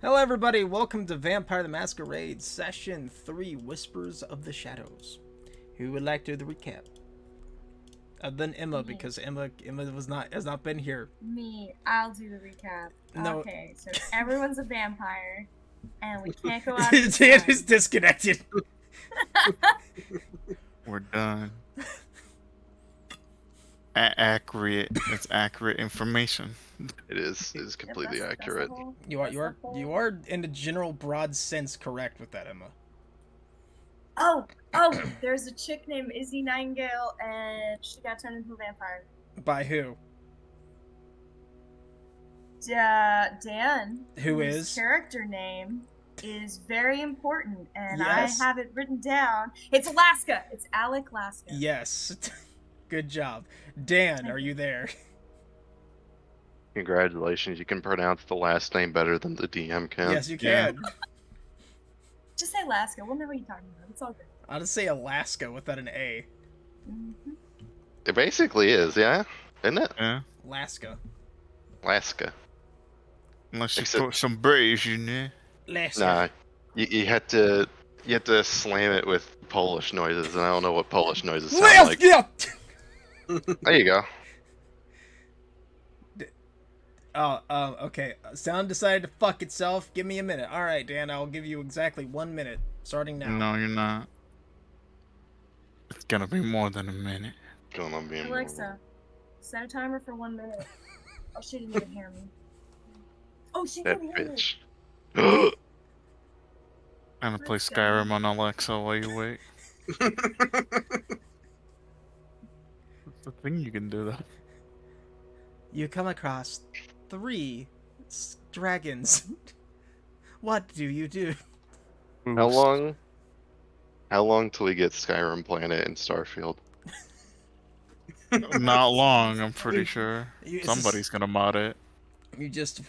Hello, everybody. Welcome to Vampire the Masquerade Session 3 Whispers of the Shadows. Who would like to do the recap? Other than Emma, Me. because Emma has not been here. Me, I'll do the recap. No. Okay, so everyone's a vampire, and we can't go out in the Dan sun. is disconnected. We're done. Accurate. It's accurate information. It is completely That's accurate. the whole- You are that's the whole- you are in a general broad sense correct with that, Emma. Oh, there's a chick named Izzy Nightingale, and she got turned into a vampire. By who? Dan, Who whose is? character name is very important, and Yes. I have it written down. It's Alaska. It's Alec Alaska. Yes. Good job. Dan, are you there? Congratulations, you can pronounce the last name better than the DM can. Yes, you Yeah. can. Just say Alaska. We'll know what you're talking about. It's all good. I'll just say Alaska without an A. Mm-hmm. It basically is, yeah? Isn't it? Yeah. Alaska. Alaska. Unless you Except- put some British in there. Alaska. Nah. You had to slam it with Polish noises, and I don't know what Polish noises sound like. Alaska! There you go. Okay. Sound decided to fuck itself. Give me a minute. All right, Dan. I'll give you exactly 1 minute, starting now. No, you're not. It's gonna be more than a minute. Going on being Alexa, set a timer for 1 minute. Oh, she didn't even hear me. Oh, she that didn't hear me. bitch. I'm gonna play Let's go. Skyrim on Alexa while you wait. That's the thing you can do though. You come across 3 dragons. What do you do? How long? How long till we get Skyrim Planet and Starfield? Not long, I'm pretty sure. It's Somebody's gonna mod it. You just.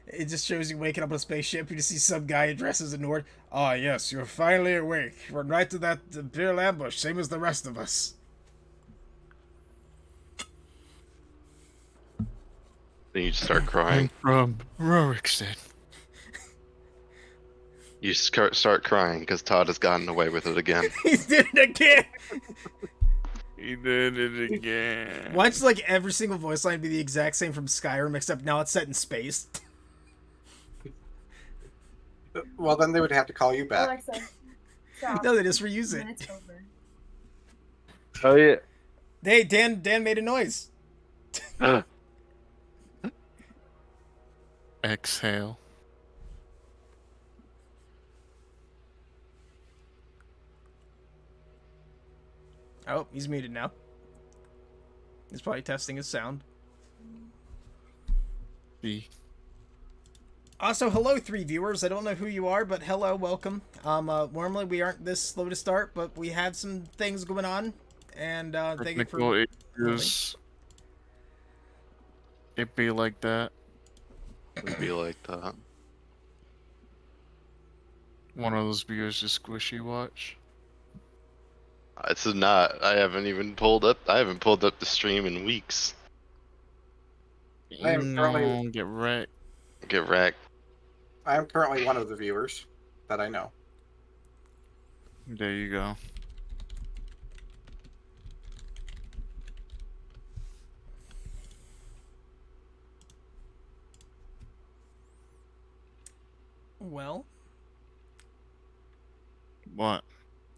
It just shows you waking up on a spaceship. You just see some guy dressed as a Nord. Ah, yes, you're finally awake. Run right to that Imperial ambush, same as the rest of us. Then you just start crying. I'm from Rorikstead. You start crying because Todd has gotten away with it again. He did it again! He did it again. Why does like every single voice line be the exact same from Skyrim, except now it's set in space? Well, then they would have to call you back. Alexa, stop. No, they just reuse The it. minute's over. Oh yeah. Hey, Dan made a noise. Exhale. Oh, he's muted now. He's probably testing his sound. See. Also, hello, 3 viewers. I don't know who you are, but hello, welcome. Normally we aren't this slow to start, but we have some things going on, and thank you for. Technical issues. It be like that. It'd be like that. One of those viewers just squishy watch. This is not. I haven't pulled up the stream in weeks. I am currently- No, get wrecked. Get wrecked. I am currently one of the viewers that I know. There you go. Well, What?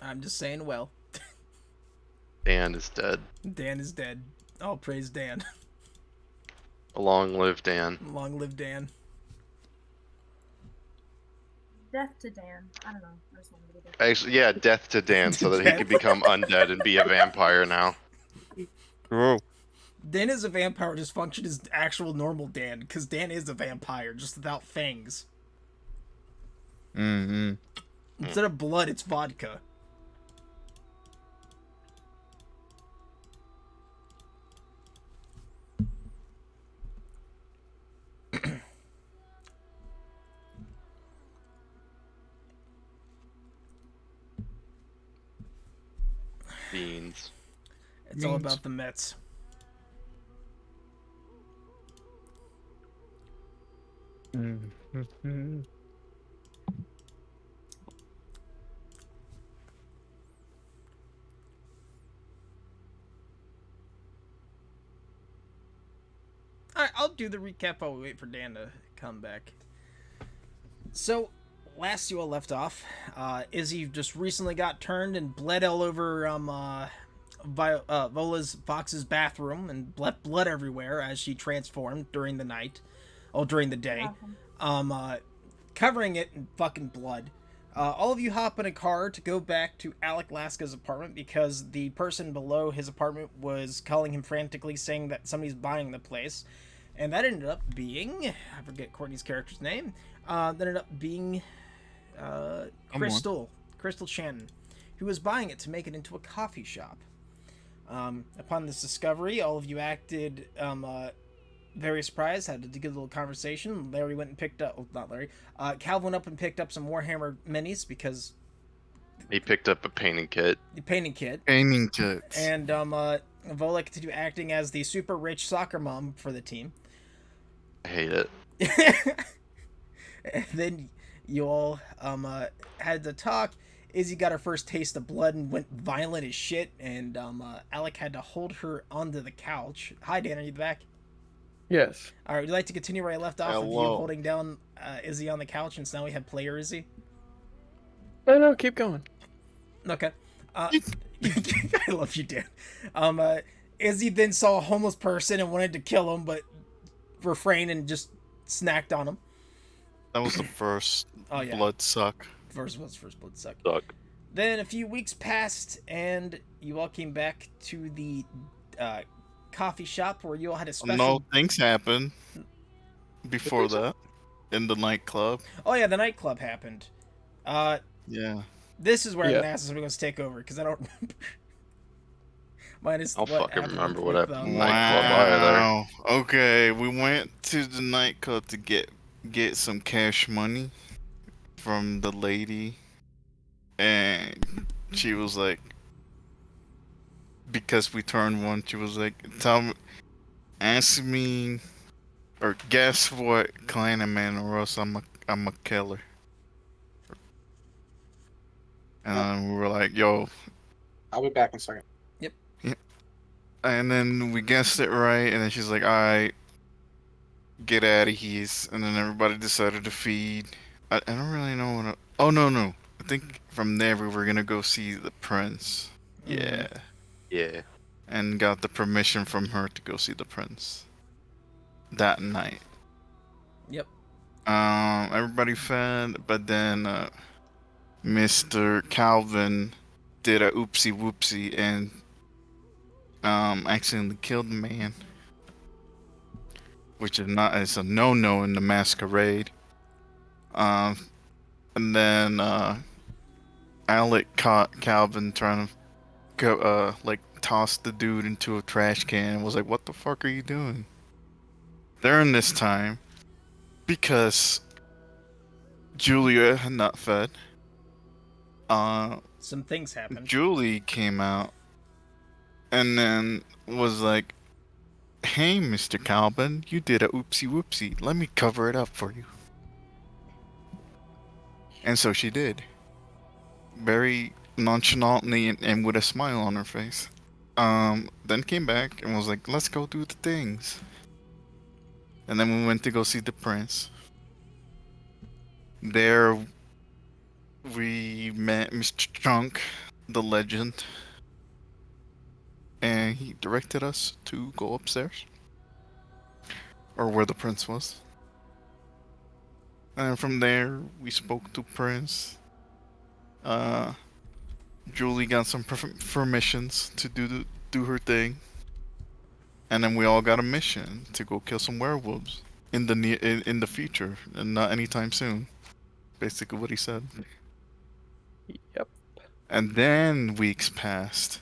I'm just saying. Well, Dan is dead. Dan is dead. Oh, praise Dan. Long live Dan. Long live Dan. Death to Dan. I don't know. I just wanted to be there. Actually, yeah, death to Dan, so that he Death. could become undead and be a vampire now. Oh. Dan is a vampire, just function as actual normal Dan, because Dan is a vampire, just without fangs. Mm-hmm. Instead of blood, it's vodka. Beans. It's all Means. about the Mets. Mhm. Alright, I'll do the recap while we wait for Dan to come back. So, last you all left off, Izzy just recently got turned and bled all over Vola's Fox's bathroom and left blood everywhere as she transformed during the night. Oh, during the day. Covering it in fucking blood. All of you hop in a car to go back to Alec Laska's apartment because the person below his apartment was calling him frantically saying that somebody's buying the place. And that ended up being, I forget Courtney's character's name, that ended up being Crystal Shannon, who was buying it to make it into a coffee shop. Upon this discovery, all of you acted very surprised, had to get a little conversation. Larry went and picked up, well, not Larry, Cal went up and picked up some Warhammer minis because He picked up a painting kit. the painting kit. Aiming kits. And Vola continued acting as the super rich soccer mom for the team. I hate it. And then you all had to talk. Izzy got her first taste of blood and went violent as shit, and Alec had to hold her onto the couch. Hi, Dan, are you back? Yes. All right, would you like to continue where I left off with you Hello. holding down Izzy on the couch, and so now we have player Izzy? No, keep going. Okay. I love you, Dan. Izzy then saw a homeless person and wanted to kill him, but refrained and just snacked on him. That was the first Oh, yeah. blood suck. First blood suck. Suck. Then a few weeks passed, and you all came back to the coffee shop where you all had a special. No, things happened before that in the nightclub. Oh yeah, the nightclub happened. Yeah. This is where I'm Yeah. gonna ask somebody wants to take over because I don't remember. Minus I don't what fucking happened remember with, what happened. um, Wow. Okay, we went to the nightclub to get some cash money from the lady, and she was like, because we turned one, she was like, ask me, or guess what clan I'm in, or else I'm a killer. And we were like, yo. I'll be back in a second. And then we guessed it right, and then she's like, alright, get out of here. And then everybody decided to feed. I don't really know what. Oh, no. I think from there we were gonna go see the prince. Yeah. Yeah. And got the permission from her to go see the prince that night. Yep. Everybody fed, but then Mr. Calvin did a oopsie whoopsie and accidentally killed the man, which is not, it's a no in the Masquerade. And then Alec caught Calvin trying to go toss the dude into a trash can and was like, what the fuck are you doing? During this time, because Julia had not fed, Some things happened. Julie came out and then was like, hey, Mr. Calvin, you did a oopsie whoopsie. Let me cover it up for you. And so she did. Very nonchalantly and with a smile on her face. Then came back and was like, let's go do the things. And then we went to go see the prince. There we met Mr. Chunk, the legend. And he directed us to go upstairs. Or where the prince was. And from there, we spoke to Prince. Julie got some permissions to do her thing. And then we all got a mission to go kill some werewolves in the future, and not anytime soon. Basically what he said. Yep. And then weeks passed.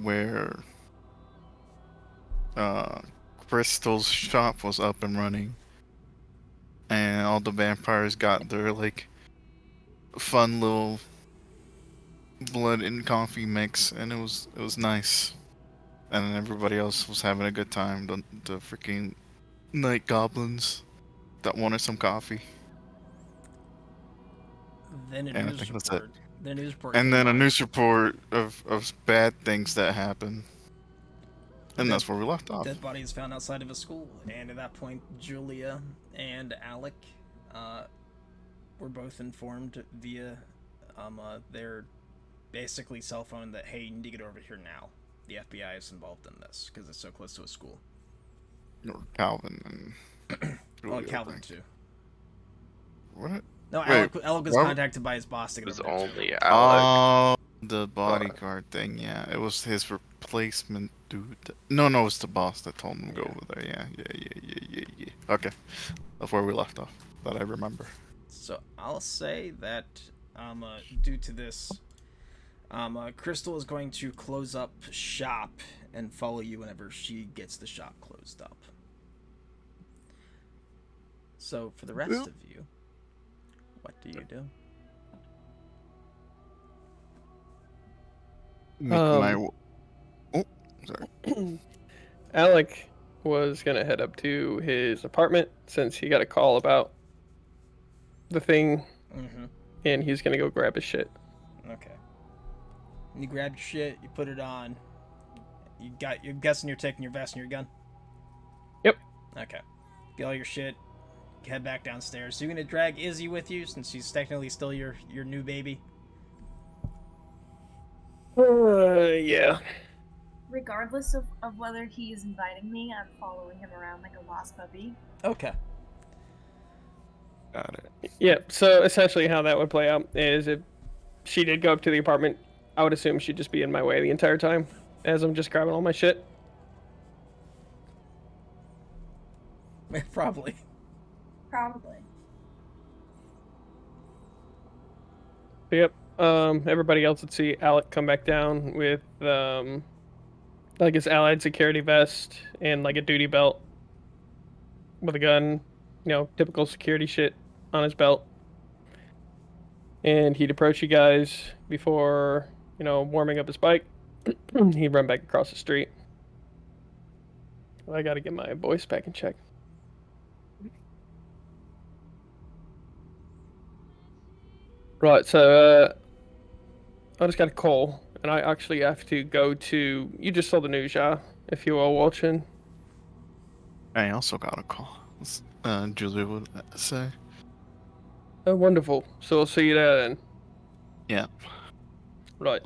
Where Crystal's shop was up and running, and all the vampires got their like fun little blood and coffee mix, and it was nice. And everybody else was having a good time. The freaking night goblins that wanted some coffee. Then a And I news think that's it. report. The news report. And came then a on. news report of bad things that happened. And Dead- that's where we left off. Dead body is found outside of a school, and at that point, Julia and Alec were both informed via their basically cell phone that, hey, you need to get over here now. The FBI is involved in this because it's so close to a school. Or Calvin and Oh, Julia, I Calvin think. too. What? No, Wait, Alec was what? contacted by his boss to It get was over there too. only Alec. Oh, the bodyguard thing, yeah. It was his replacement dude. No, it was the boss that told him to go Yeah. over there. Yeah. Okay. That's where we left off. That I remember. So I'll say that due to this, Crystal is going to close up shop and follow you whenever she gets the shop closed up. So for the rest Well- of you, what do you do? Make my... Um, Oh, sorry. Alec was gonna head up to his apartment since he got a call about the thing, Mm-hmm. and he's gonna go grab his shit. Okay. You grab your shit, you put it on. You're guessing you're taking your vest and your gun? Yep. Okay. Get all your shit, head back downstairs. So you're gonna drag Izzy with you since she's technically still your new baby? Yeah. Regardless of whether he is inviting me, I'm following him around like a lost puppy. Okay. Got it. Yeah, so essentially how that would play out is if she did go up to the apartment, I would assume she'd just be in my way the entire time as I'm just grabbing all my shit. Probably. Probably. But yep. Everybody else would see Alec come back down with like his allied security vest and like a duty belt with a gun, typical security shit on his belt. And he'd approach you guys before, warming up his bike. He'd run back across the street. Well, I gotta get my voice back in check. Right, so I just got a call, and I actually have to go to. You just saw the news, yeah? If you are watching. I also got a call. Julia would say. Oh, wonderful. So I'll see you there then. Yeah. Right.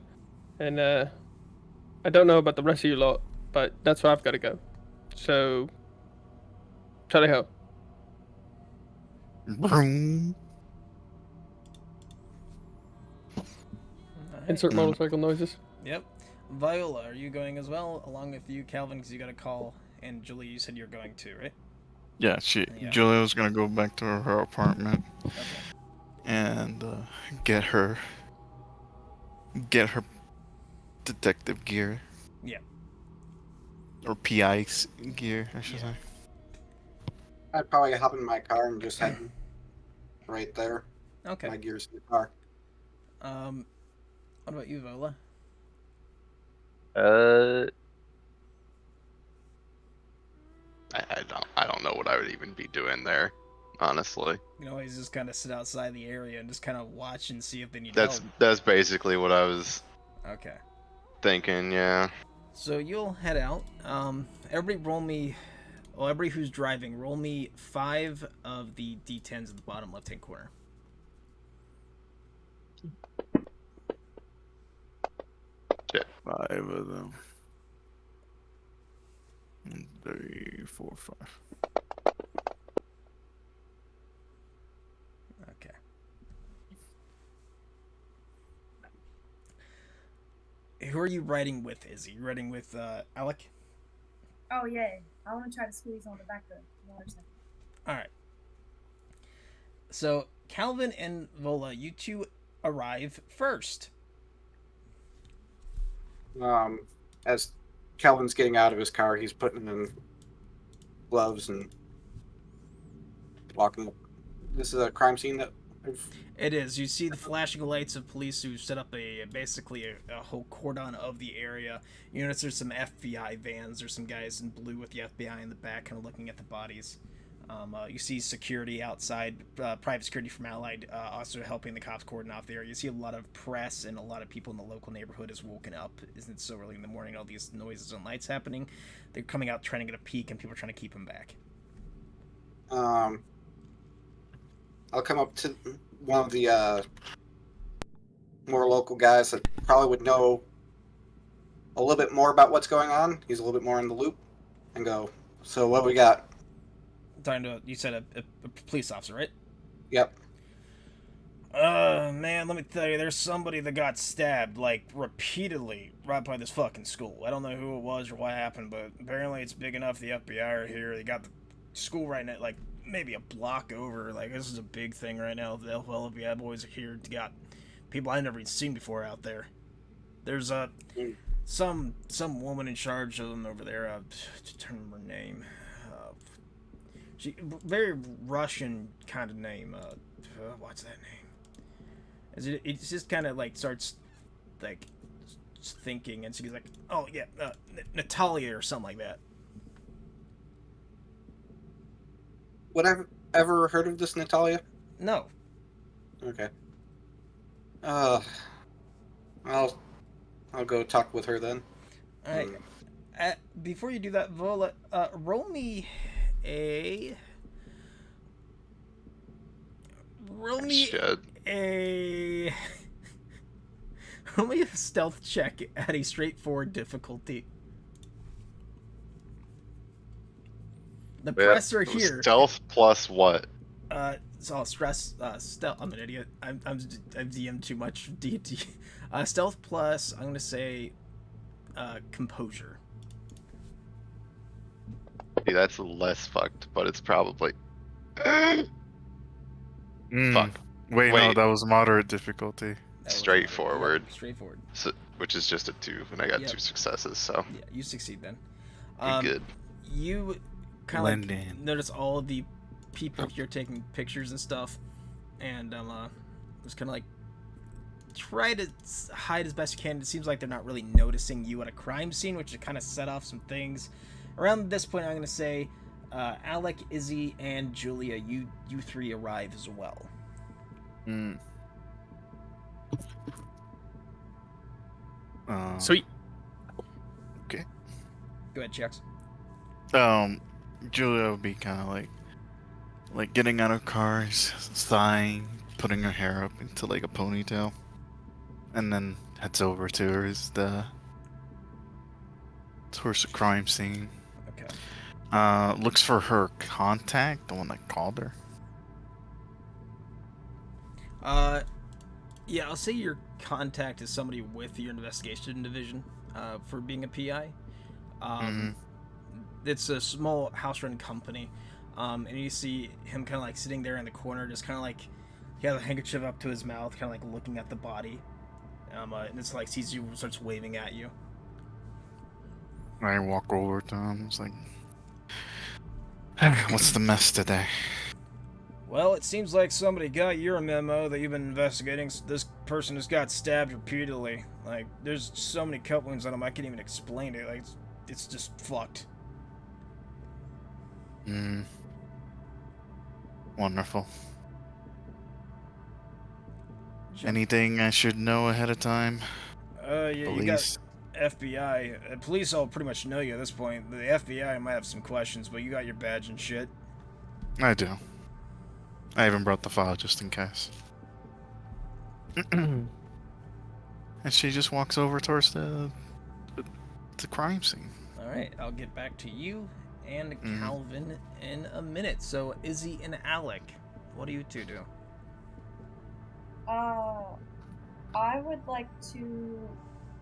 And I don't know about the rest of you lot, but that's where I've got to go. So, tally ho. Vroom. Alright. Insert motorcycle noises. Yep. Viola, are you going as well? Along with you, Calvin, because you got a call. And Julie, you said you're going too, right? Yeah, Yeah. Julia was gonna go back to her apartment Okay. and get her detective gear. Yeah. Or PI gear, I should Yeah. say. I'd probably hop in my car and just head right there. Okay. My gear's in the car. What about you, Viola? I don't know what I would even be doing there, honestly. You can always just kind of sit outside the area and just kind of watch and see if they need That's help. basically what I was Okay. thinking. Yeah. So you'll head out. Everybody roll me. Well, everybody who's driving, roll me 5 of the D10s at the bottom left-hand corner. Five of them. 1, 3, 4, 5. Okay. Who are you riding with, Izzy? You riding with Alec? Oh yeah, I want to try to squeeze on the back of the motorcycle. Alright. So, Calvin and Vola, you two arrive first. As Calvin's getting out of his car, he's putting in gloves and walking. This is a crime scene that It is. You see the flashing lights of police who set up basically a whole cordon of the area. You notice there's some FBI vans. There's some guys in blue with the FBI in the back, kind of looking at the bodies. You see security outside, private security from Allied, also helping the cops cordon off the area. You see a lot of press and a lot of people in the local neighborhood has woken up. Isn't it so early in the morning? All these noises and lights happening. They're coming out trying to get a peek, and people are trying to keep them back. I'll come up to one of the more local guys that probably would know a little bit more about what's going on. He's a little bit more in the loop, and go, so what we got? Talking to you said a police officer, right? Yep. Man, let me tell you, there's somebody that got stabbed, like, repeatedly right by this fucking school. I don't know who it was or what happened, but apparently it's big enough the FBI are here. They got the school right now, like, maybe a block over. Like, this is a big thing right now. The FBI boys are here. They got people I've never even seen before out there. There's, some woman in charge of them over there. I don't remember her name. She very Russian kind of name. What's that name? It just kind of like starts like thinking, and she's like, "Oh yeah, Natalia or something like that." Would I ever heard of this Natalia? No. Okay. I'll go talk with her then. All right. Before you do that, Vola, roll me a stealth check at a straightforward difficulty. The press are here. Stealth plus what? So I'll stress stealth. I'm an idiot. I've DM'd too much D&D. Stealth plus, I'm gonna say, composure. See, that's less fucked, but it's probably. Fuck. Wait, no, Wait. that was moderate difficulty. That was Straightforward. yeah, straightforward. So, which is just a 2, and I got Yep. 2 successes, so Yeah, you succeed then. you're good. You kind Blend of like in. notice all of the people here taking pictures and stuff, and just kind of like try to hide as best you can. It seems like they're not really noticing you at a crime scene, which would kind of set off some things. Around this point, I'm going to say Alec, Izzy, and Julia, you 3 arrive as well. Sweet. Go ahead, Chex. Julia would be kind of like getting out of car, sighing, putting her hair up into like a ponytail, and then heads over towards the crime scene. Okay. Looks for her contact, the one that called her. Yeah, I'll say your contact is somebody with your investigation division, for being a PI. It's a small house-run company, and you see him kind of like sitting there in the corner, just kind of like he has a handkerchief up to his mouth, kind of like looking at the body. And it's like sees you, starts waving at you. I walk over to him. It's like, what's the mess today? Well, it seems like somebody got your memo that you've been investigating. This person just got stabbed repeatedly. Like, there's so many cut wounds on him, I can't even explain it. Like, it's just fucked. Wonderful. Anything I should know ahead of time? Yeah, you got Police. FBI. Police all pretty much know you at this point. The FBI might have some questions, but you got your badge and shit. I do. I even brought the file just in case. And she just walks over towards the crime scene. Alright, I'll get back to you and Calvin in a minute. So, Izzy and Alec, what do you two do? I would like to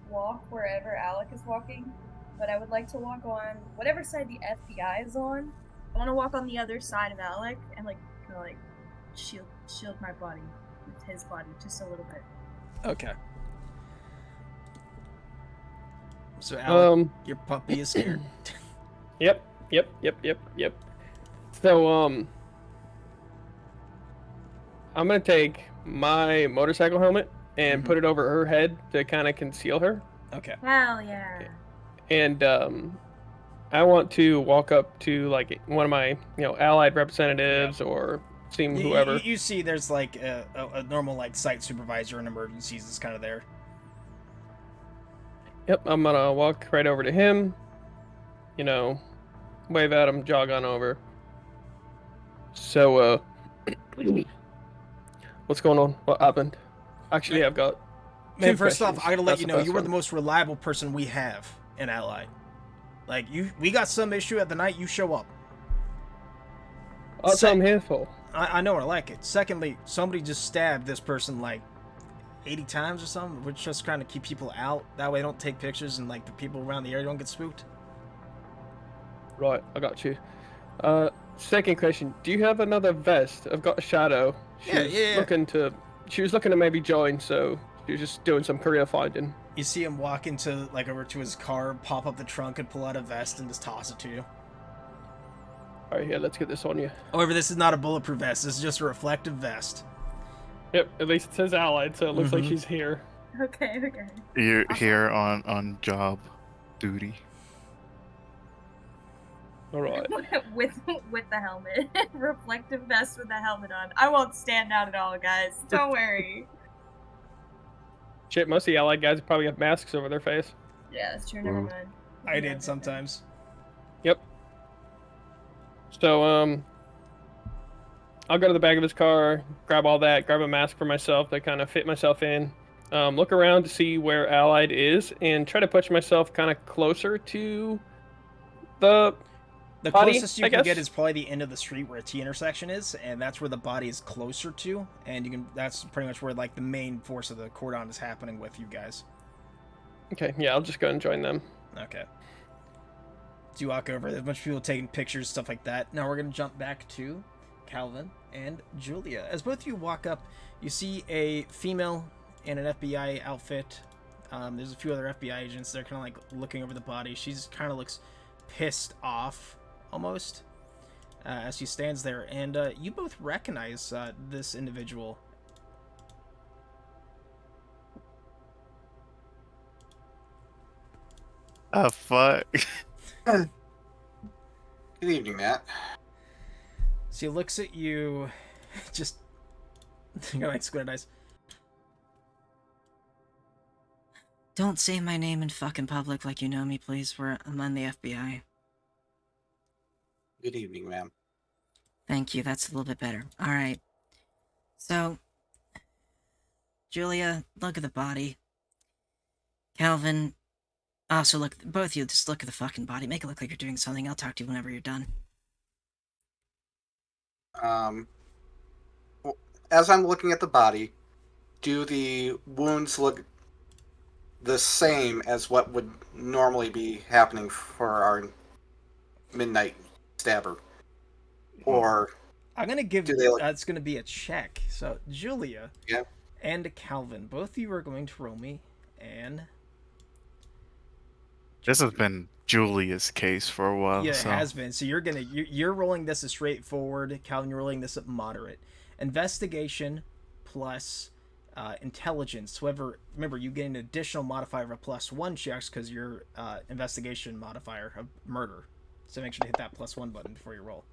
walk wherever Alec is walking, but I would like to walk on whatever side the FBI is on. I want to walk on the other side of Alec and like kind of like shield my body with his body just a little bit. Okay. So, Alec, your puppy is scared. Yep. So, I'm gonna take my motorcycle helmet and put it over her head to kind of conceal her. Okay. Hell yeah. And I want to walk up to like one of my allied representatives or seem whoever. You see, there's like a normal like site supervisor in emergencies is kind of there. Yep, I'm gonna walk right over to him. Wave at him, jog on over. So, what's going on? What happened? Actually, I've got. Man, two first off, questions. I gotta let That's you the know first you were one. the most reliable person we have in Allied. Like we got some issue at the night, you show up. That's what I'm here for. I know, I like it. Secondly, somebody just stabbed this person like 80 times or something. We're just trying to keep people out. That way, they don't take pictures and like the people around the area don't get spooked. Right, I got you. Second question: do you have another vest? I've got a shadow. Yeah. She was looking to maybe join, so she was just doing some career finding. You see him walk into like over to his car, pop up the trunk, and pull out a vest and just toss it to you. All right, yeah, let's get this on you. However, this is not a bulletproof vest. This is just a reflective vest. Yep, at least it says allied, so it looks like she's here. Okay. You're here on job duty. All right. with the helmet. Reflective vest with the helmet on. I won't stand out at all, guys. Don't worry. Shit, most of the allied guys probably have masks over their face. Yeah, that's true. Never mind. I did sometimes. Yep. So, I'll go to the back of his car, grab all that, grab a mask for myself to kind of fit myself in, look around to see where Allied is, and try to push myself kind of closer to the body, Closest you can get is probably the end of the street where a T intersection is, and that's where the body is closer to, and that's pretty much where like the main force of the cordon is happening with you guys. Okay, yeah, I'll just go and join them. Okay. So you walk over, there's a bunch of people taking pictures, stuff like that. Now we're gonna jump back to Calvin and Julia. As both of you walk up, you see a female in an FBI outfit. There's a few other FBI agents. They're kind of like looking over the body. She's kind of looks pissed off, almost, as she stands there. And you both recognize this individual. Oh, fuck. Good evening, Matt. She looks at you, just like squint eyes. Don't say my name in fucking public like you know me, please. I'm on the FBI. Good evening, ma'am. Thank you, that's a little bit better. Alright. So, Julia, look at the body. Calvin, also look, both of you, just look at the fucking body. Make it look like you're doing something. I'll talk to you whenever you're done. As I'm looking at the body, do the wounds look the same as what would normally be happening for our midnight stabber? Or I'm gonna give do they look... that's gonna be a check. So Julia, yeah, and Calvin, both of you are going to roll me, and This has been Julia's case for a while. yeah, it so. has been. So you're rolling this as straightforward. Calvin, you're rolling this at moderate. Investigation plus intelligence. However, remember you get an additional modifier of a +1 checks because your investigation modifier of murder. So make sure to hit that +1 button before you roll.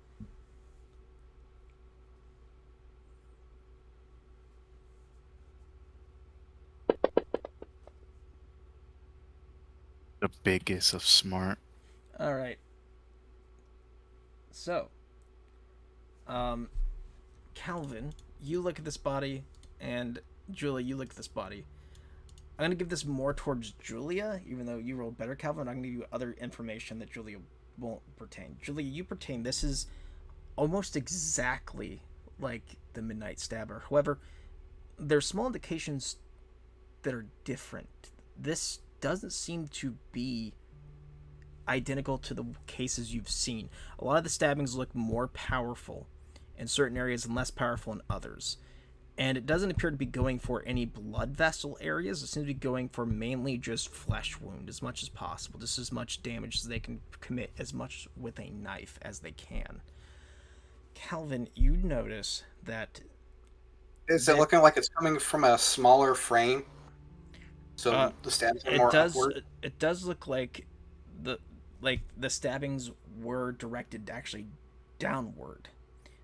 The biggest of smart. All right. So, Calvin, you look at this body, and Julia, you look at this body. I'm gonna give this more towards Julia, even though you rolled better, Calvin. I'm gonna give you other information that Julia won't pertain. Julia, you pertain. This is almost exactly like the Midnight Stabber. However, there's small indications that are different. This doesn't seem to be identical to the cases you've seen. A lot of the stabbings look more powerful in certain areas and less powerful in others. And it doesn't appear to be going for any blood vessel areas. It seems to be going for mainly just flesh wound as much as possible. Just as much damage as they can commit as much with a knife as they can. Calvin, you notice that Is it looking like it's coming from a smaller frame? So the stabs are more upward? It does look like the stabbings were directed actually downward.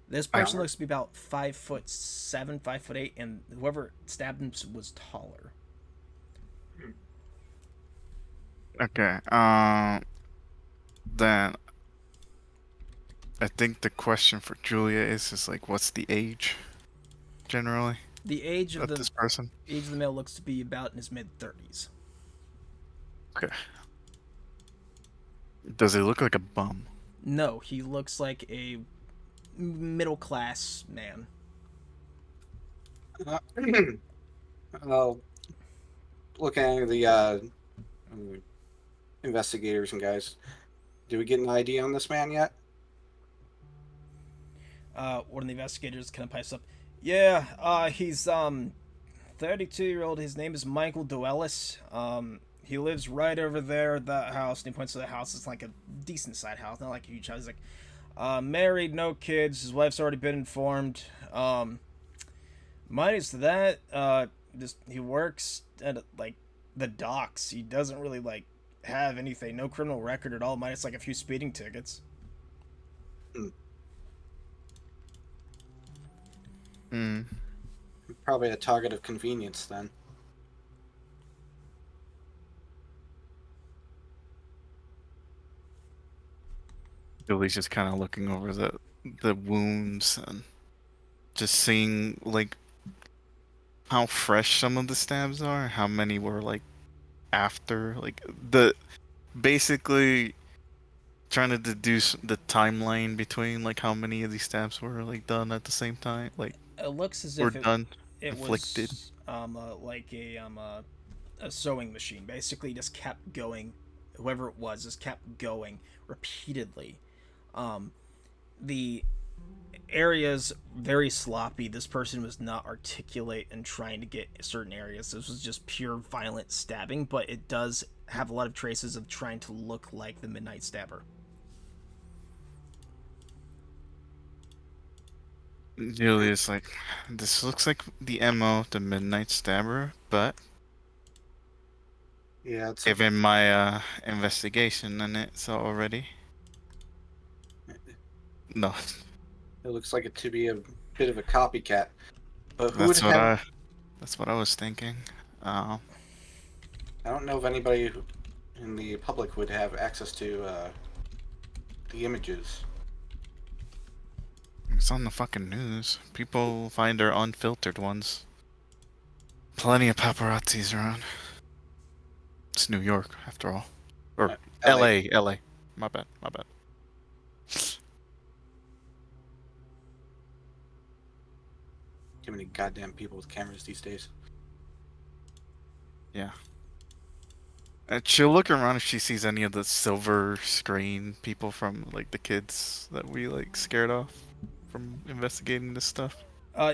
This person Downward. looks to be about 5'7", 5'8", and whoever stabbed him was taller. Okay. Then I think the question for Julia is like, what's the age, generally, The age of this person? age of the male looks to be about in his mid-30s. Okay. Does he look like a bum? No, he looks like a middle-class man. Looking at the investigators and guys, do we get an ID on this man yet? One of the investigators kind of pipes up. Yeah, he's 32-year-old. His name is Michael Duellis. He lives right over there at that house. And he points to the house. It's like a decent sized house, not like a huge house. He's like, married, no kids. His wife's already been informed. Minus that, just he works at like the docks. He doesn't really like have anything, no criminal record at all. Minus like a few speeding tickets. Probably a target of convenience then. Julie's just kind of looking over the wounds and just seeing like how fresh some of the stabs are, how many were like after, like basically trying to deduce the timeline between like how many of these stabs were like done at the same time, like It looks as were if done it inflicted. was like a sewing machine. Basically, just kept going. Whoever it was just kept going repeatedly. The areas very sloppy. This person was not articulate in trying to get certain areas. This was just pure violent stabbing, but it does have a lot of traces of trying to look like the Midnight Stabber. Julia's like, this looks like the MO of the Midnight Stabber, but Yeah, it's given my investigation in it so already. No. it looks like it to be a bit of a copycat. But who That's would have? that's what I was thinking. I don't know if anybody in the public would have access to the images. It's on the fucking news. People find their unfiltered ones. Plenty of paparazzis around. It's New York, after all. Or LA. My bad. Too many goddamn people with cameras these days. Yeah. And she'll look around if she sees any of the silver screen people from like the kids that we like scared off from investigating this stuff.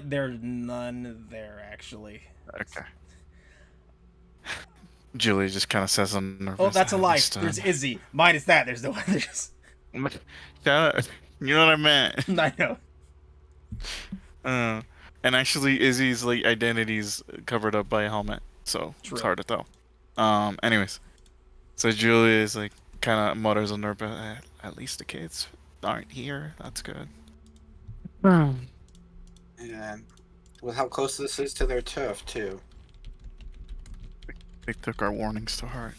There's none there actually. Okay. Julie just kind of says on nervous. Oh, that's a lie. Understood. There's Izzy. Minus that, there's no others. Shut up. You know what I meant. I know. And actually, Izzy's like identity's covered up by a helmet, so True. it's hard to tell. Anyways, so Julia is like kind of mutters under her breath, at least the kids aren't here. That's good. And with how close this is to their turf, too. They took our warnings to heart.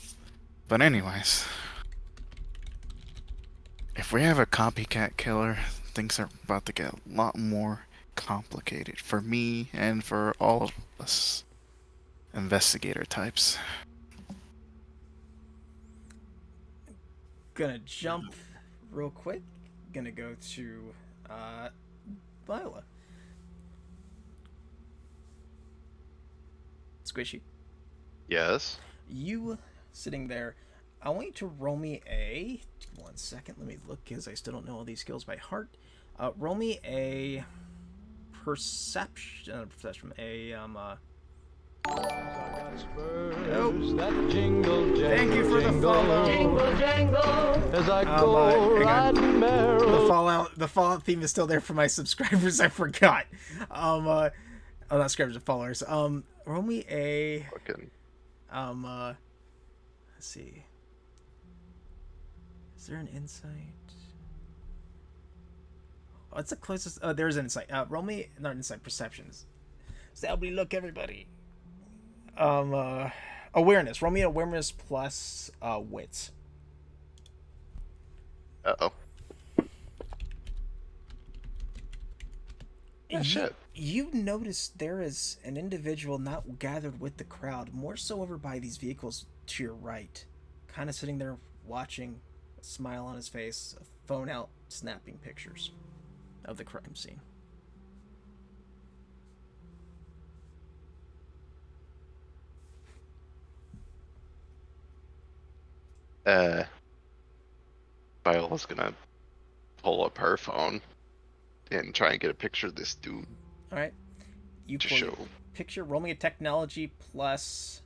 But anyways, if we have a copycat killer, things are about to get a lot more complicated for me and for all of us investigator types. Gonna jump real quick. Gonna go to Viola. Squishy. Yes. You sitting there. I want you to roll me a 1 second. Let me look because I still don't know all these skills by heart. Roll me a perception. Nope. Thank you for the follow. Jingle jangle as I go riding barrel. The Fallout theme is still there for my subscribers. I forgot. Oh, not subscribers, but followers. Roll me a Fucking. let's see. Is there an insight? Oh, it's the closest. Oh, there's an insight. Roll me not insight, perceptions. So help me look, everybody. Awareness. Roll me awareness plus wits. Uh-oh. You, Shit. you notice there is an individual not gathered with the crowd, more so over by these vehicles to your right, kind of sitting there watching, a smile on his face, a phone out, snapping pictures of the crime scene. Viola's gonna pull up her phone and try and get a picture of this dude All right, you to pull your show. picture. Roll me a technology plus.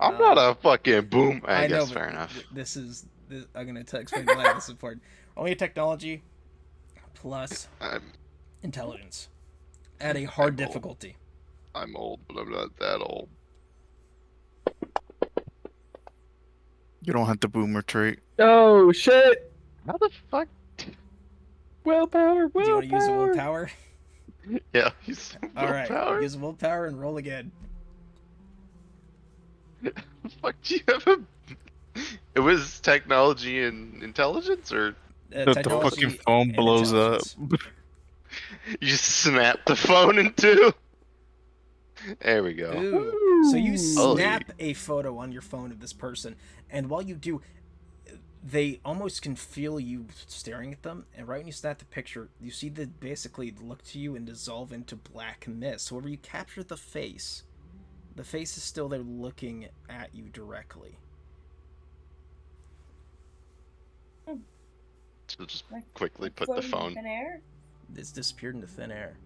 I'm not a fucking boom. I know, guess but fair enough. I'm gonna explain why this is important. Roll me a technology plus I'm intelligence at a hard I'm old. difficulty. I'm old, but I'm not that old. You don't have the boomer trait. Oh shit! How the fuck? Willpower, Do you want to use a willpower. willpower? Yeah, he's All right, willpower. use willpower and roll again. Fuck, do you have a? It was technology and intelligence, or The Technology fucking phone and blows up. intelligence. you just snap the phone in two? There we go. Ooh. So you Ooh. snap a photo on your phone of this person, and while you do, they almost can feel you staring at them. And right when you snap the picture, you see them basically look to you and dissolve into black mist. However, you capture the face is still there looking at you directly. So just Like, quickly put the floating in phone, thin air. It's disappeared into thin air.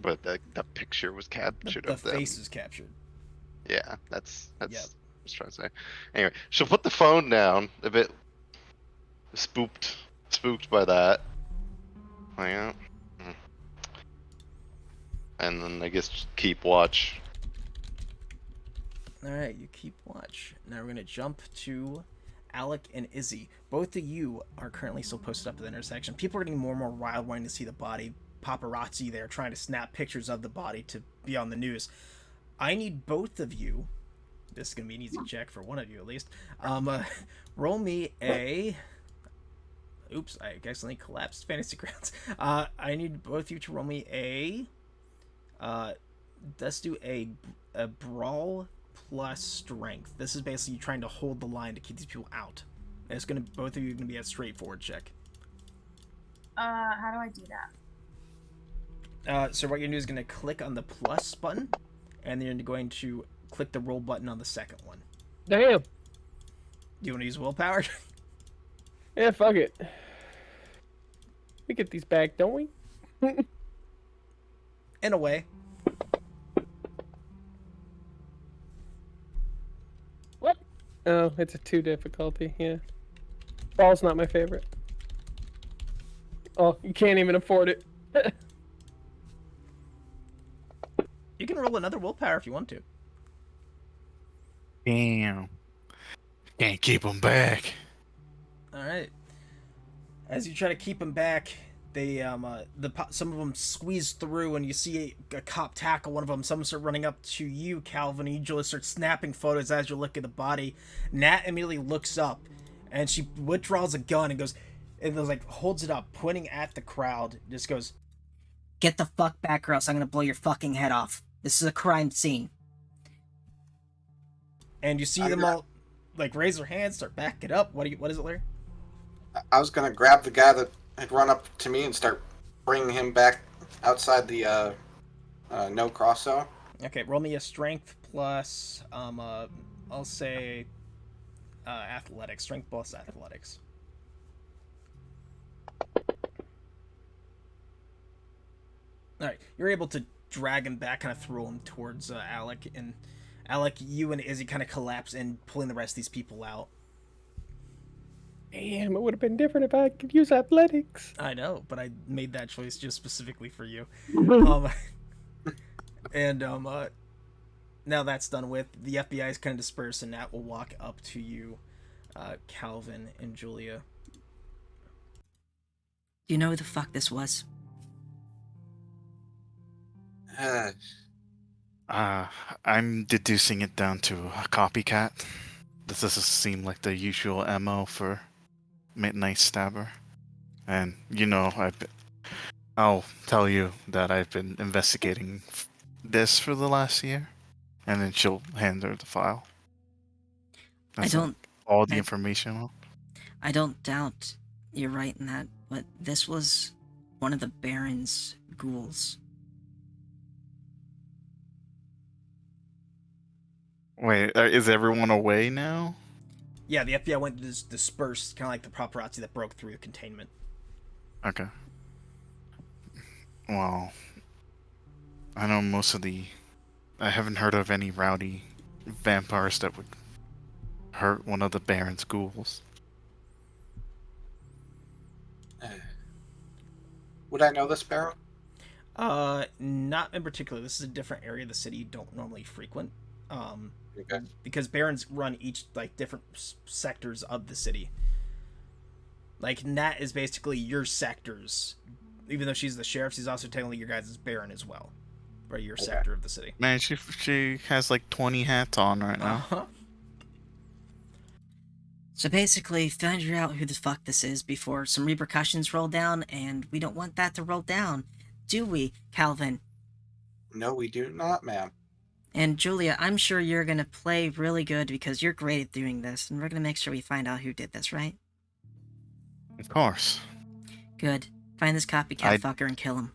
but the picture was captured The of them. face is captured. Yeah, that's Yep. what I was trying to say. Anyway, she'll put the phone down, a bit spooked by that. Hang out. And then I guess just keep watch. Alright, you keep watch. Now we're going to jump to Alec and Izzy. Both of you are currently still posted up at the intersection. People are getting more and more wild wanting to see the body. Paparazzi there trying to snap pictures of the body to be on the news. I need both of you. This is going to be an easy check for one of you at least. Roll me a... Oops, I accidentally collapsed Fantasy Grounds. I need both of you to roll me a... let's do a brawl plus strength. This is basically trying to hold the line to keep these people out. And it's gonna both of you are gonna be a straightforward check. How do I do that? So what you're gonna do is gonna click on the plus button, and then you're going to click the roll button on the second one. Damn. Do you want to use willpower? Yeah, fuck it. We get these back, don't we? In a way. What? Oh, it's a 2 difficulty, yeah. Ball's not my favorite. Oh, you can't even afford it. You can roll another willpower if you want to. Damn. Can't keep them back. All right. As you try to keep them back, they some of them squeeze through, and you see a cop tackle one of them. Some start running up to you, Calvin, and you just start snapping photos as you look at the body. Nat immediately looks up, and she withdraws a gun and goes, holds it up, pointing at the crowd. Just goes, Get the fuck back, or else I'm gonna blow your fucking head off. This is a crime scene. and you see them all raise their hands, start backing up. What is it, Larry? I was gonna grab the guy that had run up to me and start bringing him back outside the no cross zone. Okay, roll me a strength plus I'll say athletics. Strength plus athletics. All right, you're able to drag him back, kind of throw him towards Alec, and Alec, you and Izzy kind of collapse in, pulling the rest of these people out. Damn, it would have been different if I could use athletics. I know, but I made that choice just specifically for you. And now that's done with, the FBI is kind of dispersed, and Nat will walk up to you, Calvin and Julia. Do you know who the fuck this was? Uh, I'm deducing it down to a copycat. This doesn't seem like the usual MO for Midnight Stabber. And, I'll tell you that I've been investigating this for the last year. And then she'll hand her the file. That's all the I- information. I don't doubt you're right in that, but this was one of the Baron's ghouls. Wait, is everyone away now? Yeah, the FBI went to disperse, kind of like the paparazzi that broke through the containment. Okay. Well, I know I haven't heard of any rowdy vampires that would hurt one of the Baron's ghouls. Would I know this Baron? Not in particular. This is a different area of the city you don't normally frequent. Okay. Because barons run each different sectors of the city. Like Nat is basically your sectors. Even though she's the sheriff, she's also technically your guys' baron as well, or your sector of the city. Man, she has like 20 hats on right now. Uh-huh. So basically, figure out who the fuck this is before some repercussions roll down, and we don't want that to roll down, do we, Calvin? No, we do not, ma'am. And Julia, I'm sure you're gonna play really good because you're great at doing this, and we're gonna make sure we find out who did this, right? Of course. Good. Find this copycat fucker and kill him.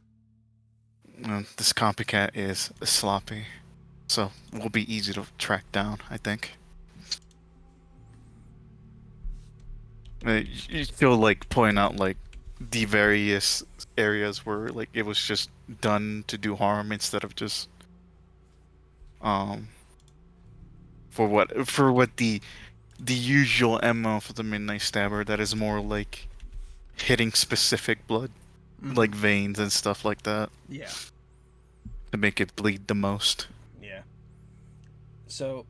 This copycat is sloppy, so will be easy to track down, I think. You still point out the various areas where it was just done to do harm instead of just for what the usual MO for the Midnight Stabber, that is more like hitting specific blood, like veins and stuff like that. Yeah. To make it bleed the most. Yeah. So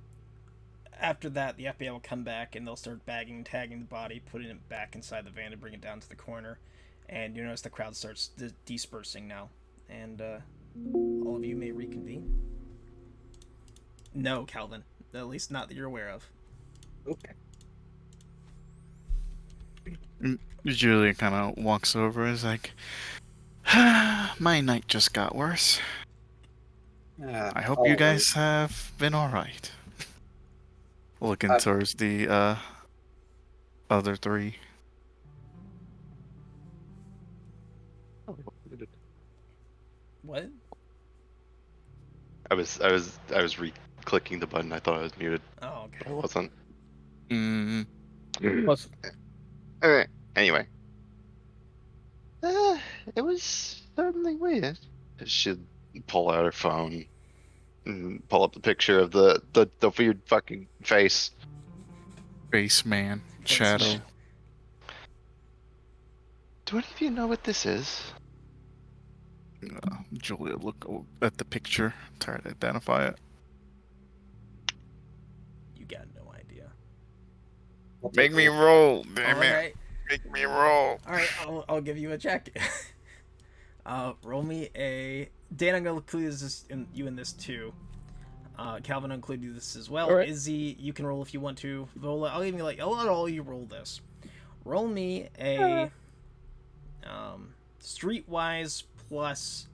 after that, the FBI will come back and they'll start bagging and tagging the body, putting it back inside the van to bring it down to the corner. And you notice the crowd starts dispersing now. And all of you may reconvene. No, Calvin. At least not that you're aware of. Okay. Julia kind of walks over and is like, my night just got worse. I hope you guys have been alright. Looking towards the other three. What? I was re-clicking the button. I thought I was muted. Oh, okay. I wasn't. Plus, Alright. Anyway. It was certainly weird. She'd pull out her phone and pull up the picture of the weird fucking face. Face man. Shadow. Do any of you know what this is? Julia look at the picture, try to identify it. You got no idea. Make me roll, damn it. Alright. Make me roll. Alright, I'll give you a check. Roll me a... Dan, I'm gonna include you in this too. Calvin, I'll include you this as well. Alright. Izzy, you can roll if you want to. Vola, I'll even I'll let all you roll this. Roll me a streetwise plus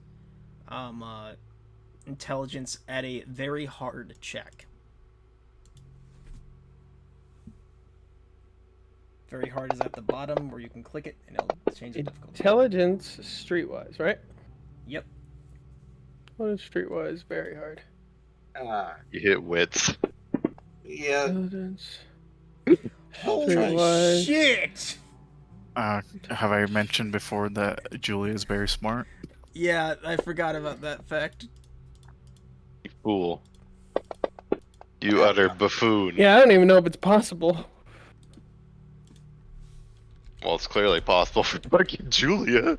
intelligence at a very hard check. Very hard is at the bottom where you can click it and it'll change the difficulty. intelligence, streetwise, right? Yep. What is streetwise? Very hard. You hit wits. Yeah. Intelligence. Holy Streetwise. shit! Have I mentioned before that Julia is very smart? Yeah, I forgot about that fact. You fool. You utter buffoon. Yeah, I don't even know if it's possible. Well, it's clearly possible for fucking Julia.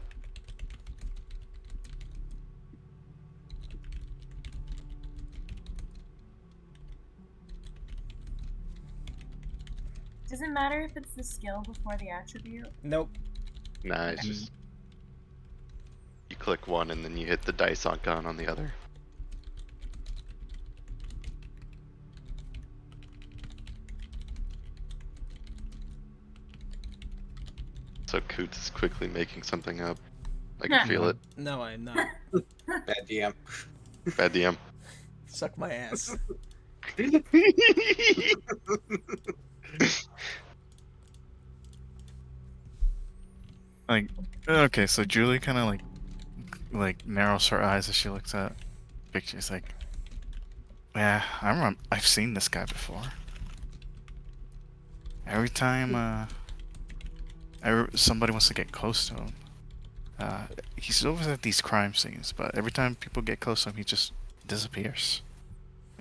Does it matter if it's the skill before the attribute? Nope. Nah, it's just you click one and then you hit the dice icon on the other. So Coots is quickly making something up. I can feel it. No, I'm not. Bad DM. Bad DM. Suck my ass. Like, okay, so Julie kind of like narrows her eyes as she looks at pictures. Like, yeah, I remember. I've seen this guy before. Every time somebody wants to get close to him, he's always at these crime scenes. But every time people get close to him, he just disappears.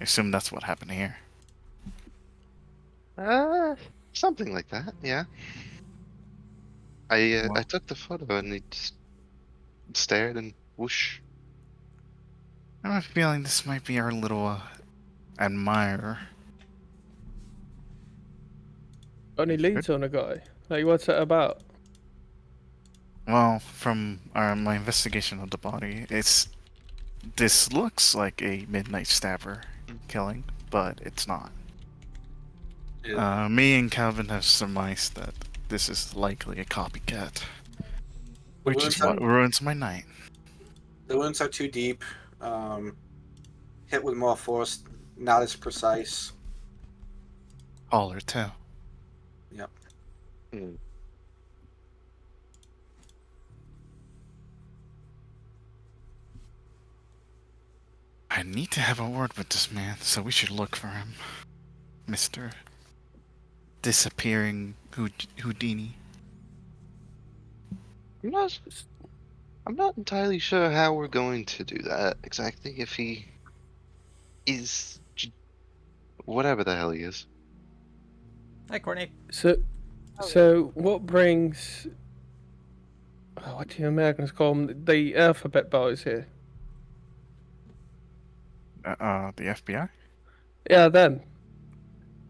I assume that's what happened here. Something like that, yeah. I took the photo and he just stared and whoosh. I have a feeling this might be our little admirer. Only leads on a guy. Like, what's that about? Well, from my investigation of the body, this looks like a midnight stabber killing, but it's not. Me and Calvin have surmised that this is likely a copycat, which is what ruins my night. The wounds are too deep. Hit with more force, not as precise. Taller too. Yep. I need to have a word with this man, so we should look for him, Mr. Disappearing Houdini. I'm not entirely sure how we're going to do that exactly. If he is whatever the hell he is. Hi, Courtney. So what brings? Oh, what do you Americans call them? The alphabet boys here. The FBI? Yeah, them.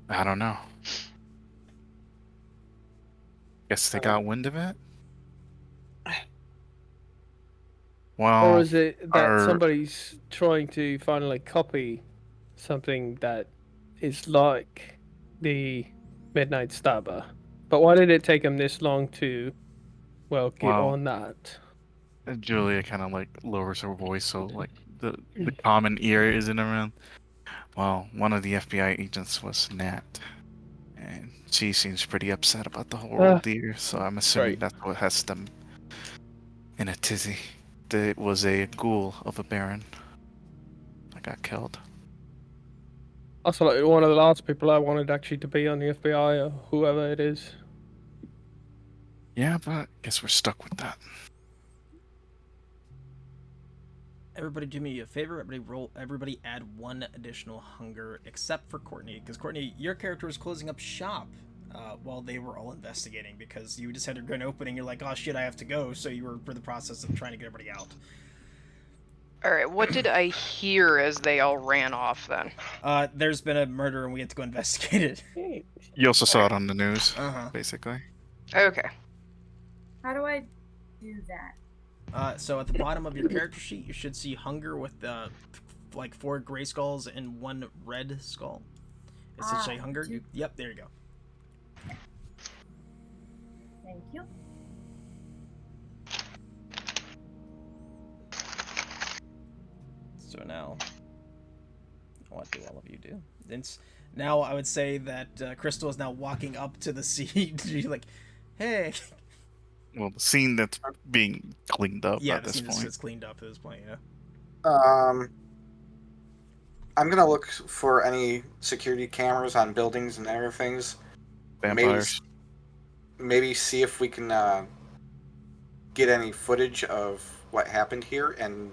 I don't know. Guess they got wind of it? Well, Or is it that somebody's trying to finally copy something that is like the Midnight Stabber? But why did it take them this long to, get on that? Julia kind of like lowers her voice so like the common ear isn't around. Well, one of the FBI agents was Nat, and she seems pretty upset about the whole ordeal, so I'm assuming that's what has them in a tizzy. It was a ghoul of a baron that got killed. Also, like one of the last people I wanted actually to be on the FBI or whoever it is. Yeah, but I guess we're stuck with that. Everybody do me a favor. Everybody add one additional hunger, except for Courtney, because Courtney, your character was closing up shop while they were all investigating, because you just had your gun open and you're like, oh shit, I have to go. So you were for the process of trying to get everybody out. All right, what did I hear as they all ran off then? There's been a murder and we had to go investigate it. You also saw it on the news, basically. Okay. How do I do that? So at the bottom of your character sheet, you should see hunger with like 4 gray skulls and 1 red skull. It should say hunger. Yep, there you go. Thank you. So now, what do all of you do? Now I would say that Crystal is now walking up to the scene. She's like, hey. Well, the scene that's being cleaned up at this point. It's cleaned up at this point, yeah. I'm gonna look for any security cameras on buildings and other things. Vampires. Maybe see if we can get any footage of what happened here and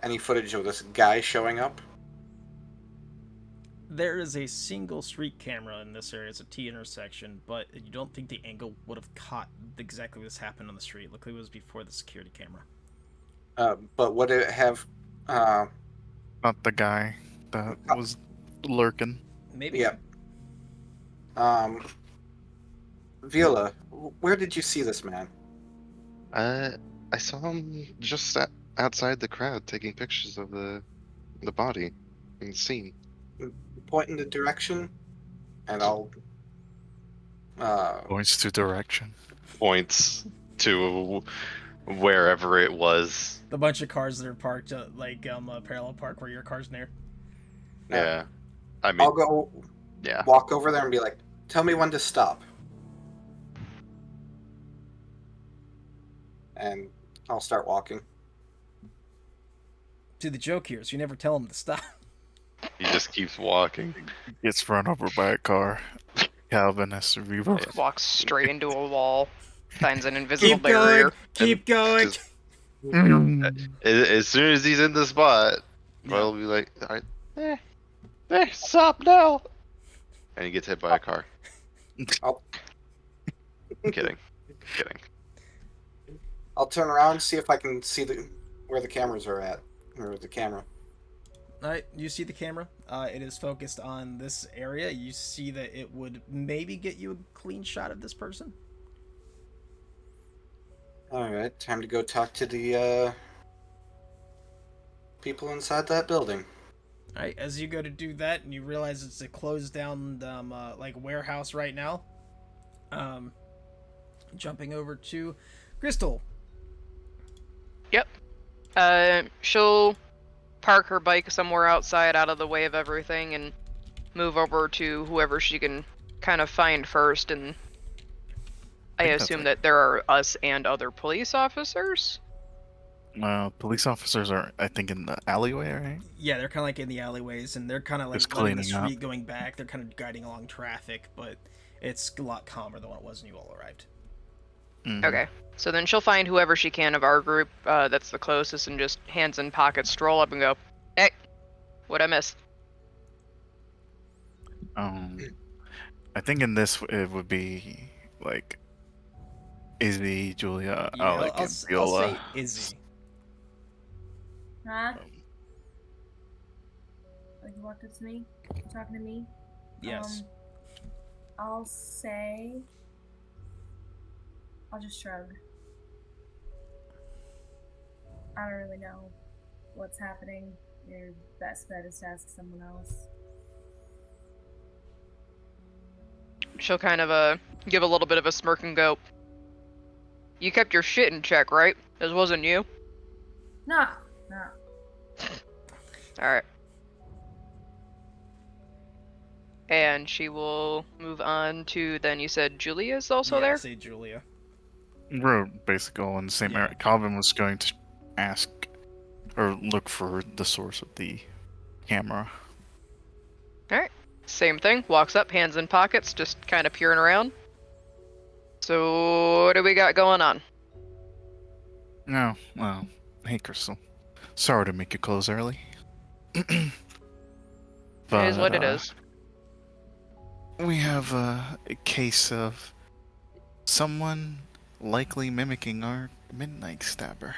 any footage of this guy showing up. There is a single street camera in this area. It's a T intersection, but you don't think the angle would have caught exactly this happened on the street. Luckily, it was before the security camera. But would it have... Not the guy that was lurking. Maybe. Yeah. Viola, where did you see this man? I saw him just outside the crowd taking pictures of the body in the scene. Point in the direction, and I'll. Points to direction. Points to wherever it was. The bunch of cars that are parked, parallel park where your car's near. Yeah. I mean, I'll go yeah. walk over there and be like, "Tell me when to stop." And I'll start walking. See, the joke here is you never tell him to stop. He just keeps walking. Gets run over by a car. Calvin has to reverse. Walks straight into a wall. Finds an invisible Keep going. barrier. Keep going. Just- as soon as he's in the spot, I'll be like, all right, stop now. And he gets hit by a car. I'll, Kidding. I'll turn around, see if I can see where the cameras are at, or the camera. All right, you see the camera. It is focused on this area. You see that it would maybe get you a clean shot of this person. All right, time to go talk to the people inside that building. All right, as you go to do that, and you realize it's a closed down warehouse right now. Jumping over to Crystal. Yep. She'll park her bike somewhere outside out of the way of everything and move over to whoever she can kind of find first, and I assume that there are us and other police officers. Police officers are, I think, in the alleyway, right? Yeah, they're kind of like in the alleyways, and they're kind of like Just letting the cleaning street up. going back. They're kind of guiding along traffic, but it's a lot calmer than what it was when you all arrived. Mhm. Okay. So then she'll find whoever she can of our group that's the closest and just hands in pockets stroll up and go, hey, what'd I miss? I think in this it would be like Izzy, Julia, Yeah, Alec, I'll and say Viola. Izzy. Huh? Like you walked up to me? You talking to me? Yes. I'll say. I'll just shrug. I don't really know what's happening. Your best bet is to ask someone else. She'll kind of give a little bit of a smirk and go, you kept your shit in check, right? This wasn't you? No. Alright. And she will move on to, then you said Julia's also Yeah, there? say Julia. We're basically all in the same area. Calvin was going to ask or look for the source of the camera. Alright. Same thing. Walks up, hands in pockets, just kind of peering around. So, what do we got going on? No, well, hey Crystal. Sorry to make you close early. It is what it is. We have a case of someone likely mimicking our midnight stabber.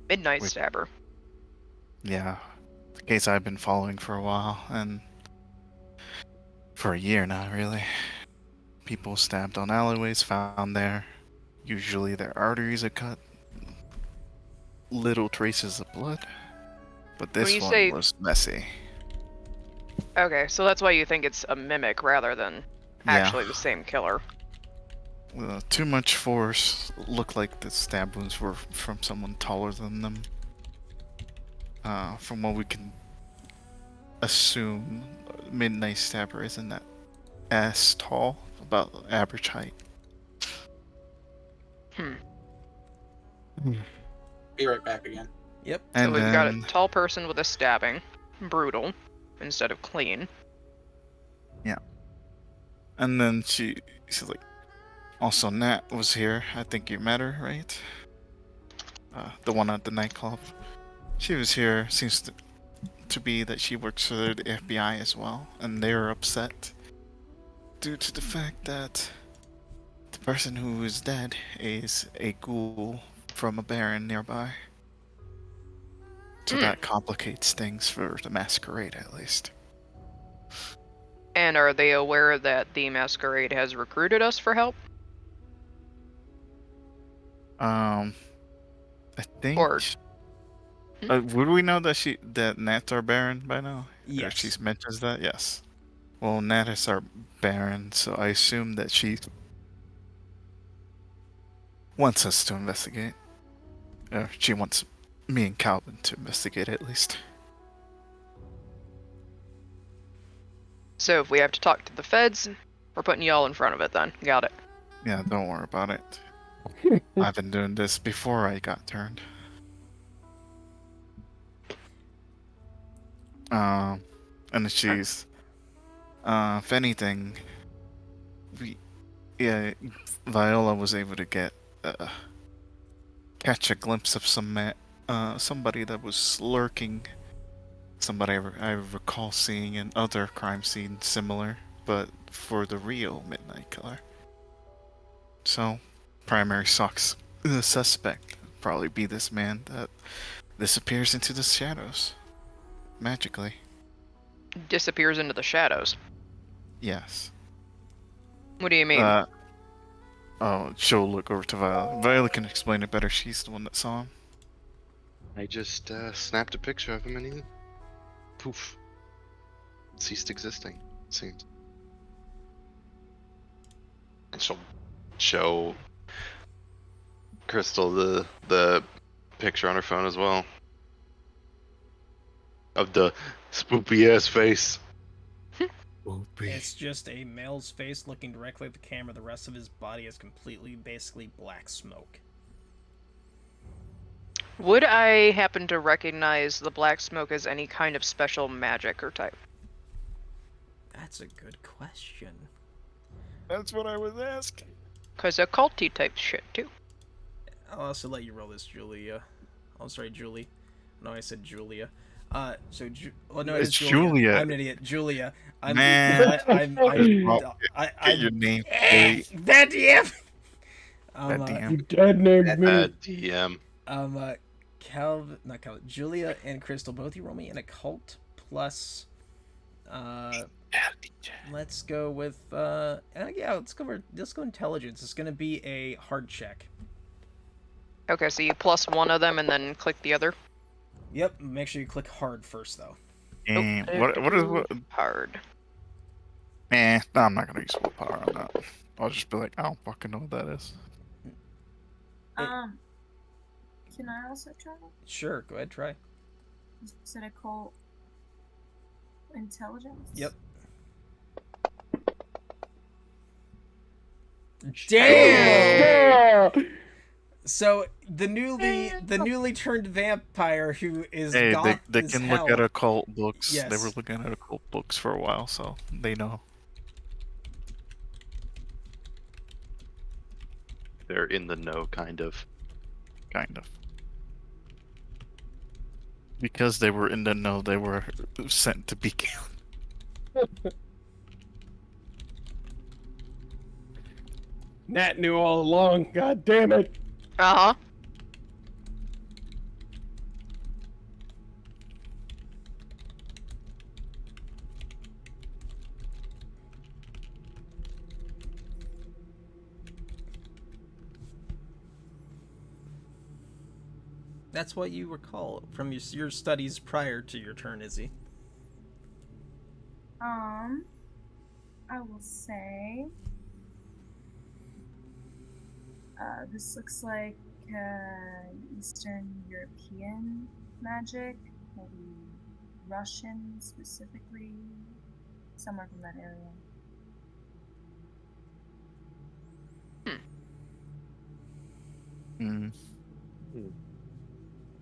Midnight Wait. Stabber. Yeah, the case I've been following for a while, and for a year now, really. People stabbed on alleyways found there. Usually their arteries are cut. Little traces of blood. But When this you one say- was messy. Okay, so that's why you think it's a mimic rather than actually the same killer. Too much force. Looked like the stab wounds were from someone taller than them. From what we can assume, Midnight Stabber isn't that as tall, about average height. Be right back again. Yep. So And we've then, got a tall person with a stabbing. Brutal. Instead of clean. and then she's like, also Nat was here. I think you met her, right? The one at the nightclub. She was here. Seems to be that she works for the FBI as well, and they're upset due to the fact that the person who is dead is a ghoul from a baron nearby. So that complicates things for the Masquerade, at least. And are they aware that the Masquerade has recruited us for help? I think. Or Would we know that Nats are barren by now? Or Yes. she mentions that? Yes. Well, Nats are barren, so I assume that she wants us to investigate. Or she wants me and Calvin to investigate at least. so if we have to talk to the feds, we're putting y'all in front of it then. Got it. Yeah, don't worry about it. I've been doing this before I got turned. And she's, if anything, Viola was able to catch a glimpse of somebody that was lurking. Somebody I recall seeing in other crime scenes similar, but for the real Midnight Killer. So, primary the suspect would probably be this man that disappears into the shadows magically. Disappears into the shadows. Yes. What do you mean? She'll look over to Viola. Viola can explain it better. She's the one that saw him. I just snapped a picture of him and he poof ceased existing. It seems. And she'll show Crystal the picture on her phone as well of the spoopy ass face. It's just a male's face looking directly at the camera. The rest of his body is basically black smoke. Would I happen to recognize the black smoke as any kind of special magic or type? That's a good question. That's what I was asking. Cause occulty type shit too. I'll also let you roll this, Julia. Oh, sorry, Julie. No, I said Julia. No, it's Julia. I'm an idiot. Julia. Man. Get your name. Bad DM. You dead named me. DM. Not Calvin. Julia and Crystal, both you roll me an occult plus. Let's go with let's go intelligence. It's gonna be a hard check. Okay, so you plus one of them and then click the other. Yep. Make sure you click hard first, though. What is hard? No, I'm not gonna use willpower on that. I'll just be like, I don't fucking know what that is. Can I also try? Sure, go ahead, try. Is it occult intelligence? Yep. Damn! So the newly turned vampire who is they as can hell. look at occult books. Yes. They were looking at occult books for a while, so they know. They're in the know, kind of. Because they were in the know, they were sent to be killed. Nat knew all along. God damn it. Uh-huh. That's what you recall from your studies prior to your turn, Izzy. I will say this looks like Eastern European magic, maybe Russian specifically, somewhere from that area.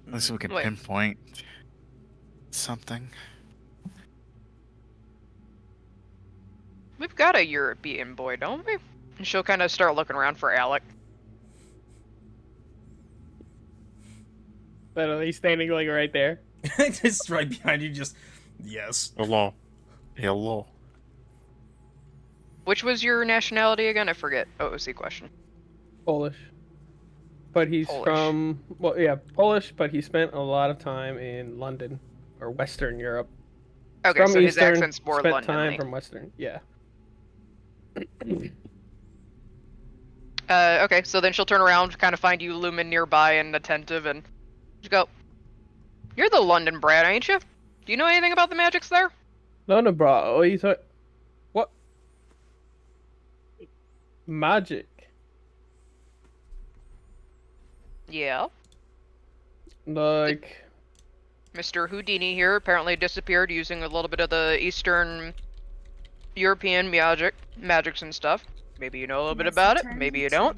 Unless we can pinpoint something. We've got a European boy, don't we? And she'll kind of start looking around for Alec. But he's standing like right there. Just right behind you, just yes. Hello. Which was your nationality again? I forget. OOC question. Polish. But he's Polish. from, Polish, but he spent a lot of time in London, or Western Europe. Okay, from so his Eastern, accent's more spent London. time from Western. Yeah. Okay, so then she'll turn around, kind of find you looming nearby and attentive, and just go, "You're the London brat, ain't you? Do you know anything about the magics there?" No, bro. You thought what? Magic. Yeah. Like, Mr. Houdini here apparently disappeared using a little bit of the Eastern European magics and stuff. Maybe you know a little bit Yes, he about it, turned maybe you into- don't.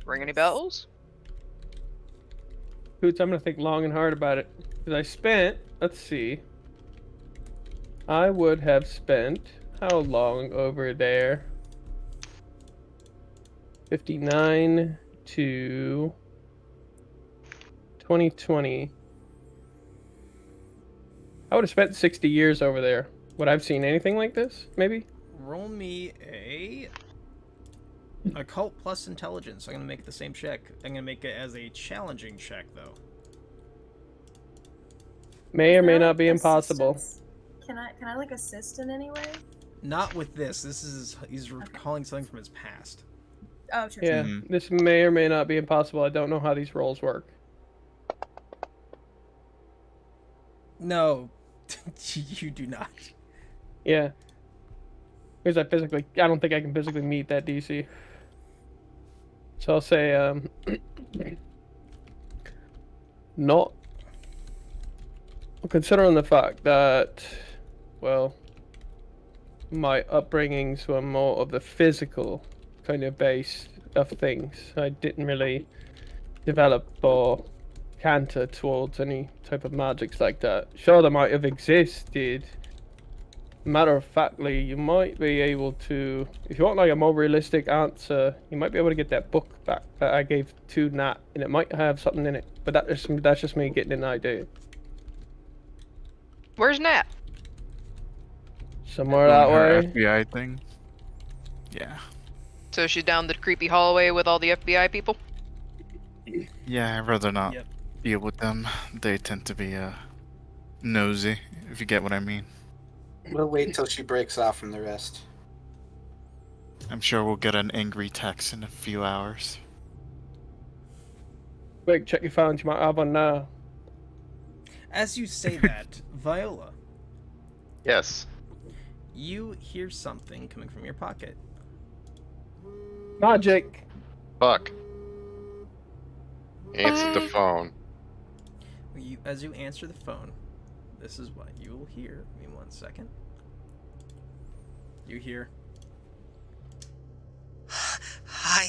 Ring any bells? Hoots, I'm gonna think long and hard about it. Because I spent, let's see. I would have spent how long over there? 59 to 2020. I would have spent 60 years over there. Would I've seen anything like this? Maybe? Roll me a occult plus intelligence. I'm gonna make the same check. I'm gonna make it as a challenging check though. May or Is may there, not like, be impossible. assistance? Can I like assist in any way? Not with this. This is he's recalling something from his past. Oh, sure. Yeah, Mhm. this may or may not be impossible. I don't know how these rolls work. No, you do not. Yeah. Because I don't think I can physically meet that DC. So I'll say, not. Considering the fact that, well, my upbringings were more of the physical kind of base of things. I didn't really develop or canter towards any type of magics like that. Sure, they might have existed. Matter of factly, you might be able to, if you want like a more realistic answer, you might be able to get that book back that I gave to Nat, and it might have something in it. But that's just me getting an idea. Where's Nat? Somewhere that Her way. FBI thing. Yeah. So she's down the creepy hallway with all the FBI people? Yeah, I'd rather not Yep. deal with them. They tend to be nosy, if you get what I mean. We'll wait till she breaks off from the rest. I'm sure we'll get an angry text in a few hours. Quick, check your phones. You might have one now. As you say that, Viola, Yes. you hear something coming from your pocket. Magic. Fuck. Answer the phone. As you answer the phone, this is what you will hear. Give me 1 second. You hear, Hi.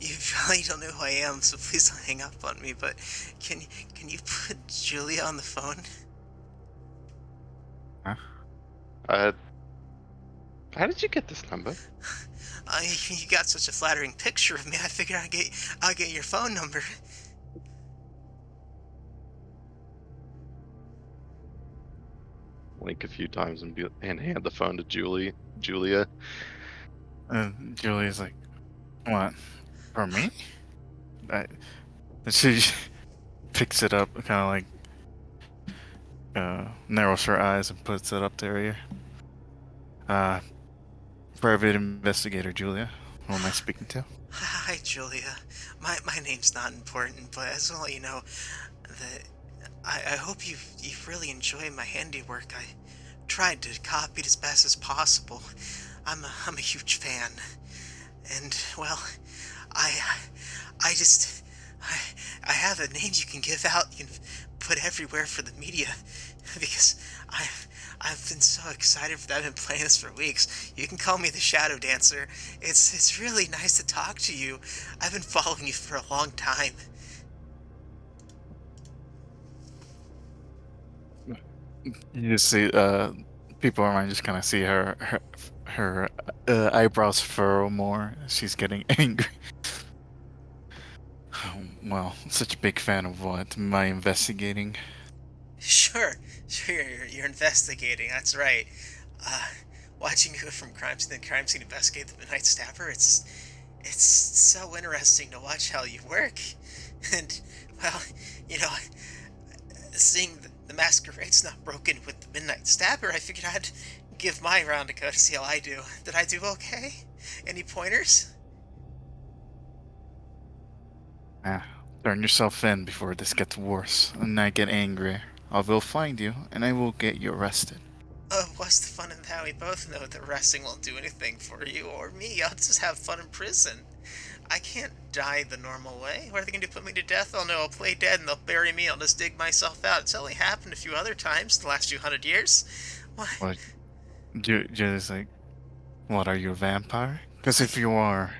You probably don't know who I am, so please don't hang up on me, but can you put Julia on the phone? How did you get this number? You got such a flattering picture of me, I figured I'll get your phone number. Blink a few times and hand the phone to Julia. And Julia's like, "What? For me?" And she picks it up, kind of like narrows her eyes and puts it up to her ear. Private investigator Julia. Who am I speaking to? Hi, Julia. My name's not important, but I just want to let you know that I hope you really enjoy my handiwork. I tried to copy it as best as possible. I'm a huge fan, and well, I have a name you can give out. You can put everywhere for the media, because I've been so excited for that. I've been playing this for weeks. You can call me the Shadow Dancer. It's really nice to talk to you. I've been following you for a long time. You just see people around just kind of see her eyebrows furrow more. She's getting angry. Well, such a big fan of what? My investigating? Sure, you're investigating, that's right. Watching you go from crime scene to crime scene, investigate the Midnight Stabber, it's so interesting to watch how you work. And, well, you know, seeing the Masquerade's not broken with the Midnight Stabber, I figured I'd give my round a go to see how I do. Did I do okay? Any pointers? Ah, turn yourself in before this gets worse, and I get angry. I will find you, and I will get you arrested. What's the fun in that? We both know that wrestling won't do anything for you or me. I'll just have fun in prison. I can't die the normal way. What are they going to do, put me to death? Oh no, I'll play dead and they'll bury me. I'll just dig myself out. It's only happened a few other times in the last few hundred years. Why? What? Just like, what, are you a vampire? Because if you are,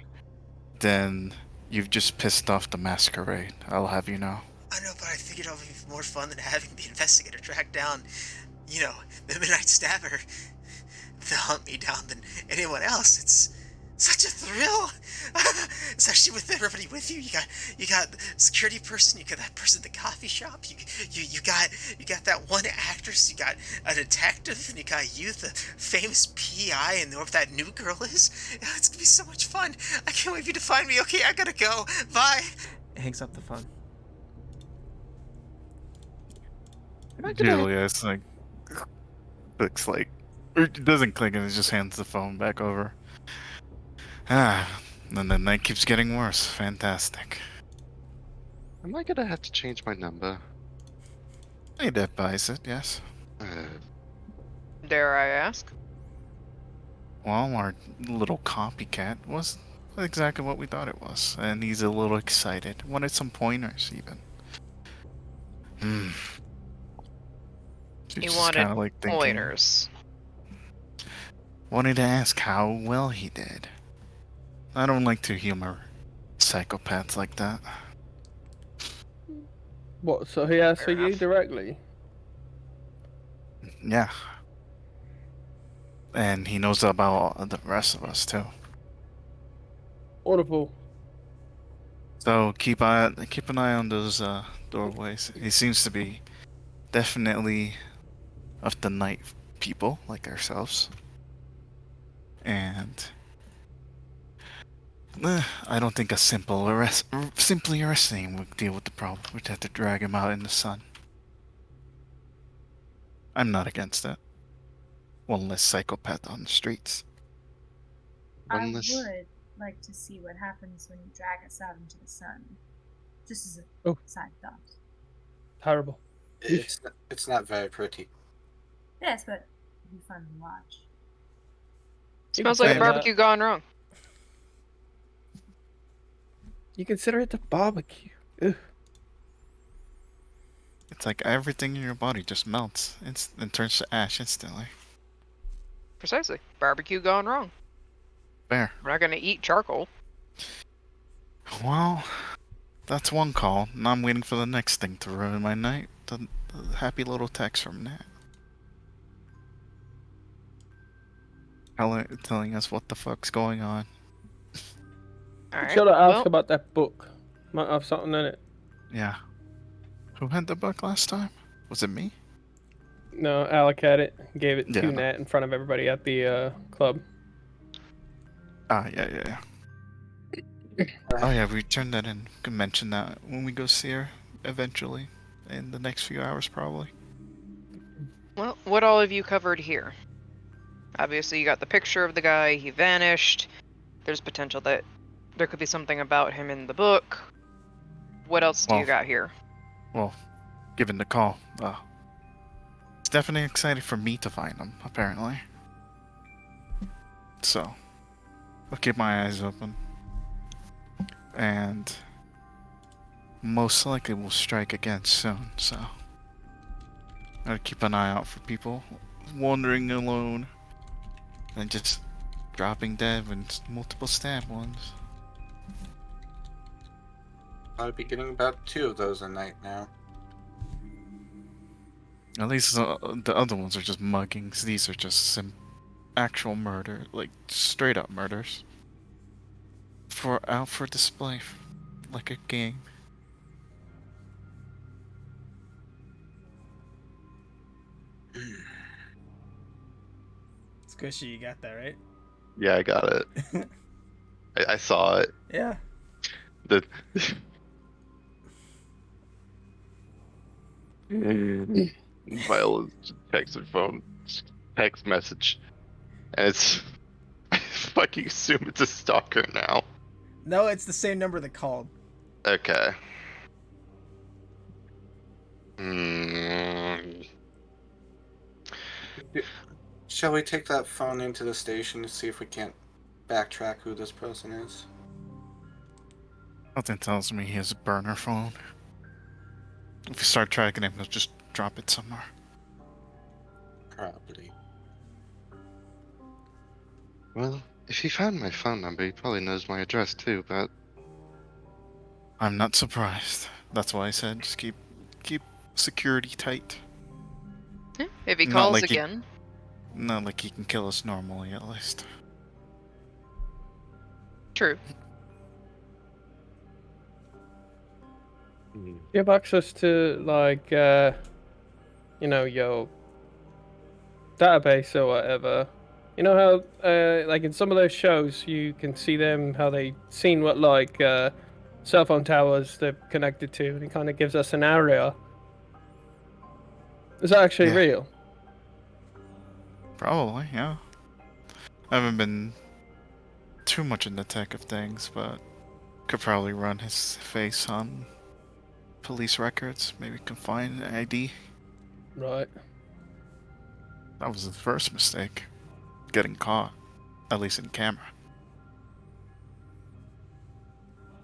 then you've just pissed off the Masquerade. I'll have you know. I know, but I figured it would be more fun than having the investigator track down, the Midnight Stabber. They'll hunt me down than anyone else. It's such a thrill, especially with everybody with you. You got the security person. You got that person at the coffee shop. You got that one actress. You got a detective, and you got you, the famous PI, and whoever that new girl is. It's gonna be so much fun. I can't wait for you to find me. Okay, I gotta go. Bye. Hangs up the phone. Julia, it's like, looks like, it doesn't click, and it just hands the phone back over. And the night keeps getting worse. Fantastic. Am I gonna have to change my number? It advise it, yes. Dare I ask? Well, our little copycat was exactly what we thought it was, and he's a little excited. Wanted some pointers, even. You Just wanted kinda like thinking, pointers. wanted to ask how well he did. I don't like to humor psychopaths like that. What? So he asked Fair for you enough. directly? Yeah. And he knows about all the rest of us, too. Wonderful. So keep an eye on those doorways. He seems to be definitely of the night people like ourselves, and I don't think a simply arresting him would deal with the problem. We'd have to drag him out in the sun. I'm not against that. One less psychopath on the streets. I One less. would like to see what happens when you drag us out into the sun. Just as a Oh. side thought. Terrible. It's not very pretty. Yes, but it'd be fun to watch. You Smells like consider barbecue gone wrong. You consider it a barbecue. Ugh. It's like everything in your body just melts and turns to ash instantly. Precisely. Barbecue gone wrong. Fair. We're not gonna eat charcoal. Well, that's one call. Now I'm waiting for the next thing to ruin my night. The happy little text from Nat. Telling us what the fuck's going on. Alright. Should have asked Well, about that book. Might have something in it. Yeah. Who had the book last time? Was it me? No, Alec had it. Gave it Yeah, to no. Nat in front of everybody at the club. Ah, yeah. Oh yeah, we turned that in. We can mention that when we go see her eventually, in the next few hours probably. well, what all have you covered here? Obviously, you got the picture of the guy. He vanished. There's potential that there could be something about him in the book. What else do you Well, got here? Well, given the call, it's definitely excited for me to find him, apparently. So, I'll keep my eyes open. And most likely we'll strike again soon, so gotta keep an eye out for people wandering alone and just dropping dead with multiple stab wounds. I'll be getting about 2 of those a night now. At least the other ones are just muggings. These are just actual murder, like straight up murders. Out for display, like a game. Squishy, you got that right? Yeah, I got it. I saw it. Yeah. The Viola checks her phone, text message, and it's. I fucking assume it's a stalker now. No, it's the same number that called. Okay. Mm, Shall we take that phone into the station to see if we can't backtrack who this person is? Something tells me he has a burner phone. If we start tracking him, he'll just drop it somewhere. Probably. well, if he found my phone number, he probably knows my address too, but I'm not surprised. That's why I said just keep security tight. If he Not calls like he, again. not like he can kill us normally, at least. True. Do you have access to like your database or whatever? You know how like in some of those shows you can see them how they seen what like cell phone towers they're connected to, and it kind of gives us an area. Is that actually Yeah. real? Probably, yeah. I haven't been too much in the tech of things, but could probably run his face on police records. Maybe can find an ID. Right. That was the first mistake. Getting caught. At least in camera.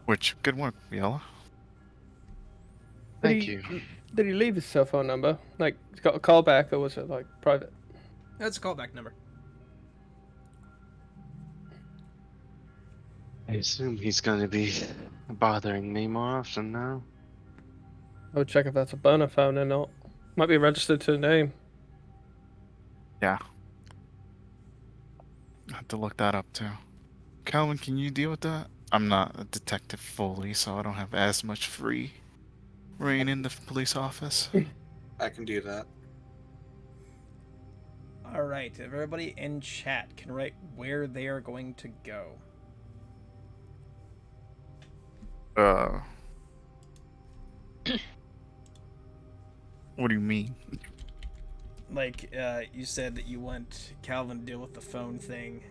Which, good work, Yella. Did thank he, you. Did he leave his cell phone number? Like, got a call back, or was it like private? That's a callback number. I assume he's gonna be bothering me more often now. I would check if that's a burner phone or not. Might be registered to the name. Yeah. I have to look that up too. Calvin, can you deal with that? I'm not a detective fully, so I don't have as much free reign in the police office. I can do that. Alright, if everybody in chat can write where they are going to go. What do you mean? Like, you said that you want Calvin to deal with the phone thing.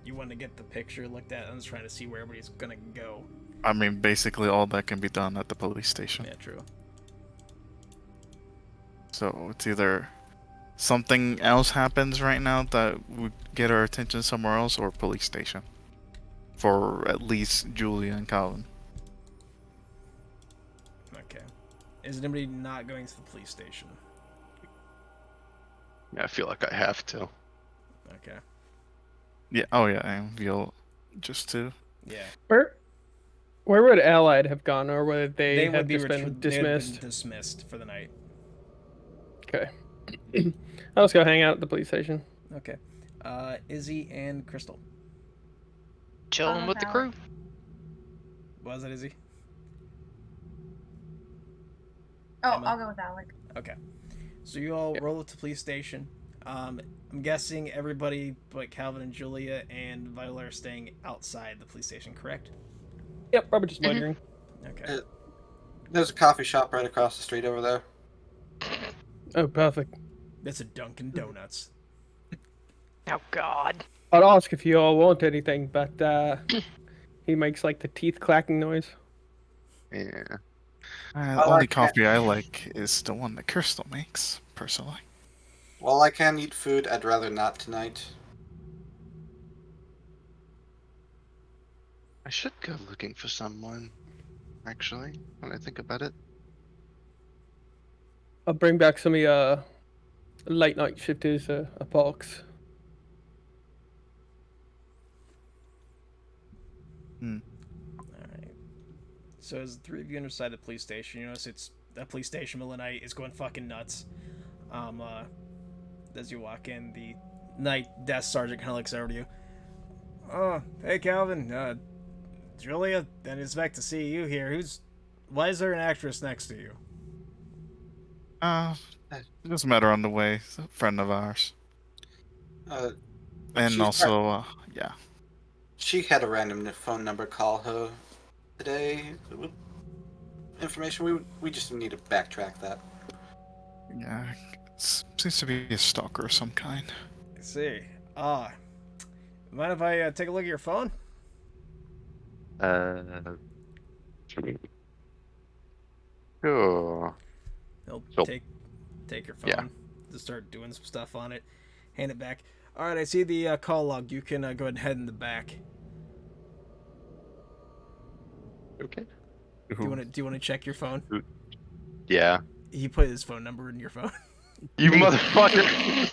You want to get the picture looked at. I'm just trying to see where everybody's gonna go. I mean, basically all that can be done at the police station. Yeah, true. So it's either something else happens right now that would get our attention somewhere else, or police station. For at least Julia and Calvin. Okay. Is anybody not going to the police station? Yeah, I feel like I have to. Okay. Yeah. Oh yeah. And Viola, just to. Yeah. Where would Allied have gone, or would they They have would be just been they had dismissed? been dismissed for the night. Okay. I'll just go hang out at the police station. Okay. Izzy and Crystal. Chilling with the crew. Was it Izzy? Oh, Emma? I'll go with Alec. Okay. So you all roll up to the police station. I'm guessing everybody but Calvin and Julia and Viola are staying outside the police station, correct? Yep, probably just loitering. Okay. There's a coffee shop right across the street over there. Oh, perfect. That's a Dunkin' Donuts. Oh God. I'd ask if you all want anything, but he makes like the teeth clacking noise. Yeah. The only coffee I like is the one that Crystal makes, personally. While I can eat food, I'd rather not tonight. I should go looking for someone, actually, when I think about it. I'll bring back some of your late night shifters, a box. Alright. So as the three of you inside the police station, you notice it's that police station middle of the night is going fucking nuts. As you walk in, the night desk sergeant kind of looks over to you. Oh, hey Calvin, Julia, didn't expect to see you here. Why is there an actress next to you? It doesn't matter on the way. It's a friend of ours. And she's also, yeah. She had a random phone number call her today. Information we just need to backtrack that. Yeah, seems to be a stalker of some kind. I see. Mind if I take a look at your phone? Sure. He'll So, take your yeah. phone, just start doing some stuff on it, hand it back. All right, I see the call log. You can go ahead and head in the back. Okay. Do you want to check your phone? Yeah. He put his phone number in your phone. You motherfucker!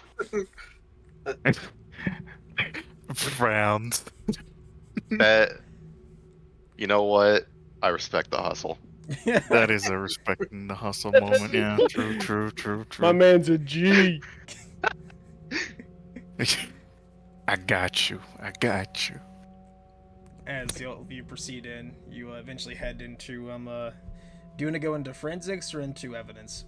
Frowns. That. You know what? I respect the hustle. That is a respecting the hustle moment. Yeah, true. My man's a G. I got you. As you proceed in, you eventually head into do you want to go into forensics or into evidence?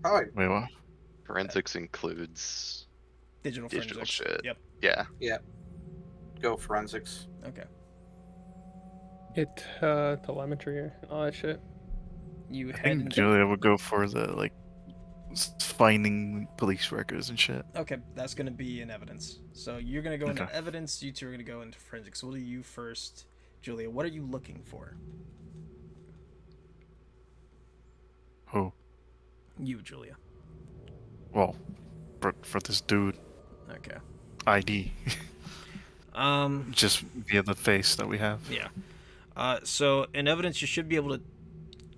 Probably. Wait, what? Forensics includes Digital digital forensics. shit. Yep. Yeah. Yeah. Go forensics. Okay. It telemetry and all that shit. You I head think into. Julia would go for the finding police records and shit. Okay, that's gonna be in evidence. So you're gonna go into Okay. evidence. You two are gonna go into forensics. We'll do you first, Julia. What are you looking for? Who? You, Julia. Well, for this dude Okay. ID, Um. just via the face that we have. Yeah. So in evidence, you should be able to,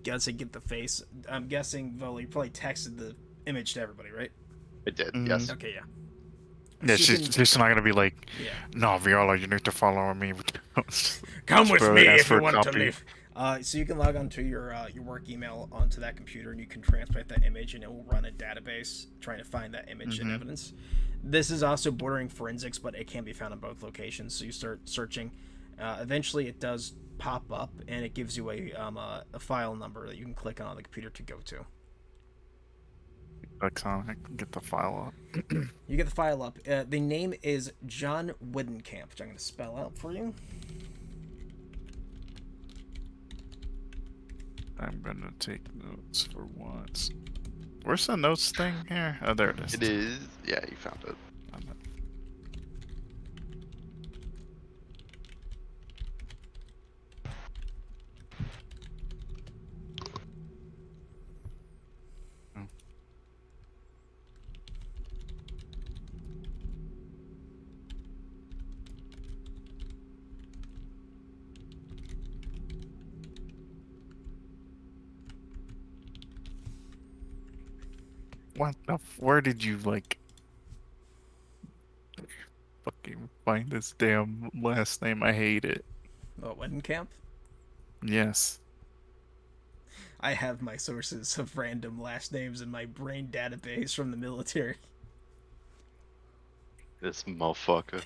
get the face. I'm guessing, Vola, you probably texted the image to everybody, right? It did. Mhm. Yes. Okay, yeah. Yeah, So you can- she's not gonna be like, Yeah. no, Viola, you need to follow me. Come Just with barely me ask if for you a want to copy. leave. So you can log onto your work email onto that computer, and you can transplant that image, and it will run a database trying to find that image in Mhm. evidence. This is also bordering forensics, but it can be found in both locations. So you start searching. Eventually, it does pop up, and it gives you a file number that you can click on the computer to go to. Click on it, get the file up. You get the file up. The name is John Woodenkamp, which I'm going to spell out for you. I'm gonna take notes for once. Where's the notes thing here? Oh, there it is. It is. Yeah, you found it. What the? Where did you fucking find this damn last name? I hate it. Oh, Woodenkamp? Yes. I have my sources of random last names in my brain database from the military. This motherfucker.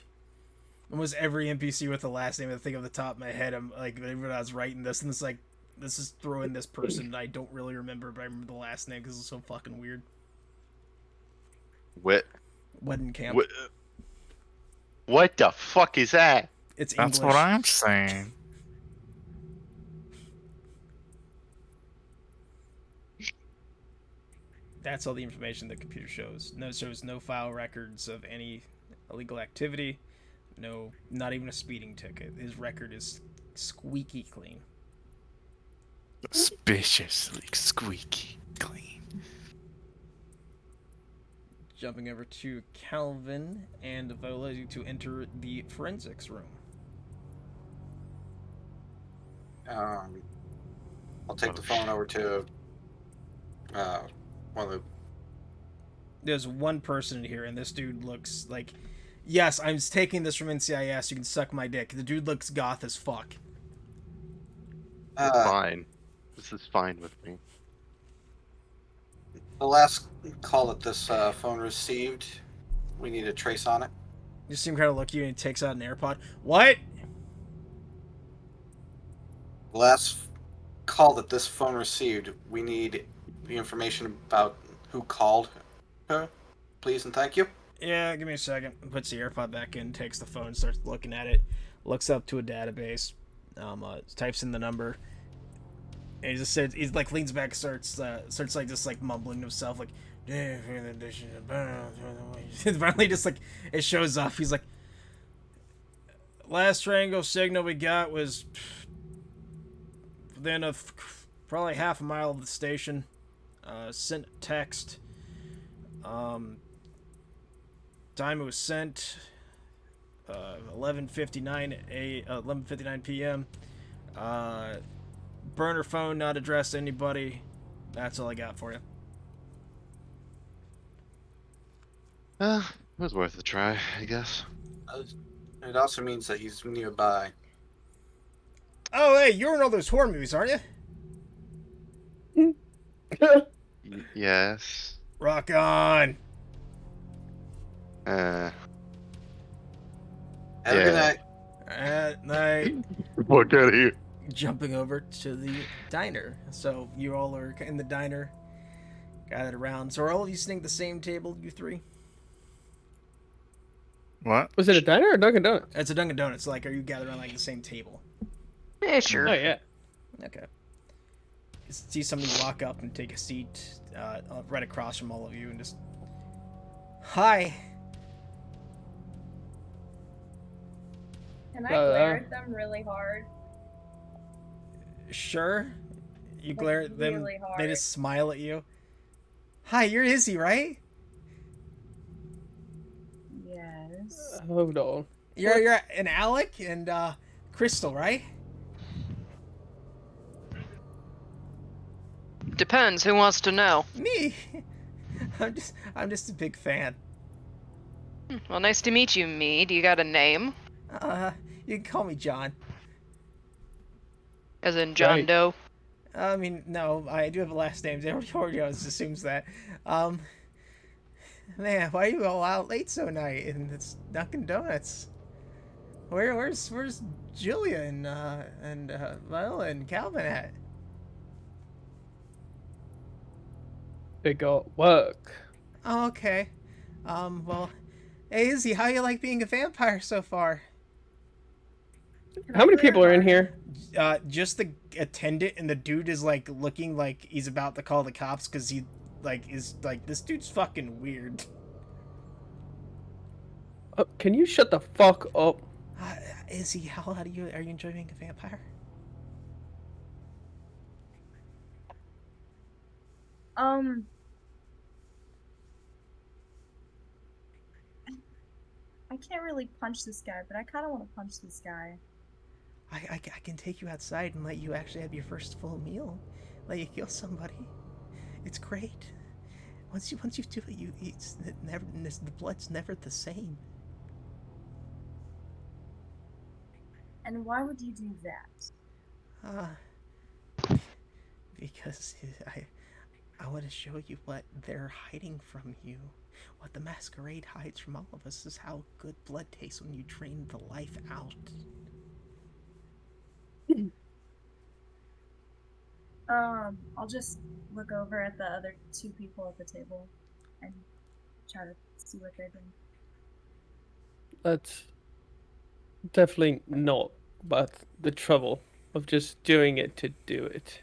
Almost every NPC with a last name I think off the top of my head, I'm like, when I was writing this, and it's like, this is throwing this person I don't really remember, but I remember the last name because it's so fucking weird. Woodenkamp. What the fuck is that? It's That's English. what I'm saying. That's all the information the computer shows. No, it shows no file records of any illegal activity. No, not even a speeding ticket. His record is squeaky clean. Suspiciously squeaky clean. Jumping over to Calvin and Vola to enter the forensics room. I'll take the phone over to one of the. There's one person in here, and this dude looks like. Yes, I'm taking this from NCIS. You can suck my dick. The dude looks goth as fuck. Fine. This is fine with me. The last call that this phone received, we need a trace on it. You seem kind of lucky, and he takes out an AirPod. What? The last call that this phone received, we need the information about who called her, please and thank you. Yeah, give me a second. Puts the AirPod back in, takes the phone, starts looking at it, looks up to a database, types in the number. And he just says, he's like leans back, starts like just like mumbling to himself, like. Finally, just like it shows up. He's like, last triangle signal we got was within probably half a mile of the station. Sent text. Time it was sent. 11:59 p.m. Burner phone, not addressed to anybody. That's all I got for you. It was worth a try, I guess. It also means that he's nearby. Oh, hey, you're in all those horror movies, aren't you? Yes. Rock on. Have Yeah. a good night. At night. Fuck out of here. Jumping over to the diner. So you all are in the diner, gathered around. So are all of you sitting at the same table, you three? What? Was it a diner or Dunkin' Donuts? It's a Dunkin' Donuts. Like, are you gathered around like the same table? Yeah, sure. Oh yeah. Okay. You see somebody walk up and take a seat right across from all of you, and just, hi. Can I glare at them really hard? Sure. You glare at them. Really hard. They just smile at you. Hi, you're Izzy, right? Yes. Hold on. You're an Alec and Crystal, right? Depends. Who wants to know? Me. I'm just a big fan. Well, nice to meet you, me. Do you got a name? You can call me John. As in John Right. Doe? I mean, no, I do have a last name. Everybody always assumes that. Man, why are you all out late so night? And it's Dunkin' Donuts. Where's Julia and Viola and Calvin at? They got work. Oh, okay. Well, hey Izzy, how you like being a vampire so far? How many people are in here? Just the attendant, and the dude is like looking like he's about to call the cops because he like is like, this dude's fucking weird. Can you shut the fuck up? Izzy, how are you enjoying being a vampire? I can't really punch this guy, but I kind of want to punch this guy. I can take you outside and let you actually have your first full meal. Let you kill somebody. It's great. Once you do it, the blood's never the same. And why would you do that? Because I want to show you what they're hiding from you. What the Masquerade hides from all of us is how good blood tastes when you drain the life out. I'll just look over at the other two people at the table and try to see what they're doing. That's definitely not worth the trouble of just doing it to do it.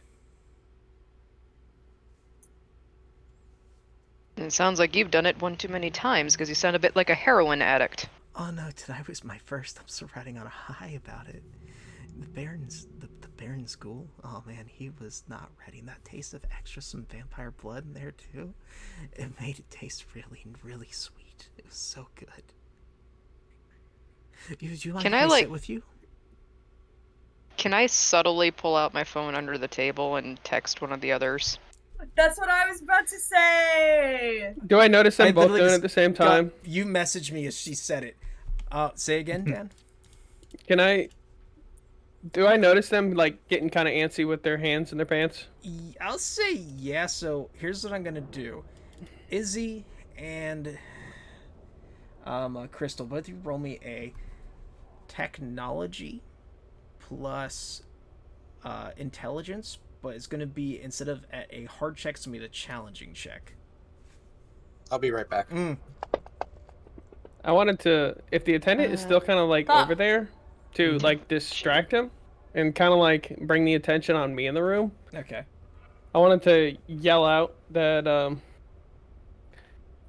It sounds like you've done it one too many times, because you sound a bit like a heroin addict. Oh no, tonight was my first. I'm still riding on a high about it. The Baron school. Oh man, he was not ready. And that taste of extra some vampire blood in there too. It made it taste really sweet. It was so good. Would you like Can me I, to like- sit with you? Can I subtly pull out my phone under the table and text one of the others? That's what I was about to say! Do I notice them I both literally doing it just at the same time? You messaged me as she said it. Say again, Dan. Do I notice them like getting kind of antsy with their hands in their pants? I'll say yeah. So here's what I'm gonna do. Izzy and Crystal, both of you roll me a technology plus intelligence, but it's gonna be, instead of a hard check, it's gonna be the challenging check. I'll be right back. I wanted to, if the attendant is still kind of like Stop. over there, to like distract him and kind of like bring the attention on me in the room. Okay. I wanted to yell out that,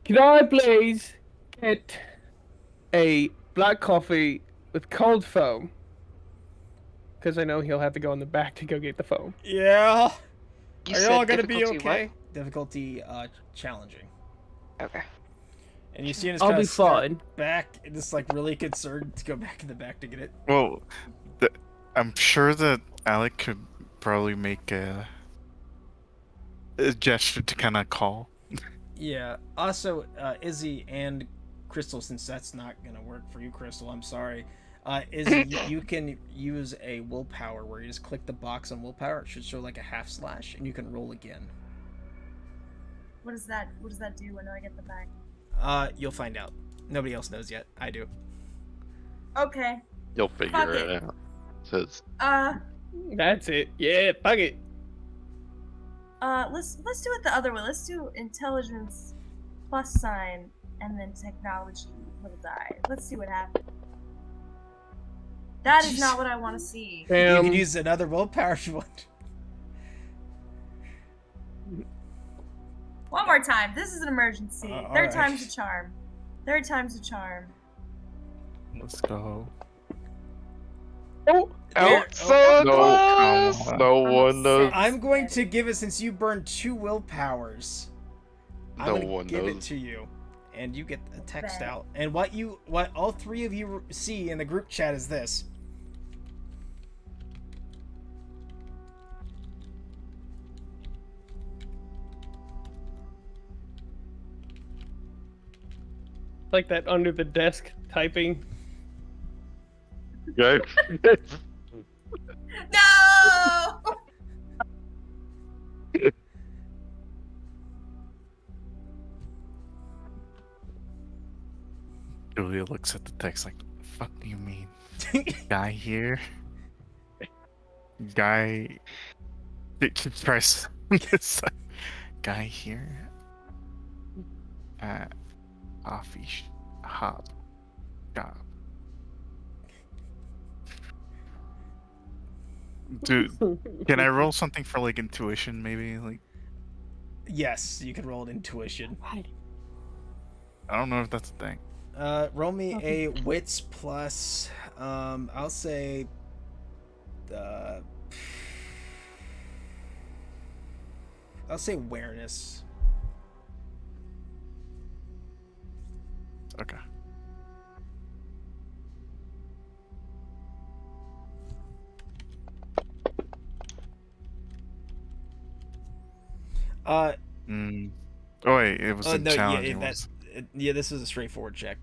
can I please get a black coffee with cold foam? Because I know he'll have to go in the back to go get the foam. Yeah. You Are said y'all gonna be difficulty okay? what? Difficulty challenging. Okay. And you see him just I'll kind be of start fine. back, and just like really concerned to go back in the back to get it. Well, I'm sure that Alec could probably make a gesture to kind of call. Yeah. Also, Izzy and Crystal, since that's not gonna work for you, Crystal, I'm sorry. Izzy, you can use a willpower where you just click the box on willpower. It should show like a half slash, and you can roll again. What does that do when I get the bag? You'll find out. Nobody else knows yet. I do. Okay. You'll Fuck figure it. it out. Says That's it. Yeah, fuck it. Let's do it the other way. Let's do intelligence plus sign and then technology will die. Let's see what happens. That is not what I want to see. You can use another willpower if you want. One more time. This is an emergency. All Third right. time's a charm. Third time's a charm. Let's go. Oh, so no, close! come on. no I'm one knows. upset. I'm going to give it, since you burned 2 willpowers. I'm No gonna one give it knows. to you, and you get a text Bet. out. And what all 3 of you see in the group chat is this. like that under the desk typing. Right? No! Julia looks at the text like, "The fuck do you mean? Guy here? Guy." She tries. Guy here at coffee hop shop. Dude, can I roll something for like intuition, maybe? Like, Yes, you can roll an intuition. I don't know if that's a thing. Roll me a wits plus. I'll say. I'll say awareness. Okay. Mm. Oh wait, it was a no, challenge. yeah, this is a straightforward check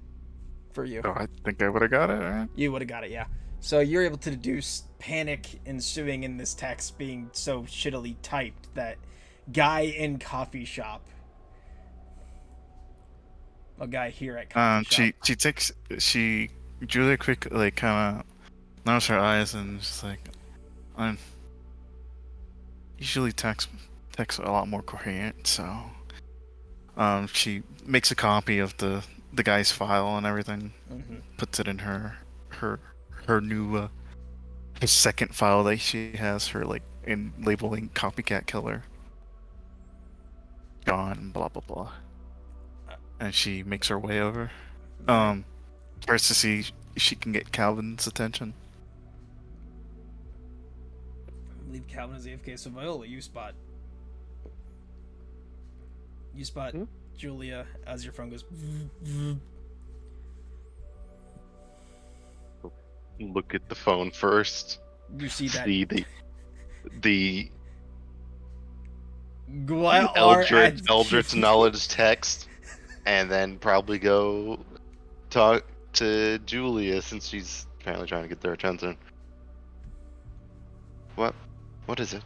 for you. Oh, I think I would have got it, right? You would have got it, yeah. So you're able to deduce panic ensuing in this text being so shittily typed that guy in coffee shop. A guy here at coffee shop. Julia quick like kind of narrows her eyes and just like, I'm usually text a lot more coherent, so she makes a copy of the guy's file and everything, puts it in her new her second file that she has, her like in labeling copycat killer gone, blah blah blah, and she makes her way over. Tries to see if she can get Calvin's attention. Leave Calvin as AFK. So Viola, you spot Julia as your phone goes. Look at the phone first. You see that. See the Eldritch Eldritch knowledge text, and then probably go talk to Julia since she's apparently trying to get their attention. What is it?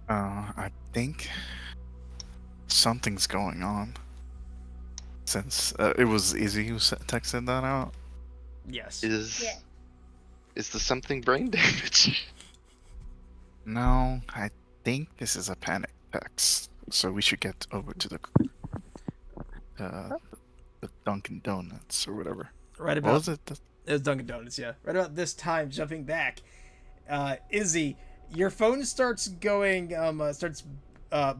I think something's going on. Since it was Izzy who texted that out. Yes. Is Yeah. is the something brain damage? No, I think this is a panic text. So we should get over to the the Dunkin' Donuts or whatever. Right What about was it? it was Dunkin' Donuts, yeah. Right about this time, jumping back, Izzy, your phone starts going, starts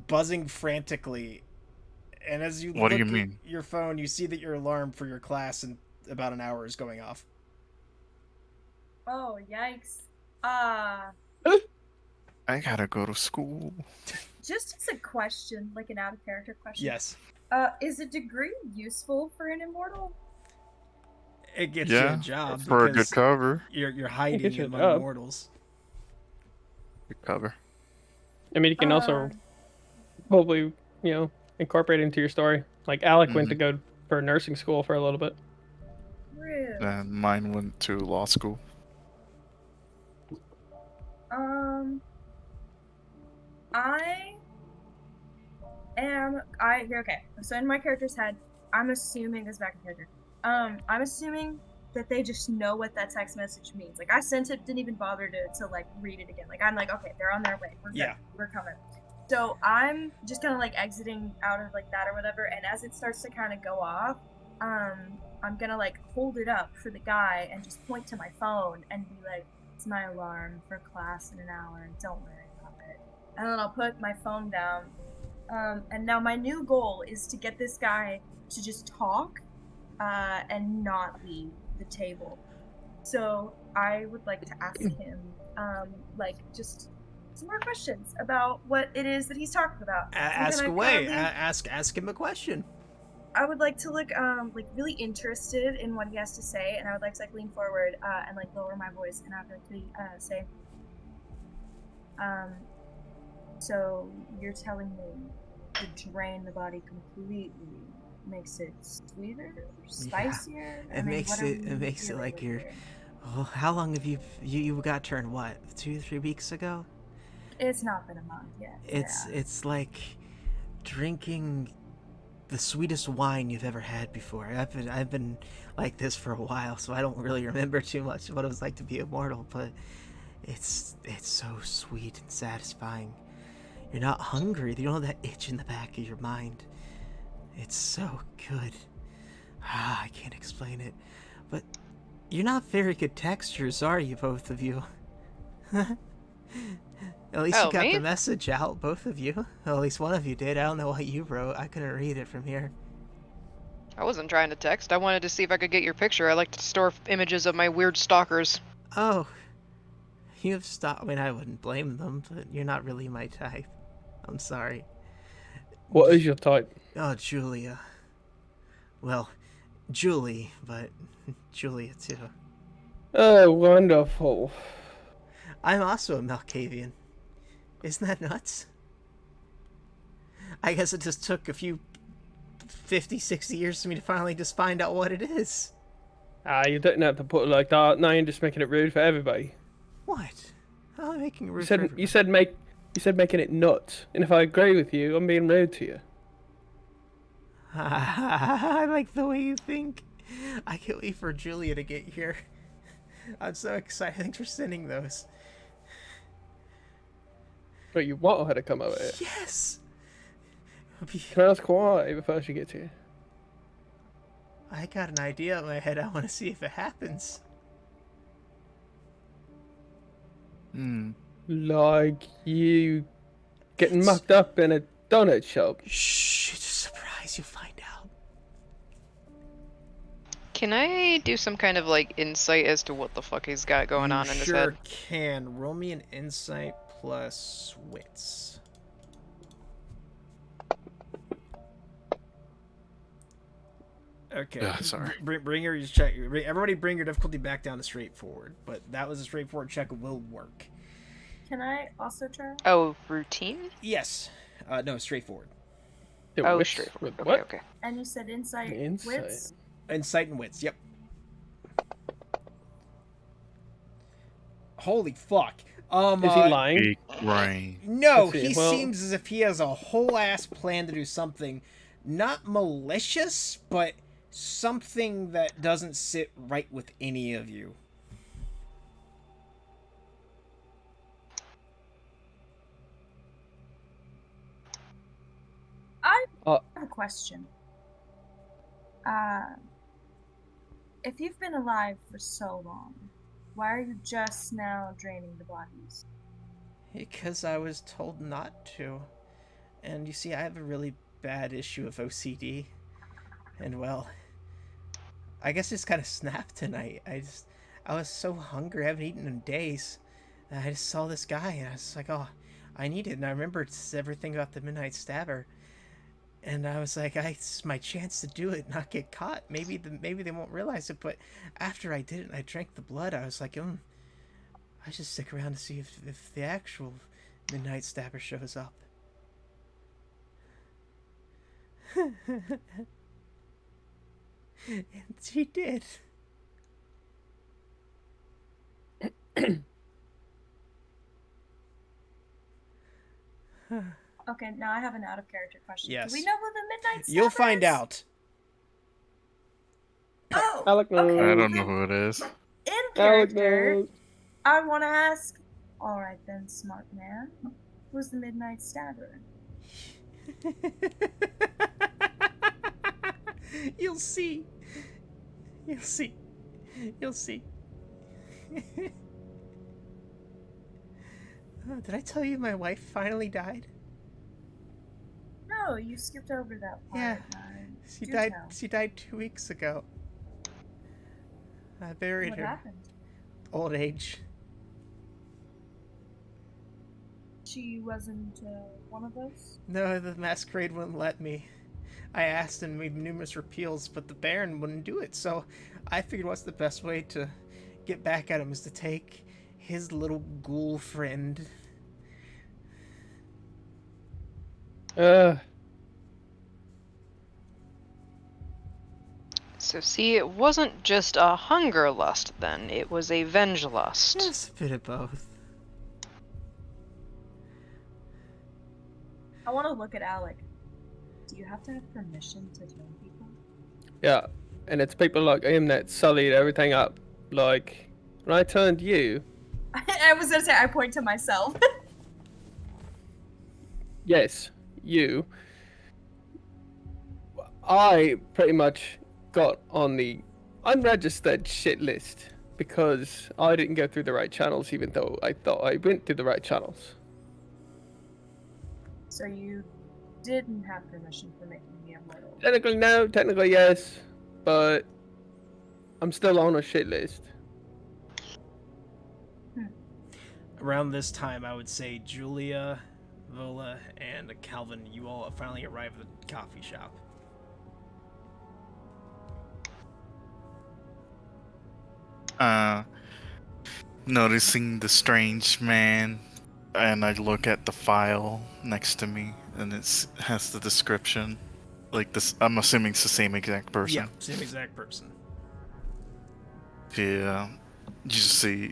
buzzing frantically, and as you What do look you at mean? your phone, you see that your alarm for your class in about an hour is going off. Oh, yikes. I gotta go to school. Just as a question, like an out of character question. Yes, Is a degree useful for an immortal? it gets you a Yeah, job for a good because cover. you're Get hiding you a among job. mortals. Good cover. I mean, you can also probably, incorporate it into your story. Like Alec went to go for nursing school for a little bit. Rude. And mine went to law school. I okay. So in my character's head, I'm assuming this back in character. I'm assuming that they just know what that text message means. Like I sent it, didn't even bother to like read it again. Like I'm like, okay, they're on their way. We're good. Yeah. We're coming. So I'm just kind of like exiting out of like that or whatever. And as it starts to kind of go off, I'm gonna like hold it up for the guy and just point to my phone and be like, "It's my alarm for class in an hour. Don't worry about it." And then I'll put my phone down. And now my new goal is to get this guy to just talk and not leave the table. So I would like to ask him, like, just some more questions about what it is that he's talking about. Ask away. Ask him a question. I would like to look like really interested in what he has to say, and I would like to like lean forward and like lower my voice, and I would like to say, so you're telling me to drain the body completely makes it sweeter, spicier? Yeah, it makes it like you're. Oh, how long have you got turned? What, 2-3 weeks ago? It's not been a month yet. It's like drinking the sweetest wine you've ever had before. I've been like this for a while, so I don't really remember too much of what it was like to be immortal, but it's so sweet and satisfying. You're not hungry. You don't have that itch in the back of your mind. It's so good. I can't explain it. But you're not very good textures, are you, both of you? At least you got me? the message out, both of you. Well, at least one of you did. I don't know what you wrote. I couldn't read it from here. I wasn't trying to text. I wanted to see if I could get your picture. I like to store images of my weird stalkers. Oh. You've stopped. I mean, I wouldn't blame them, but you're not really my type. I'm sorry. What is your type? Oh, Julia. Well, Julie, but Julia too. Oh, wonderful. I'm also a Malkavian. Isn't that nuts? I guess it just took a few 50, 60 years for me to finally just find out what it is. You didn't have to put it like that. Now you're just making it rude for everybody. What? How am I making it rude You for said everybody? you said making it nuts. And if I agree with you, I'm being rude to you. I like the way you think. I can't wait for Julia to get here. I'm so excited. Thanks for sending those. But you want her to come over here. Yes! Can I ask why before she gets here? I got an idea in my head. I want to see if it happens. Like you getting mucked up in a donut shop. Shh, it's a surprise. You'll find out. Can I do some kind of like insight as to what the fuck he's got going on in his head? Sure can. Roll me an insight plus wits. Okay. Sorry. Bring your check. Everybody, bring your difficulty back down to straightforward. But that was a straightforward check. It will work. Can I also try? Oh, routine? Yes. No, straightforward. Oh, Wits? straightforward. With Okay, what? okay. And you said insight, Insight. wits? Insight and wits. Yep. Holy fuck. Is he lying? Big brain. No, Let's see, he well- seems as if he has a whole ass plan to do something not malicious, but something that doesn't sit right with any of you. I have a question. If you've been alive for so long, why are you just now draining the bodies? Because I was told not to. And you see, I have a really bad issue of OCD. And well, I guess it's kind of snapped tonight. I was so hungry, I haven't eaten in days. And I just saw this guy, and I was like, oh, I need it. And I remembered everything about the Midnight Stabber. And I was like, it's my chance to do it, not get caught. Maybe they won't realize it. But after I did it and I drank the blood, I was like, I should stick around to see if the actual Midnight Stabber shows up. And she did. Okay, now I have an out of character question. Yes. Do we know who the Midnight Stabber You'll find is? out. Oh, Alec knows. okay. I don't know who it is. In Alec character, knows. I want to ask. All right then, smart man. Who's the Midnight Stabber? You'll see. You'll see. You'll see. Oh, did I tell you my wife finally died? No, you skipped over that part. Yeah. She Do died. tell. She died 2 weeks ago. I buried What her. happened? Old age. She wasn't one of those? No, the Masquerade wouldn't let me. I asked and made numerous appeals, but the Baron wouldn't do it. So I figured what's the best way to get back at him is to take his little ghoul friend. So see, it wasn't just a hunger lust then, it was a venge lust. Just a bit of both. I want to look at Alec. Do you have to have permission to kill people? Yeah, and it's people like him that sullied everything up. Like, when I turned you, I was gonna say I point to myself. yes, you, I pretty much got on the unregistered shit list because I didn't go through the right channels, even though I thought I went through the right channels. So you didn't have permission for making me immortal. Technically no, technically yes, but I'm still on a shit list. Around this time, I would say Julia, Vola, and Calvin, you all finally arrive at the coffee shop. Noticing the strange man, and I look at the file next to me, and it has the description. Like this, I'm assuming it's the same exact person. Yeah, same exact person. Yeah, you just see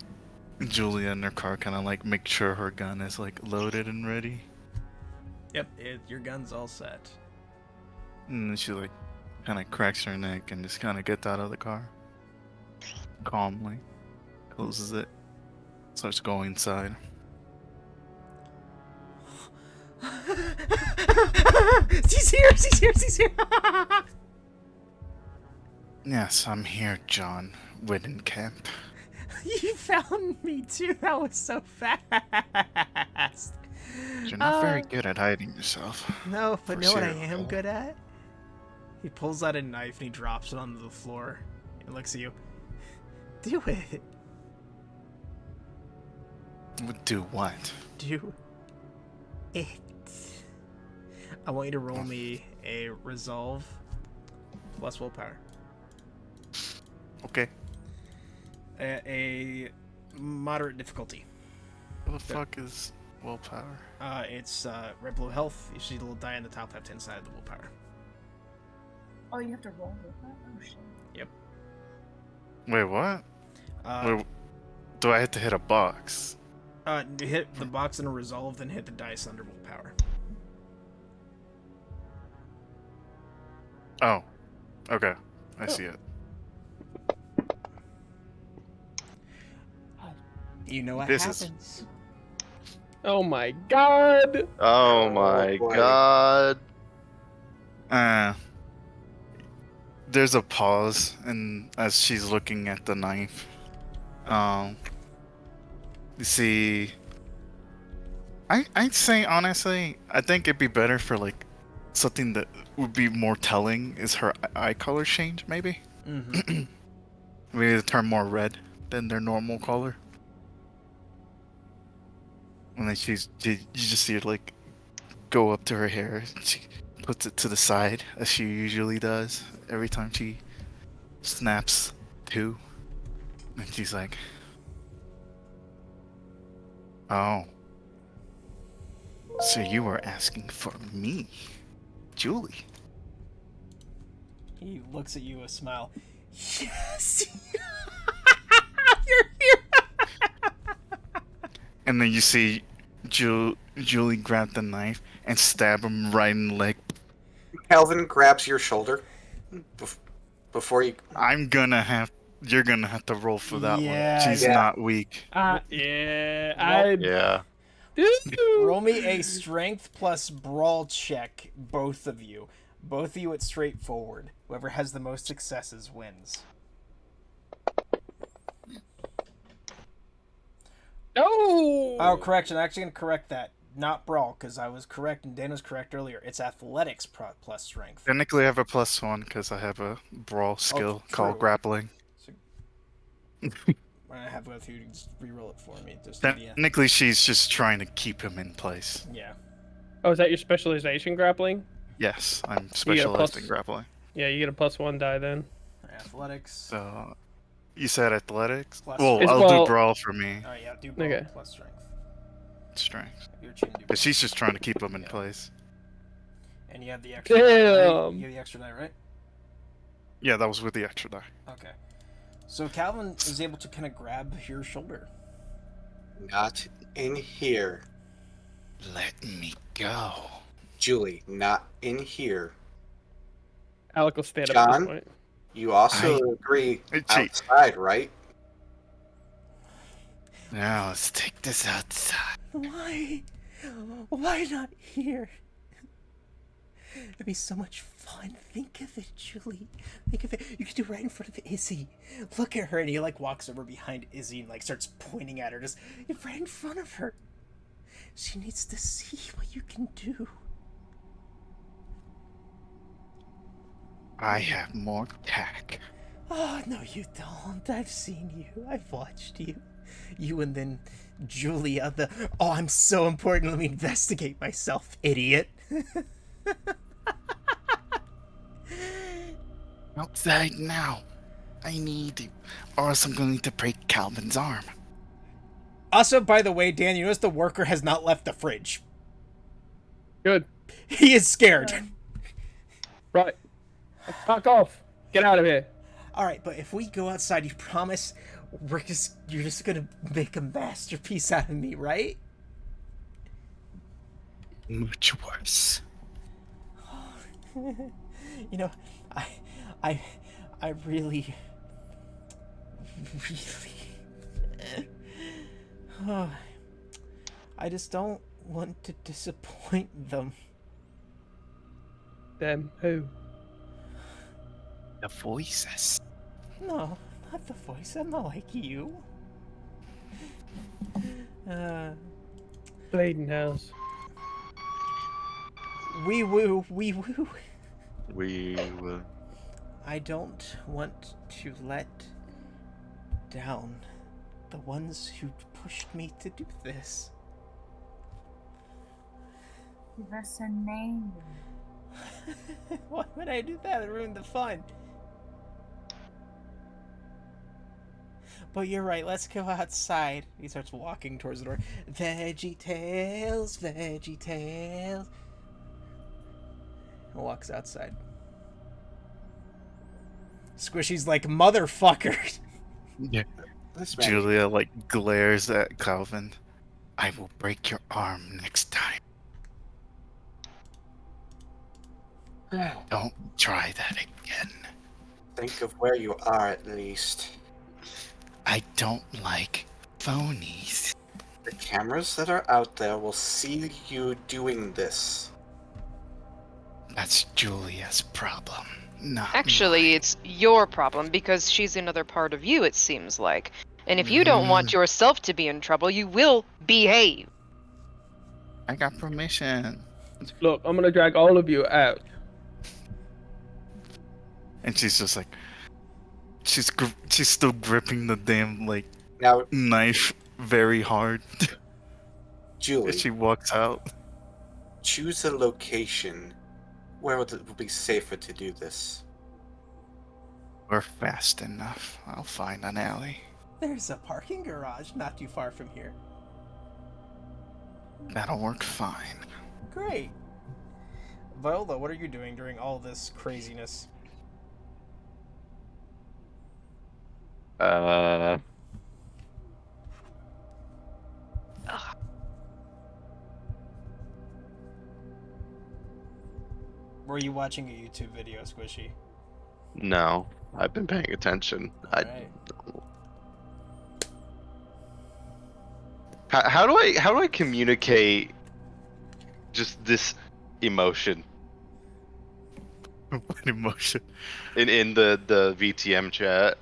Julia in her car, kind of like make sure her gun is like loaded and ready, Yep, your gun's all set. and then she like kind of cracks her neck and just kind of gets out of the car, calmly, closes it, starts going inside. She's here! She's here! She's here! Yes, I'm here, John Widdenkamp. You found me too. That was so fast. You're not very good at hiding yourself. No, but for know what I serial am killer. good at? He pulls out a knife and he drops it onto the floor and looks at you. Do it. Would do what? Do it. I want you to roll me a resolve plus willpower. Okay. A moderate difficulty. What the fuck is willpower? It's red below health. You see the little die on the top left hand side of the willpower. Oh, you have to roll with that? Oh shit. Yep. Wait, what? Wait, do I have to hit a box? Hit the box in a resolve, then hit the dice under willpower. Oh. Okay. I see it. You know what This is- happens. Oh my god! Oh my boy. god. there's a pause, and as she's looking at the knife, you see. I'd say honestly, I think it'd be better for like something that would be more telling is her eye color change, maybe. Mm-hmm. Maybe they turn more red than their normal color. And then you just see her like go up to her hair. She puts it to the side as she usually does every time she snaps two. And she's like, "Oh, so you were asking for me, Julie?" He looks at you with a smile. Yes! You're here! And then you see Julie grab the knife and stab him right in the leg. Calvin grabs your shoulder before you. You're gonna have to roll for that Yeah, one. She's yeah. not weak. Yeah. Roll me a strength plus brawl check, both of you. Both of you at straightforward. Whoever has the most successes wins. Oh, correction. I'm actually going to correct that. Not brawl, because I was correct and Dan was correct earlier. It's athletics plus strength. Technically, I have a +1 because I have a brawl skill called true. grappling. So, I have both of you just re-roll it for me. Just Technically, she's just trying to keep him in place. Yeah. Oh, is that your specialization, grappling? Yes, I'm specialized in grappling. Yeah, you get a +1 die then. Athletics. So, you said athletics? Plus I'll do brawl for me. Oh yeah, do brawl plus strength. Strength. Your chin do. But she's just trying to keep him in place. And you have the extra. Die, right? You have the extra die, right? Yeah, that was with the extra die. Okay. So Calvin is able to kind of grab your shoulder. Not in here. Let me go. Julie, not in here. Alec will stand up at John, this point. you also agree outside, right? Now let's take this outside. Why? Why not here? It'd be so much fun. Think of it, Julie. Think of it. You could do it right in front of Izzy. Look at her, and he like walks over behind Izzy and like starts pointing at her, just right in front of her. She needs to see what you can do. I have more tack. Oh, no, you don't. I've seen you. I've watched you. You and then Julia, oh, I'm so important. Let me investigate myself, idiot. Outside now. I need to, or else I'm going to break Calvin's arm. Also, by the way, Dan, you notice the worker has not left the fridge. Good. He is scared. Right. Fuck off. Get out of here. All right, but if we go outside, you promise you're just gonna make a masterpiece out of me, right? Much worse. You know, I really, oh, I just don't want to disappoint them. Them who? The voices. No, not the voice. I'm not like you. Bladen House. Wee woo, wee woo. We will. I don't want to let down the ones who pushed me to do this. Give us a name. Why would I do that? It ruined the fun. But you're right, let's go outside. He starts walking towards the door. Veggie Tales, Veggie Tales. And walks outside. Squishy's like, motherfucker. Yeah. Julia like glares at Calvin. I will break your arm next time. Don't try that again. Think of where you are at least. I don't like phonies. The cameras that are out there will see you doing this. That's Julia's problem, Not Actually, mine. it's your problem because she's another part of you, it seems like. And if you don't want yourself to be in trouble, you will behave. I got permission. Look, I'm gonna drag all of you out. And she's just like, she's still gripping the damn like Now, knife very hard. As Julie, she walks out. choose a location where it would be safer to do this. We're fast enough. I'll find an alley. There's a parking garage not too far from here. That'll work fine. Great. Viola, what are you doing during all this craziness? Were you watching a YouTube video, Squishy? No, I've been paying attention. Alright. How do I communicate just this emotion What emotion? in the VTM chat?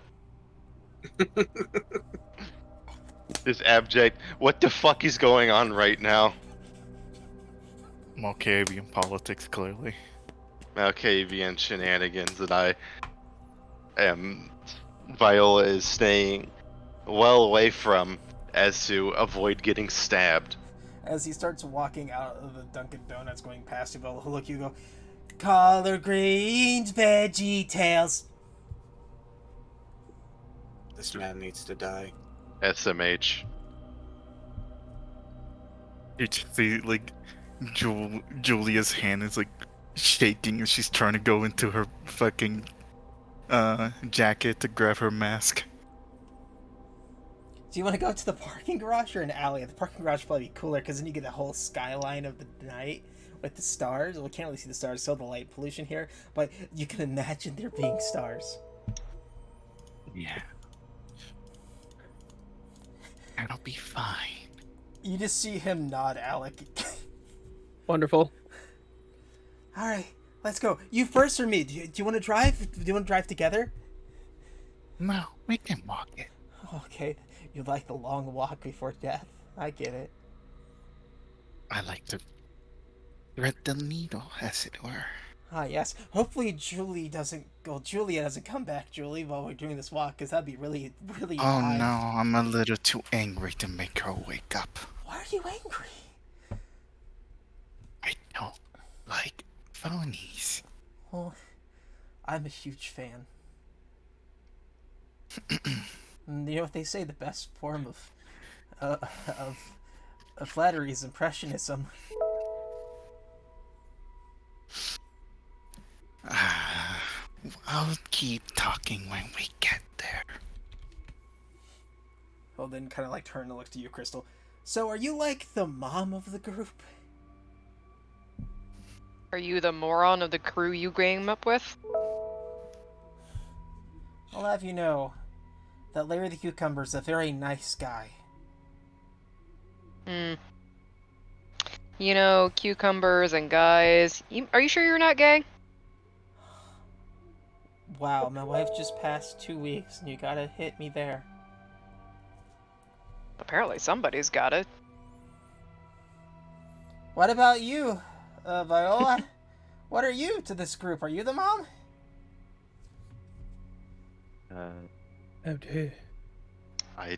This abject. What the fuck is going on right now? Malkavian politics, clearly. Malkavian shenanigans, and I am. Viola is staying well away from, as to avoid getting stabbed. As he starts walking out of the Dunkin' Donuts going past you, he'll look at you and go, collard greens, veggie tails. This man needs to die. SMH. You just see like Julia's hand is like shaking as she's trying to go into her fucking jacket to grab her mask. Do you want to go to the parking garage or an alley? The parking garage would probably be cooler because then you get the whole skyline of the night with the stars. Well, we can't really see the stars, so the light pollution here, but you can imagine there being stars. Yeah. That'll be fine. You just see him nod, Alec. Wonderful. All right, let's go. You first or me? Do you want to drive? Do you want to drive together? No, we can walk it. Okay, you like the long walk before death. I get it. I like to thread the needle, as it were. Ah, yes. Hopefully Julia doesn't come back, Julie, while we're doing this walk, because that'd be really, really Oh odd. no, I'm a little too angry to make her wake up. Why are you angry? I don't like phonies. Well, I'm a huge fan. And you know what they say, the best form of flattery is impressionism. I'll keep talking when we get there. Well, then kind of like turn and look to you, Crystal. So are you like the mom of the group? Are you the moron of the crew you came up with? I'll have you know that Larry the Cucumber's a very nice guy. You know, cucumbers and guys. Are you sure you're not gay? Wow, my wife just passed 2 weeks and you gotta hit me there. Apparently somebody's got it. What about you, Viola? What are you to this group? Are you the mom? Oh dear. I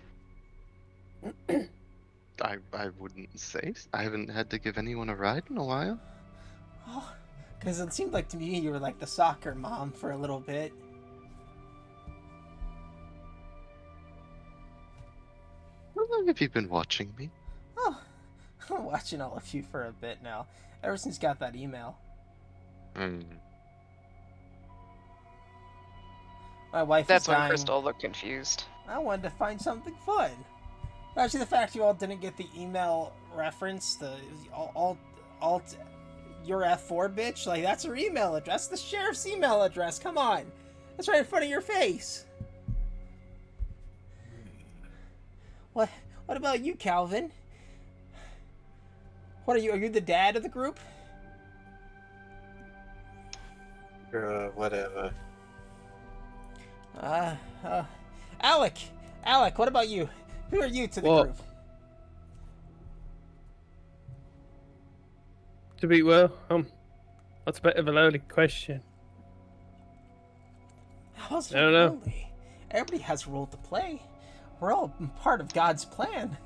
wouldn't say. I haven't had to give anyone a ride in a while. Oh, because it seemed like to me you were like the soccer mom for a little bit. How long have you been watching me? Oh, I'm watching all of you for a bit now. Ever since you got that email. My wife That's is when dying. Crystal looked confused. I wanted to find something fun. Actually, the fact you all didn't get the email reference, the alt your F4 bitch, like that's her email address, the sheriff's email address. Come on, that's right in front of your face. What about you, Calvin? What are you? Are you the dad of the group? Whatever. Uh, uh, Alec! Alec, what about you? Who are you to the What? group? To be that's a bit of a loaded question. How's I don't know. lonely? Everybody has a role to play. We're all part of God's plan.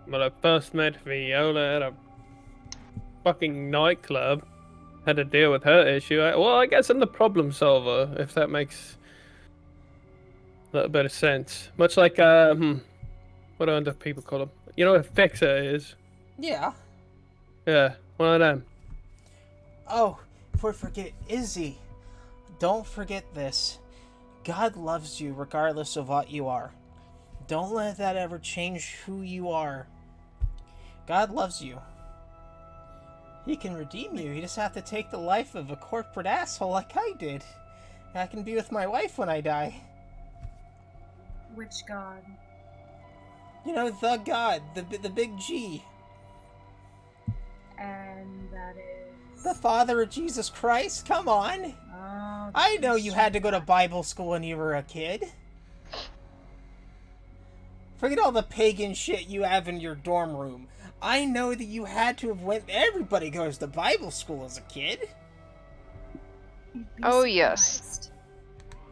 When I first met Viola at a fucking nightclub, had to deal with her issue. I guess I'm the problem solver, if that makes a little bit of sense. Much like, what do other people call them? You know what a fixer is? Yeah. Yeah, one of them. Oh, before I forget, Izzy, don't forget this. God loves you regardless of what you are. Don't let that ever change who you are. God loves you. He can redeem you. You just have to take the life of a corporate asshole like I did. I can be with my wife when I die. Which god? You know, the God, the big G. And that is... The Father of Jesus Christ? Come on. Oh, I know you had to go to Bible school when you were a kid. Forget all the pagan shit you have in your dorm room. I know that you had to have went... Everybody goes to Bible school as a kid. You'd be Oh, surprised. yes.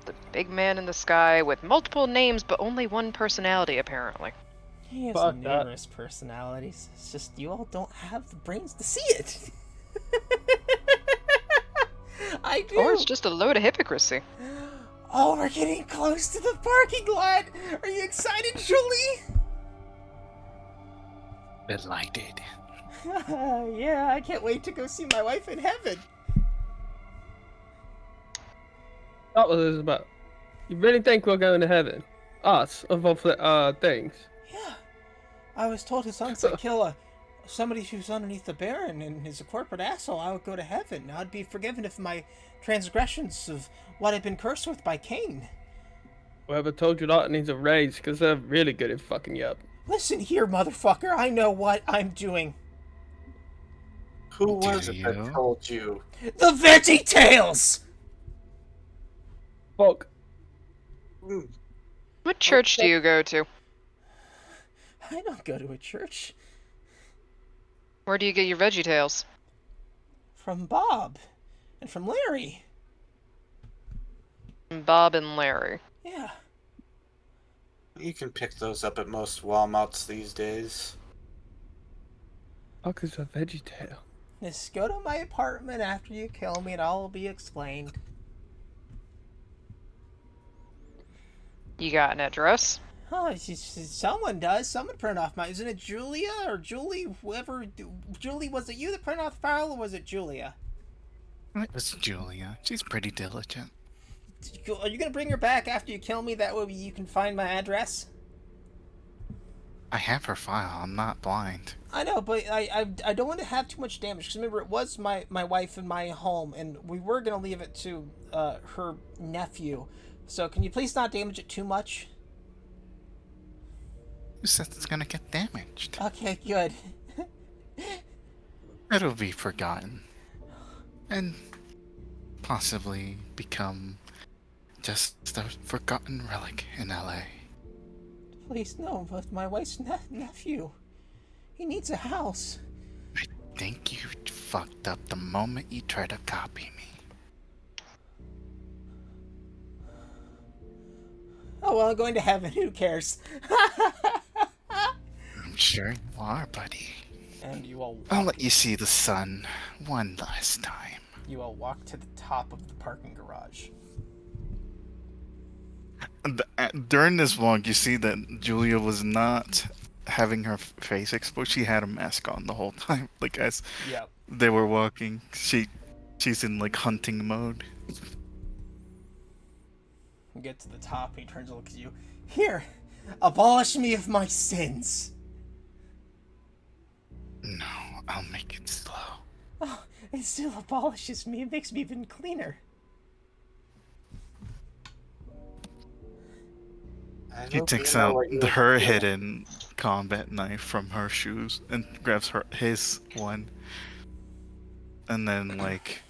The big man in the sky with multiple names but only one personality, apparently. He has Fuck that. numerous personalities. It's just you all don't have the brains to see it. I do. Or it's just a load of hypocrisy. Oh, we're getting close to the parking lot. Are you excited, Julie? Delighted. Yeah, I can't wait to go see my wife in heaven. That was this about. You really think we're going to heaven? Us, of all the things. Yeah. I was told as long as I kill somebody who's underneath the Baron and is a corporate asshole, I would go to heaven. I'd be forgiven of my transgressions of what I've been cursed with by Cain. Whoever told you that needs a raise, because they're really good at fucking you up. Listen here, motherfucker. I know what I'm doing. Who was Do it that you? told you? The Veggie Tales! Fuck. What church do you go to? I don't go to a church. Where do you get your Veggie Tales? From Bob. And from Larry. Bob and Larry. Yeah. You can pick those up at most Walmarts these days. Fuck is a veggie tail? Just go to my apartment after you kill me and all will be explained. You got an address? Oh, someone does. Someone printed off my... Isn't it Julia or Julie? Whoever... Julie, was it you that printed off the file or was it Julia? It was Julia. She's pretty diligent. Are you going to bring her back after you kill me? That way you can find my address? I have her file. I'm not blind. I know, but I don't want to have too much damage. Because remember, it was my wife and my home, and we were going to leave it to her nephew. So can you please not damage it too much? Who says it's gonna get damaged? Okay, good. It'll be forgotten. And possibly become just a forgotten relic in LA. Please, no, but my wife's nephew. He needs a house. I think you fucked up the moment you tried to copy me. Oh, well, I'm going to heaven. Who cares? I'm sure you are, buddy. And you all I'll let you see the sun one last time. You all walk to the top of the parking garage. During this walk, you see that Julia was not having her face exposed. She had a mask on the whole time. Like, as Yep. they were walking, she's in, like, hunting mode. You get to the top, and he turns and looks at you. Here, abolish me of my sins. No, I'll make it slow. Oh, it still abolishes me. It makes me even cleaner. He takes out her hidden combat knife from her shoes and grabs his one. And then, like,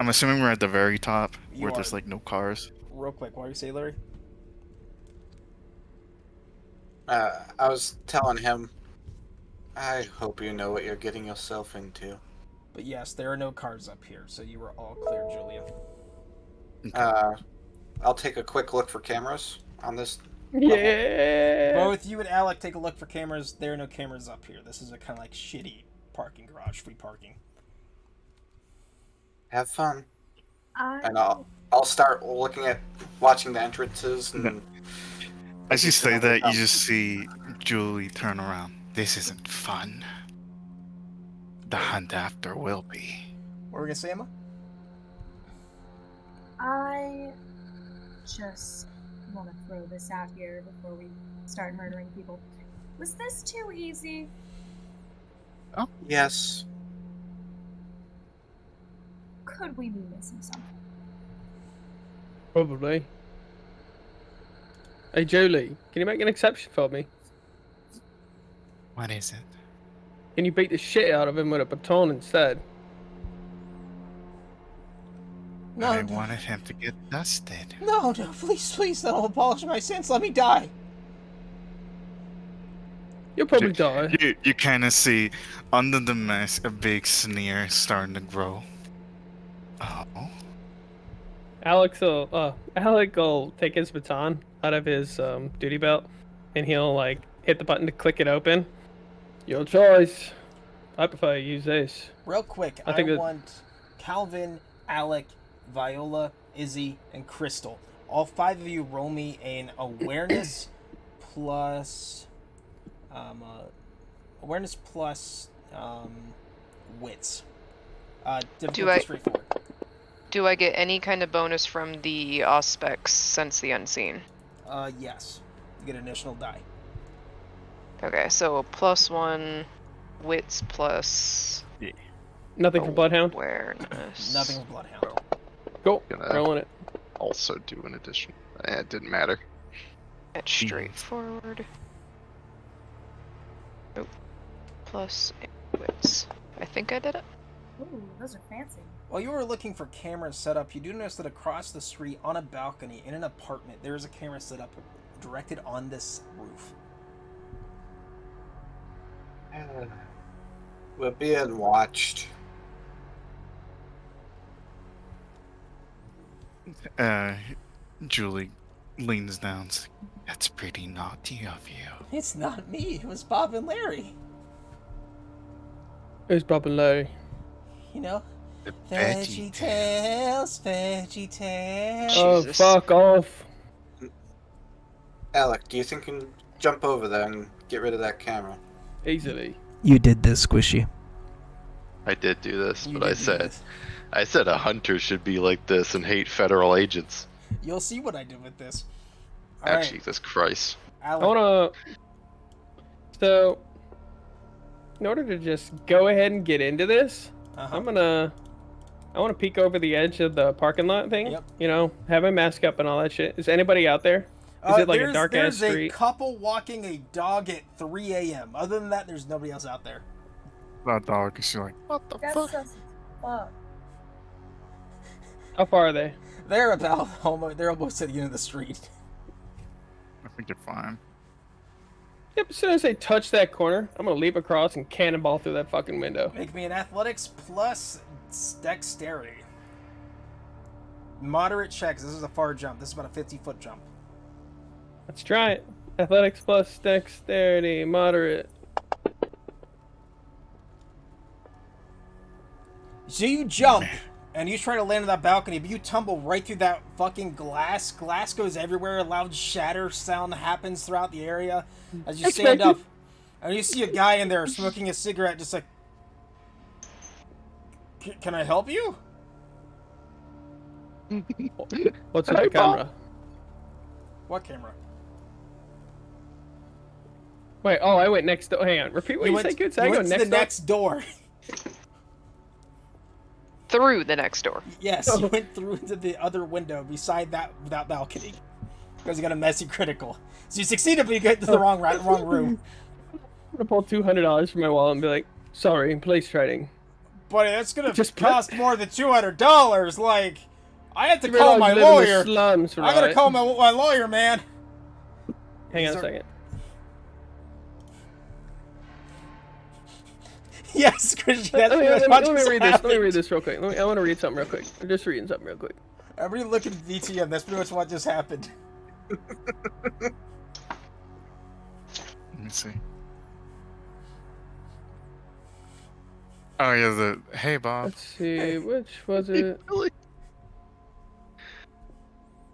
I'm assuming we're at the very top You where there's are. like no cars. Real quick, what do you say, Larry? I was telling him, I hope you know what you're getting yourself into. But yes, there are no cars up here, so you are all clear, Julia. I'll take a quick look for cameras on this. Yeah. Both you and Alec take a look for cameras. There are no cameras up here. This is a kind of like shitty parking garage, free parking. Have fun. And I I'll start watching the entrances and. As you say that, you just see Julie turn around. This isn't fun. The hunt after will be. What were we gonna say, Emma? I just want to throw this out here before we start murdering people. Was this too easy? Yes. Could we be missing something? Probably. Hey, Julie, can you make an exception for me? What is it? Can you beat the shit out of him with a baton instead? No, I no. wanted him to get dusted. No, please, don't abolish my sins. Let me die. You'll probably die. You kind of see under the mask a big sneer starting to grow. Oh. Alec will take his baton out of his duty belt, and he'll like hit the button to click it open. Your choice. I prefer you use this. Real quick, I want Calvin, Alec, Viola, Izzy, and Crystal. All 5 of you roll me an awareness plus wits. Difficulty straightforward. Do I get any kind of bonus from the Auspex sense the unseen? Yes. You get an additional die. Okay, so +1 wits plus Nothing for Bloodhound? awareness. Nothing with Bloodhound. Cool. Gonna Rolling it. also do an addition. It didn't matter. That's straightforward. Nope. Plus wits. I think I did it. Ooh, those are fancy. While you were looking for cameras set up, you do notice that across the street on a balcony in an apartment, there is a camera set up directed on this roof. We're being watched. Julie leans down. That's pretty naughty of you. It's not me. It was Bob and Larry. Who's Bob and Larry? You know, The Veggie Tales, Veggie Tales. Oh, Jesus. fuck off. Alec, do you think you can jump over there and get rid of that camera? Easily. You did this, Squishy. I did do this, You but did do this. I said a hunter should be like this and hate federal agents. You'll see what I did with this. All Ah, right, Jesus Christ. Alec. I wanna. So, in order to just go ahead and get into this, Uh-huh. I want to peek over the edge of the parking lot thing. Yep. You know, have my mask up and all that shit. Is anybody out there? Is it like a dark ass There's street? a couple walking a dog at 3 a.m. Other than that, there's nobody else out there. That dog is like, what the That's fuck? just fuck. How far are they? They're almost at the end of the street. I think you're fine. Yep. As soon as they touch that corner, I'm gonna leap across and cannonball through that fucking window. Make me an athletics plus dexterity. Moderate checks. This is a far jump. This is about a 50-foot jump. Let's try it. Athletics plus dexterity, moderate. So you jump, and you try to land on that balcony, but you tumble right through that fucking glass. Glass goes everywhere. A loud shatter sound happens throughout the area as you stand up. And you see a guy in there smoking a cigarette, just like, can I help you? What's with the camera? What camera? Wait, oh, I went next door. Hang on, repeat what you said, Goods. I you go went to next the door. next door. Through the next door. Yes, you went through into the other window beside that balcony. Because you got a messy critical. So you succeeded, but you get to the wrong room. I'm gonna pull $200 from my wallet and be like, sorry, police trading. buddy, that's gonna Just cost more than $200. Like, I have to You call realize my you live in the lawyer. slums, I gotta right? call my lawyer, man. Hang on a These are- second. Yes, Christian, that's Let me, pretty let me- much let me what's read this. Let me happened. read this real quick. I want to read something real quick. I'm just reading something real quick. Everybody look at VTM. That's pretty much what just happened. Let me see. Oh yeah, hey Bob. Let's see, which was it?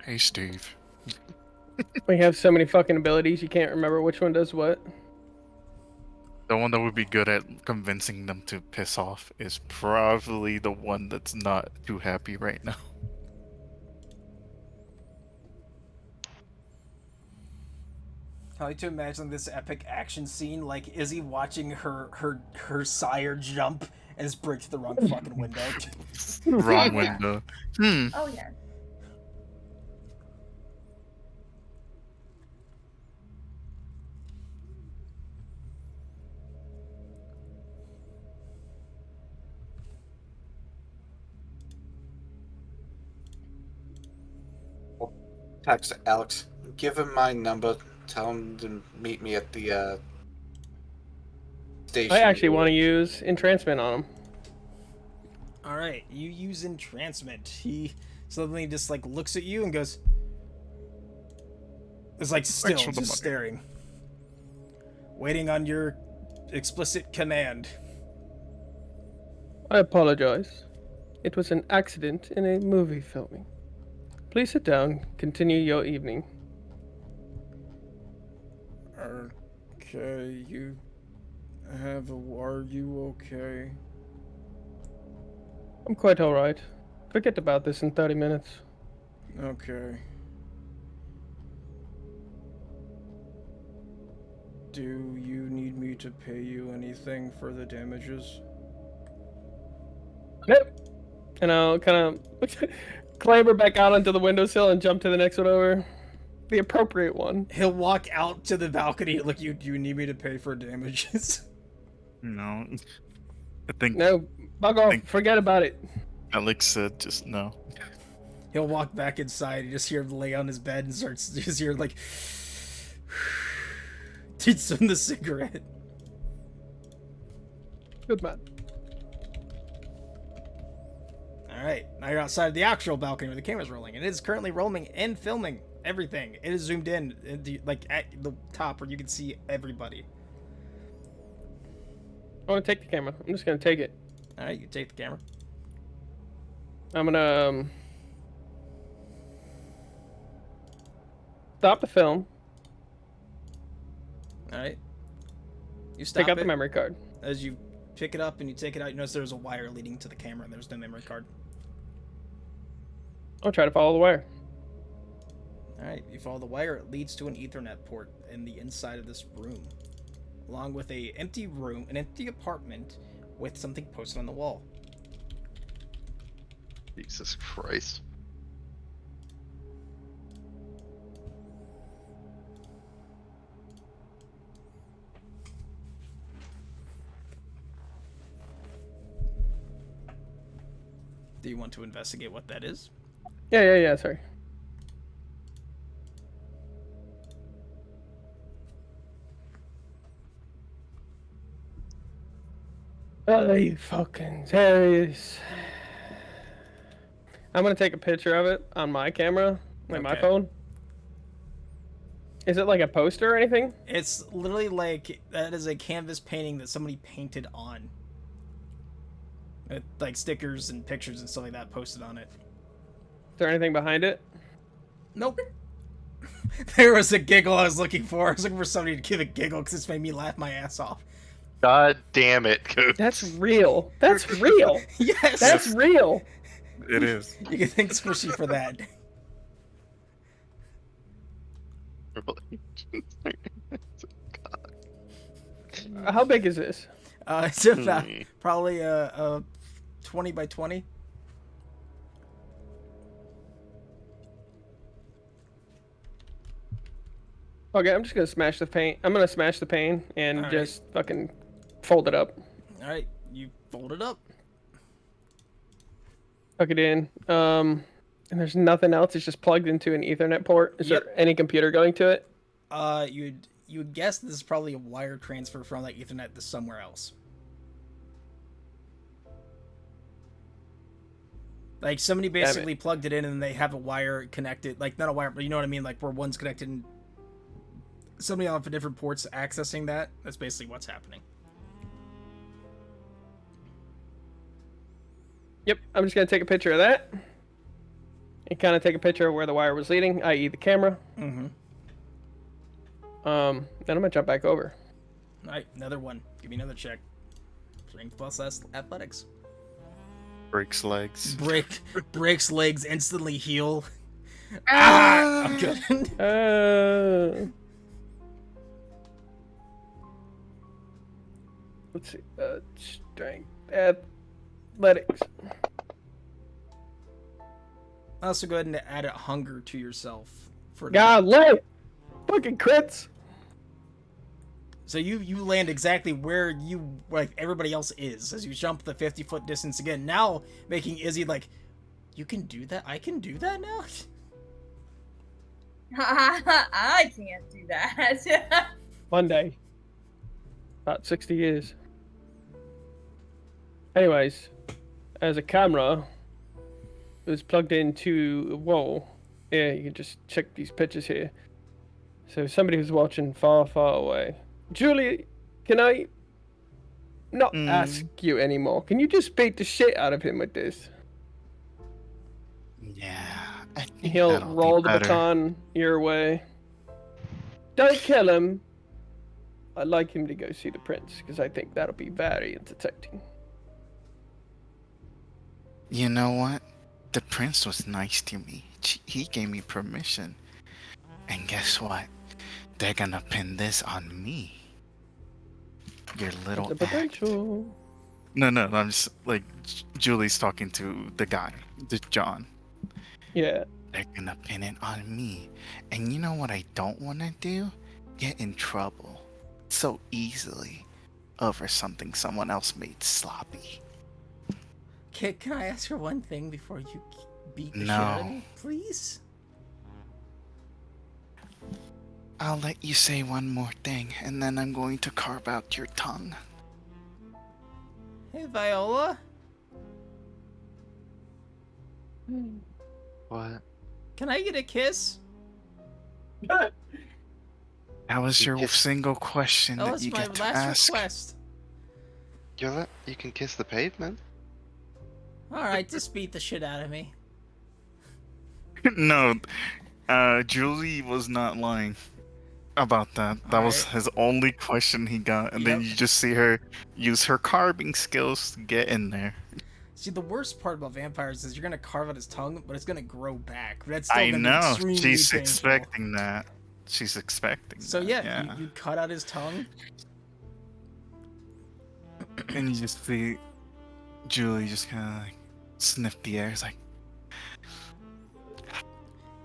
Hey Steve. We have so many fucking abilities, you can't remember which one does what. The one that would be good at convincing them to piss off is probably the one that's not too happy right now. I like to imagine this epic action scene, like Izzy watching her sire jump and just break through the wrong fucking window. Wrong Yeah. window. Oh yeah. Text Alex. Give him my number. Tell him to meet me at the station. I actually want to use entrancement on him. All right, you use entrancement. He suddenly just like looks at you and goes, "It's like still Thanks for the just money." staring, waiting on your explicit command." I apologize. It was an accident in a movie filming. Please sit down. Continue your evening. Okay, you have a. Are you okay? I'm quite alright. Forget about this in 30 minutes. Okay. Do you need me to pay you anything for the damages? Nope. And I'll kind of clamber back out onto the windowsill and jump to the next one over. The appropriate one. He'll walk out to the balcony. Look, do you need me to pay for damages? No. I think No, bug off. Forget about it. Alex said just no. He'll walk back inside. You just hear him lay on his bed and starts just hear like takes him the cigarette. Good man. All right, now you're outside the actual balcony where the camera's rolling. It is currently rolling and filming everything. It is zoomed in, like at the top where you can see everybody. I want to take the camera. I'm just gonna take it. All right, you take the camera. I'm gonna stop the film. All right, you stop Take out it. the memory card. As you pick it up and you take it out, you notice there's a wire leading to the camera and there's no memory card. I'll try to follow the wire. Alright, you follow the wire, it leads to an Ethernet port in the inside of this room. Along with an empty apartment with something posted on the wall. Jesus Christ. Do you want to investigate what that is? Yeah, sorry. Are you fucking serious? I'm gonna take a picture of it on my camera, like my Okay. phone. Is it like a poster or anything? It's literally like, that is a canvas painting that somebody painted on. With, like, stickers and pictures and stuff like that posted on it. Is there anything behind it? Nope. There was a giggle I was looking for. I was looking for somebody to give a giggle because this made me laugh my ass off. God damn it, Coop. That's real. That's real. Yes! That's real. It is. You can thank Squishy for that. How big is this? It's about probably a 20 by 20. Okay, I'm just gonna smash the paint. I'm gonna smash the pane and Alright. just fucking fold it up. Alright, you fold it up. Plug it in. And there's nothing else. It's just plugged into an Ethernet port. Is Yep. there any computer going to it? You would guess this is probably a wire transfer from that Ethernet to somewhere else. Like somebody basically plugged it in and they have a wire connected, like not a wire, but you know what I mean, like where one's connected and somebody off of different ports accessing that. That's basically what's happening. Yep, I'm just gonna take a picture of that. And kind of take a picture of where the wire was leading, i.e. the camera. Mm-hmm. Then I'm gonna jump back over. Alright, another one. Give me another check. Strength plus athletics. Breaks legs. Breaks legs, instantly heal. I'm good. Let's see. Strength athletics. Also go ahead and add a hunger to yourself. For Golly! Fucking crits! So you land exactly where you, like, everybody else is as you jump the 50-foot distance again. Now making Izzy like, you can do that? I can do that now? I can't do that. One day. About 60 years. Anyways, as a camera, it was plugged into a wall. Yeah, you can just check these pictures here. So somebody who's watching far, far away. Julie, can I not ask you anymore? Can you just beat the shit out of him with this? Yeah, I think He'll that'll roll be the better. baton your way. Don't kill him. I'd like him to go see the prince, because I think that'll be very entertaining. You know what? The prince was nice to me. He gave me permission. And guess what? They're gonna pin this on me. Your little The potential. No, I'm just like Julie's talking to the guy, the John. Yeah. They're gonna pin it on me. And you know what I don't want to do? Get in trouble so easily over something someone else made sloppy. Can I ask her one thing before you beat the shit No. out of me, please? I'll let you say one more thing, and then I'm going to carve out your tongue. Hey, Viola. What? Can I get a kiss? That was your Yes. single question That that was you my get to last ask. request. You can kiss the pavement. Alright, just beat the shit out of me. No, Julie was not lying about that. That was Alright. his only question he got, and then Yep. you just see her use her carving skills to get in there. See, the worst part about vampires is you're gonna carve out his tongue, but it's gonna grow back. But that's still I gonna be know. extremely She's painful. expecting that. She's expecting So that, yeah, you cut out his tongue. And you just see Julie just kind of like sniff the air. It's like,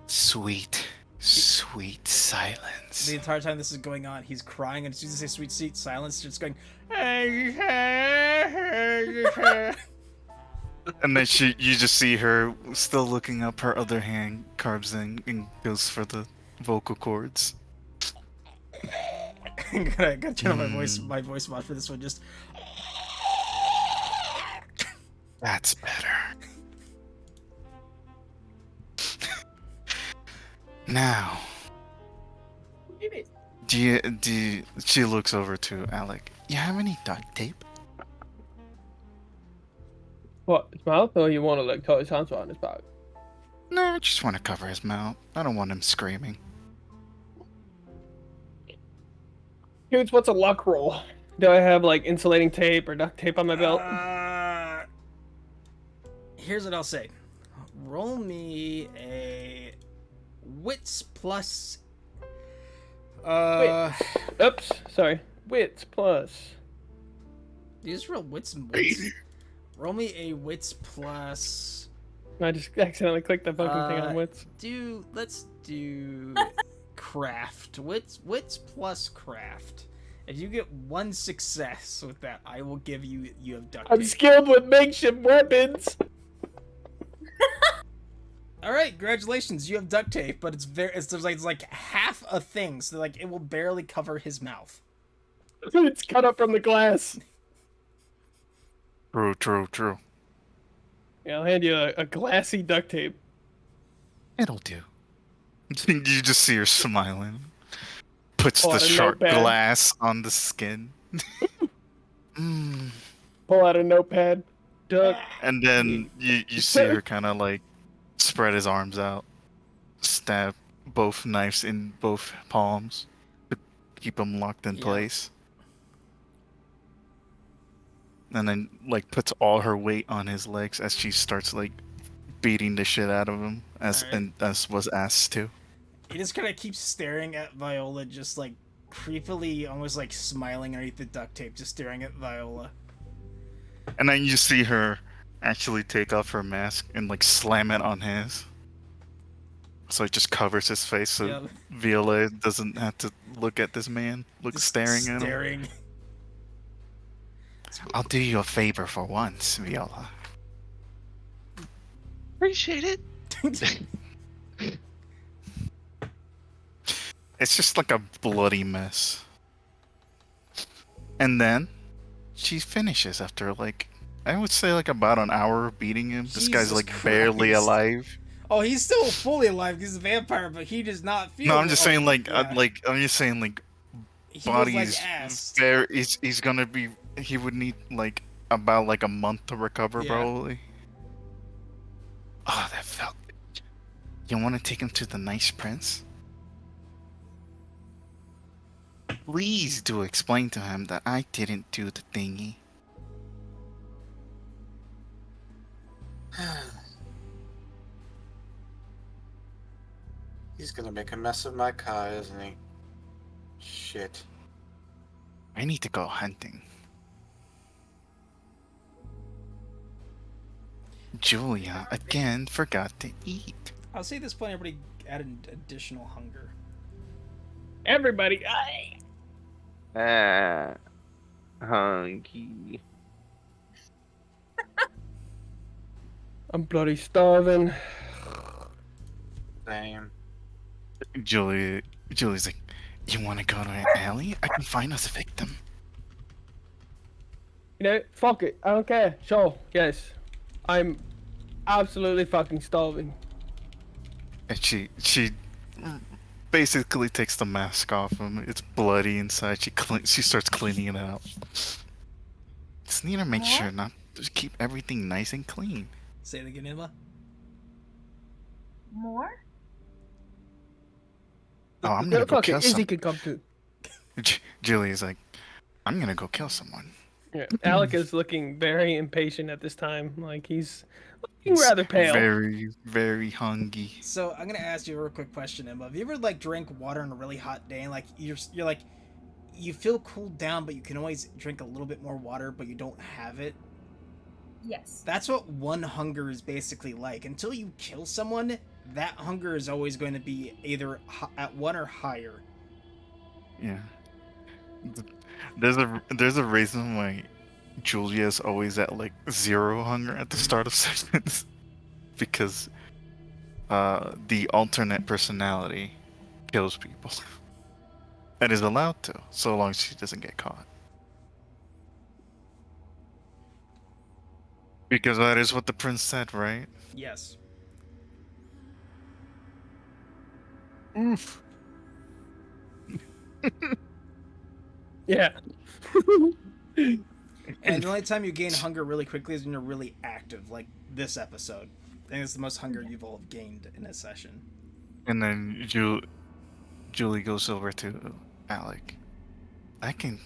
sweet silence. The entire time this is going on, he's crying, and as soon as you say sweet silence, just going. And then you just see her still looking up. Her other hand carves in and goes for the vocal cords. gotta turn on my voice mod for this one. Just. That's better. Now, do you? She looks over to Alec. You have any duct tape? What, his mouth, or you want to like tie his hands around his back? No, I just want to cover his mouth. I don't want him screaming. Dudes, what's a luck roll? Do I have like insulating tape or duct tape on my belt? Here's what I'll say. Roll me a wits plus. Oops, sorry. Wits plus. You just roll wits and wits. Roll me a wits plus. I just accidentally clicked the fucking thing on wits. Let's do craft. Wits plus craft. If you get one success with that, I will give you have duct tape. I'm skilled with makeshift weapons. All right, congratulations. You have duct tape, but it's like half a thing, so like it will barely cover his mouth. It's cut up from the glass. True. Yeah, I'll hand you a glassy duct tape. It'll do. You just see her smiling. Puts Pull the out a sharp notepad. glass on the skin. Pull out a notepad. Duct. And then you see her kind of like spread his arms out, stab both knives in both palms to keep them locked in place. And then like puts all her weight on his legs as she starts like beating the shit out of him as was asked to. He just kind of keeps staring at Viola, just like creepily, almost like smiling underneath the duct tape, just staring at Viola. And then you see her actually take off her mask and like slam it on his. So it just covers his face so Viola doesn't have to look at this man, just staring at him. I'll do you a favor for once, Viola. Appreciate it. It's just like a bloody mess. And then she finishes after like I would say like about an hour of beating him. This guy's like barely alive. Oh, he's still fully alive because he's a vampire, but he does not feel. No, I'm just saying like I'm just saying like body's very. He's gonna be. He would need like about like a month to recover probably. Oh, that felt. You want to take him to the Nice Prince? Please do explain to him that I didn't do the thingy. He's gonna make a mess of my car, isn't he? Shit. I need to go hunting. Julia again forgot to eat. I'll say at this point everybody added additional hunger. Everybody, hungry. I'm bloody starving. Damn. Julie's like, you want to go to an alley? I can find us a victim. You know, fuck it. I don't care. Sure, yes. I'm absolutely fucking starving. And she basically takes the mask off him. It's bloody inside. She starts cleaning it out. Just need to make sure not to keep everything nice and clean. Say it again, Emma. More? Oh, I'm gonna go kill someone. Izzy can come too. Julie's like, I'm gonna go kill someone. Yeah, Alec is looking very impatient at this time. Like he's looking rather pale. Very, very hungry. So I'm gonna ask you a real quick question, Emma. Have you ever like drank water on a really hot day and like you're like you feel cooled down, but you can always drink a little bit more water, but you don't have it? Yes. That's what one hunger is basically like. Until you kill someone, that hunger is always going to be either at 1 or higher. Yeah. There's a reason why Julia's always at like 0 hunger at the start of sessions. Because the alternate personality kills people. And is allowed to, so long as she doesn't get caught. Because that is what the prince said, right? Yes. Oof. Yeah. And the only time you gain hunger really quickly is when you're really active, like this episode. I think it's the most hunger you've all gained in a session. And then Julie goes over to Alec. I can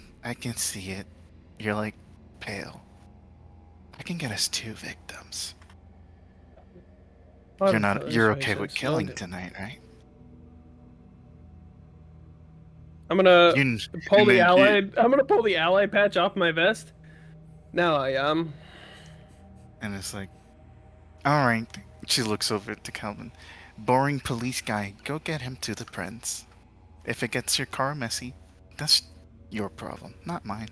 see it. You're like pale. I can get us 2 victims. You're okay with killing tonight, right? I'm gonna pull the ally patch off my vest. Now I am. And it's like, all right. She looks over to Calvin. Boring police guy. Go get him to the prince. If it gets your car messy, that's your problem, not mine.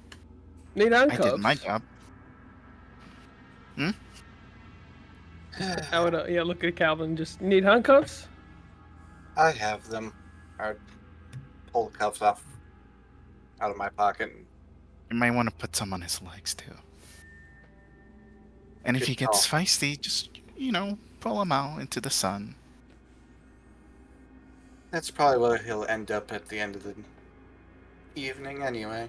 Need handcuffs. I did my job. I would look at Calvin. Just need handcuffs. I have them. I pull the cuffs off out of my pocket. And You might want to put some on his legs too. And if Good he gets call. feisty, just, pull him out into the sun. That's probably where he'll end up at the end of the evening anyway.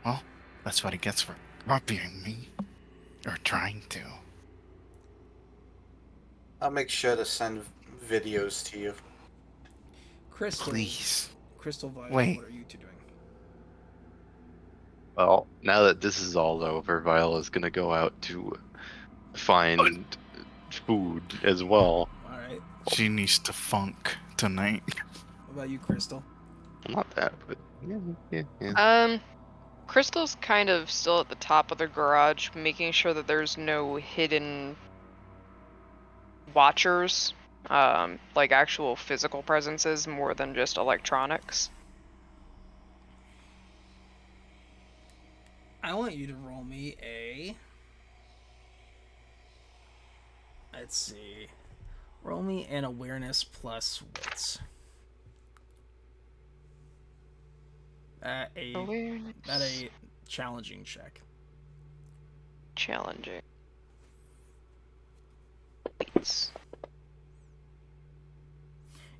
Well, that's what he gets for copying me. Or trying to. I'll make sure to send videos to you. Crystal. Please. Crystal Violet, Wait. what are you two doing? Well, now that this is all over, Viola's gonna go out to find food as well. Alright. She needs to funk tonight. What about you, Crystal? Not that, but yeah. Crystal's kind of still at the top of the garage, making sure that there's no hidden watchers, like actual physical presences more than just electronics. I want you to roll me a... Let's see. Roll me an awareness plus wits. At a challenging check. Challenging.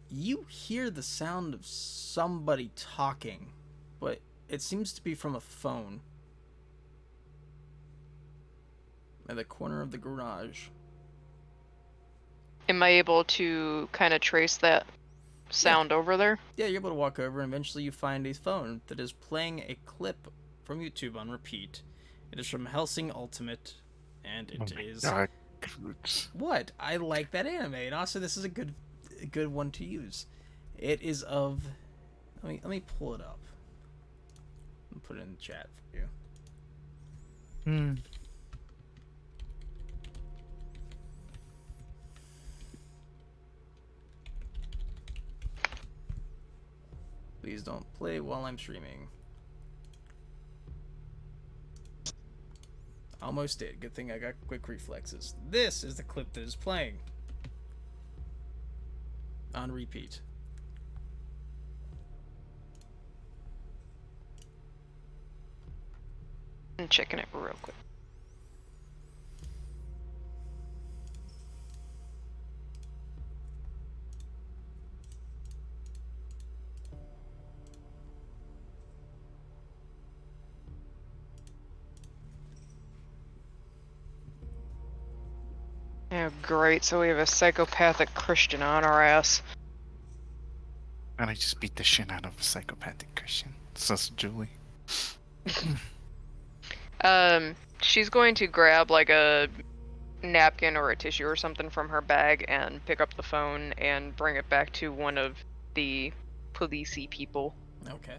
You hear the sound of somebody talking, but it seems to be from a phone. At the corner of the garage. Am I able to kind of trace that sound over there? Yeah, you're able to walk over and eventually you find a phone that is playing a clip from YouTube on repeat. It is from Hellsing Ultimate, and it is... God. What? I like that anime, and also this is a good one to use. It is of... Let me pull it up. I'll put it in the chat for you. Please don't play while I'm streaming. Almost did. Good thing I got quick reflexes. This is the clip that is playing. On repeat. I'm checking it real quick. Oh, great. So we have a psychopathic Christian on our ass. And I just beat the shit out of a psychopathic Christian. Says Julie. She's going to grab like a napkin or a tissue or something from her bag and pick up the phone and bring it back to one of the policey people. Okay.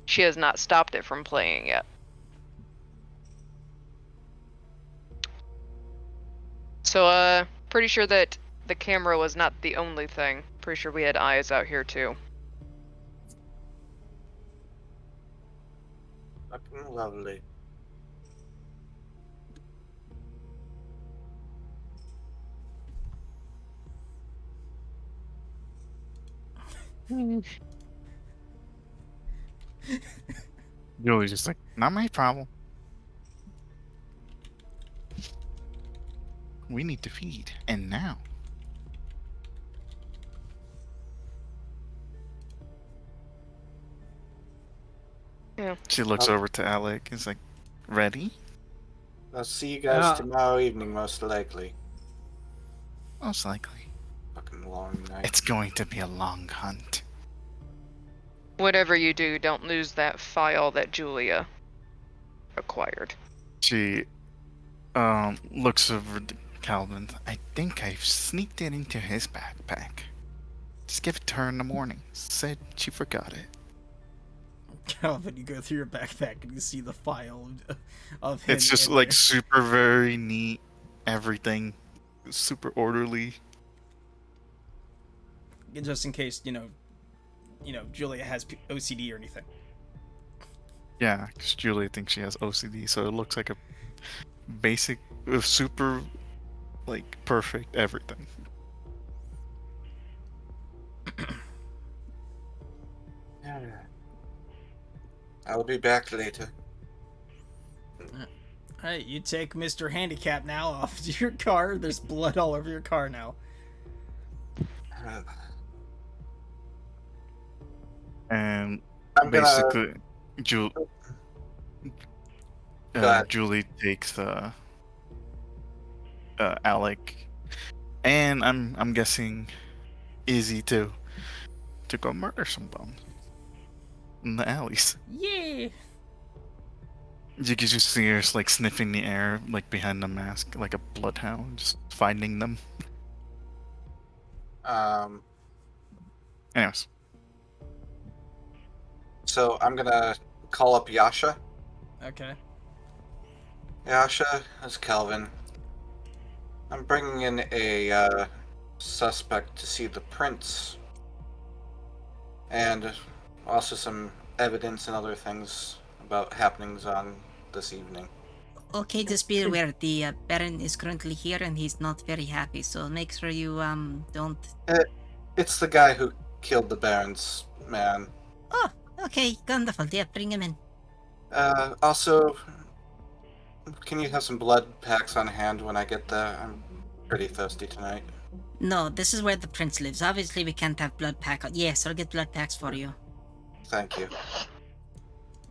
She has not stopped it from playing yet. So, pretty sure that the camera was not the only thing. Pretty sure we had eyes out here too. Fucking lovely. Julie's just like, not my problem. We need to feed. And now. Yeah. She looks over to Alec and is like, ready? I'll see you guys tomorrow evening, most likely. Most likely. Fucking long night. It's going to be a long hunt. Whatever you do, don't lose that file that Julia acquired. She looks over to Calvin. I think I've sneaked it into his backpack. Just give it to her in the morning. Said she forgot it. Calvin, you go through your backpack and you see the file of him. It's just in like there. super very neat. Everything super orderly. Just in case, Julia has OCD or anything. Yeah, because Julia thinks she has OCD, so it looks like a basic, super like perfect everything. I will be back later. Alright, you take Mr. Handicap now off your car. There's blood all over your car now. And I'm gonna. basically, Go ahead. Julie takes Alec, and I'm guessing Izzy too, to go murder some bums in the alleys. Yeah. You can just see her like sniffing the air, like behind the mask, like a bloodhound, just finding them. Anyways, So I'm gonna call up Yasha. Okay. Yasha, it's Calvin. I'm bringing in a suspect to see the prints, and also some evidence and other things about happenings on this evening. Okay, just be aware the Baron is currently here and he's not very happy, so make sure you don't. It's the guy who killed the Baron's man. Oh, okay, wonderful. Yeah, bring him in. Also, can you have some blood packs on hand when I get there? I'm pretty thirsty tonight. No, this is where the prince lives. Obviously, we can't have blood pack. Yes, I'll get blood packs for you. Thank you.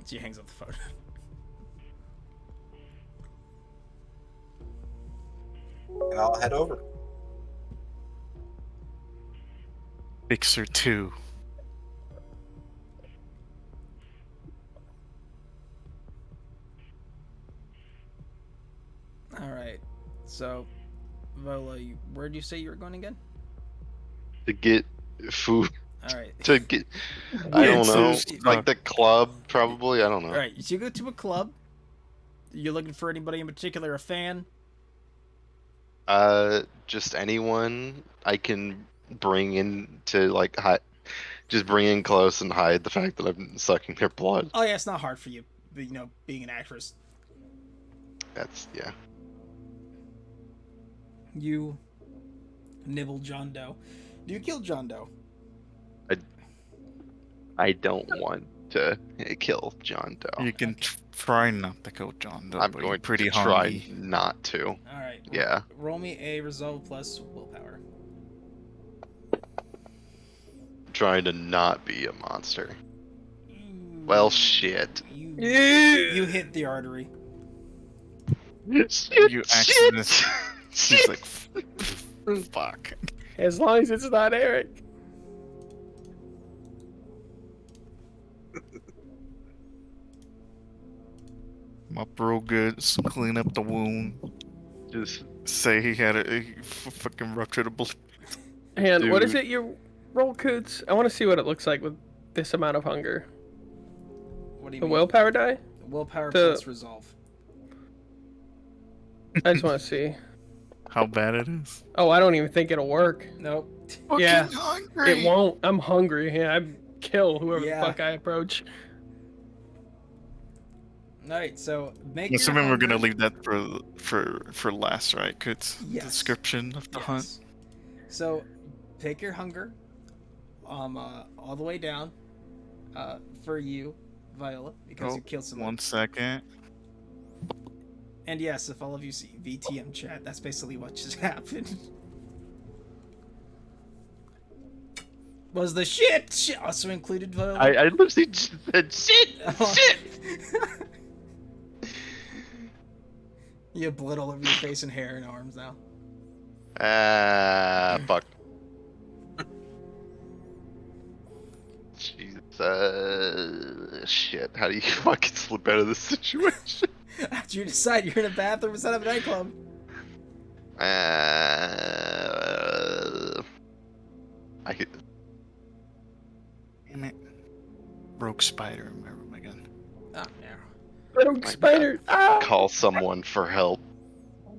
She hangs up the phone. And I'll head over. Fixer 2. Alright. So, Vola, where'd you say you were going again? To get food. Alright. To get, I don't know, so- like the club, probably. I don't know. Alright, so you go to a club. You're looking for anybody in particular, a fan? Just anyone I can bring in to like hide, just bring in close and hide the fact that I'm sucking their blood. Oh yeah, it's not hard for you, but, being an actress. That's yeah. You nibble John Doe. Do you kill John Doe? I don't want to kill John Doe. You can try not to kill John, though. I'm but going you're pretty to try hungry. not to. Alright. Yeah. Roll me a resolve plus willpower. Trying to not be a monster. Well, shit. You hit the artery. Shit, You shit, accident. She's shit. like, fuck. As long as it's not Eric. I'm up real good. Clean up the wound. Just Say he had a fucking ruptured a blood. And what is Dude. it you roll, Coots? I want to see what it looks like with this amount of hunger. What do you The mean? willpower die? Willpower the- plus resolve. I just want to see. How bad it is. Oh, I don't even think it'll work. Nope. Yeah, hungry. It won't. I'm hungry. Yeah, I kill whoever Yeah. the fuck I approach. Alright, so make I'm your assuming we're gonna hunger- leave that for last, right? Kuts? Yes. Description of the hunt. Yes. So, take your hunger, all the way down, for you, Viola, because Oh, you killed someone. 1 second. And yes, if all of you see VTM chat, that's basically what just happened. Was the shit also included, Viola? I literally just said shit, shit. You have blood all over your face and hair and arms now. Fuck. Jesus, shit. How do you fucking slip out of this situation? After you decide you're in a bathroom instead of a nightclub. I could. Damn it. Broke spider in my room again. Oh, no. Little My spider. Ah! Call someone for help,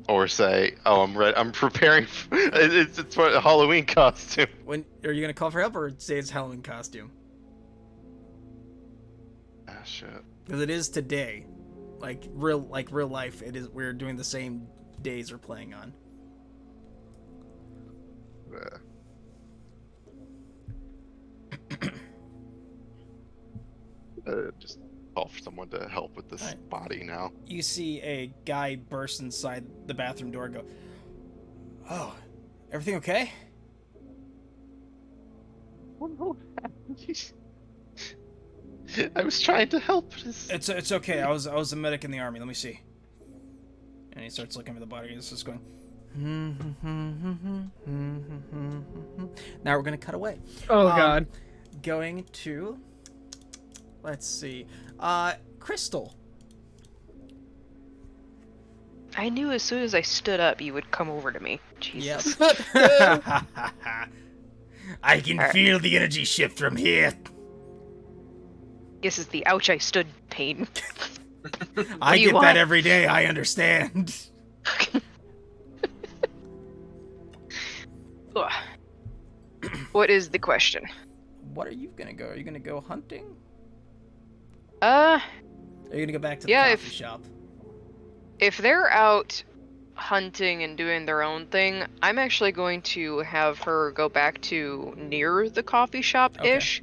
or say, "Oh, I'm ready. I'm preparing. It's for a Halloween costume." When are you gonna call for help or say it's Halloween costume? Ah, shit. Because it is today, like real life. It is. We're doing the same days we're playing on. Just call for someone to help with this Alright. body now. You see a guy burst inside the bathroom door and go, "Oh, everything okay?" I was trying to help. It's okay. I was a medic in the army. Let me see. And he starts looking for the body. He's just going. Now we're gonna cut away. Oh God. Going to. Let's see. Crystal. I knew as soon as I stood up, you would come over to me. Jesus. I can Alright. feel the energy shift from here. This is the ouch I stood pain. I do you get want? that every day. I understand. Ugh. What is the question? What are you gonna go? Are you gonna go hunting? Uh, Are you gonna go back to the Yeah, coffee shop? if they're out hunting and doing their own thing, I'm actually going to have her go back to near the coffee shop-ish.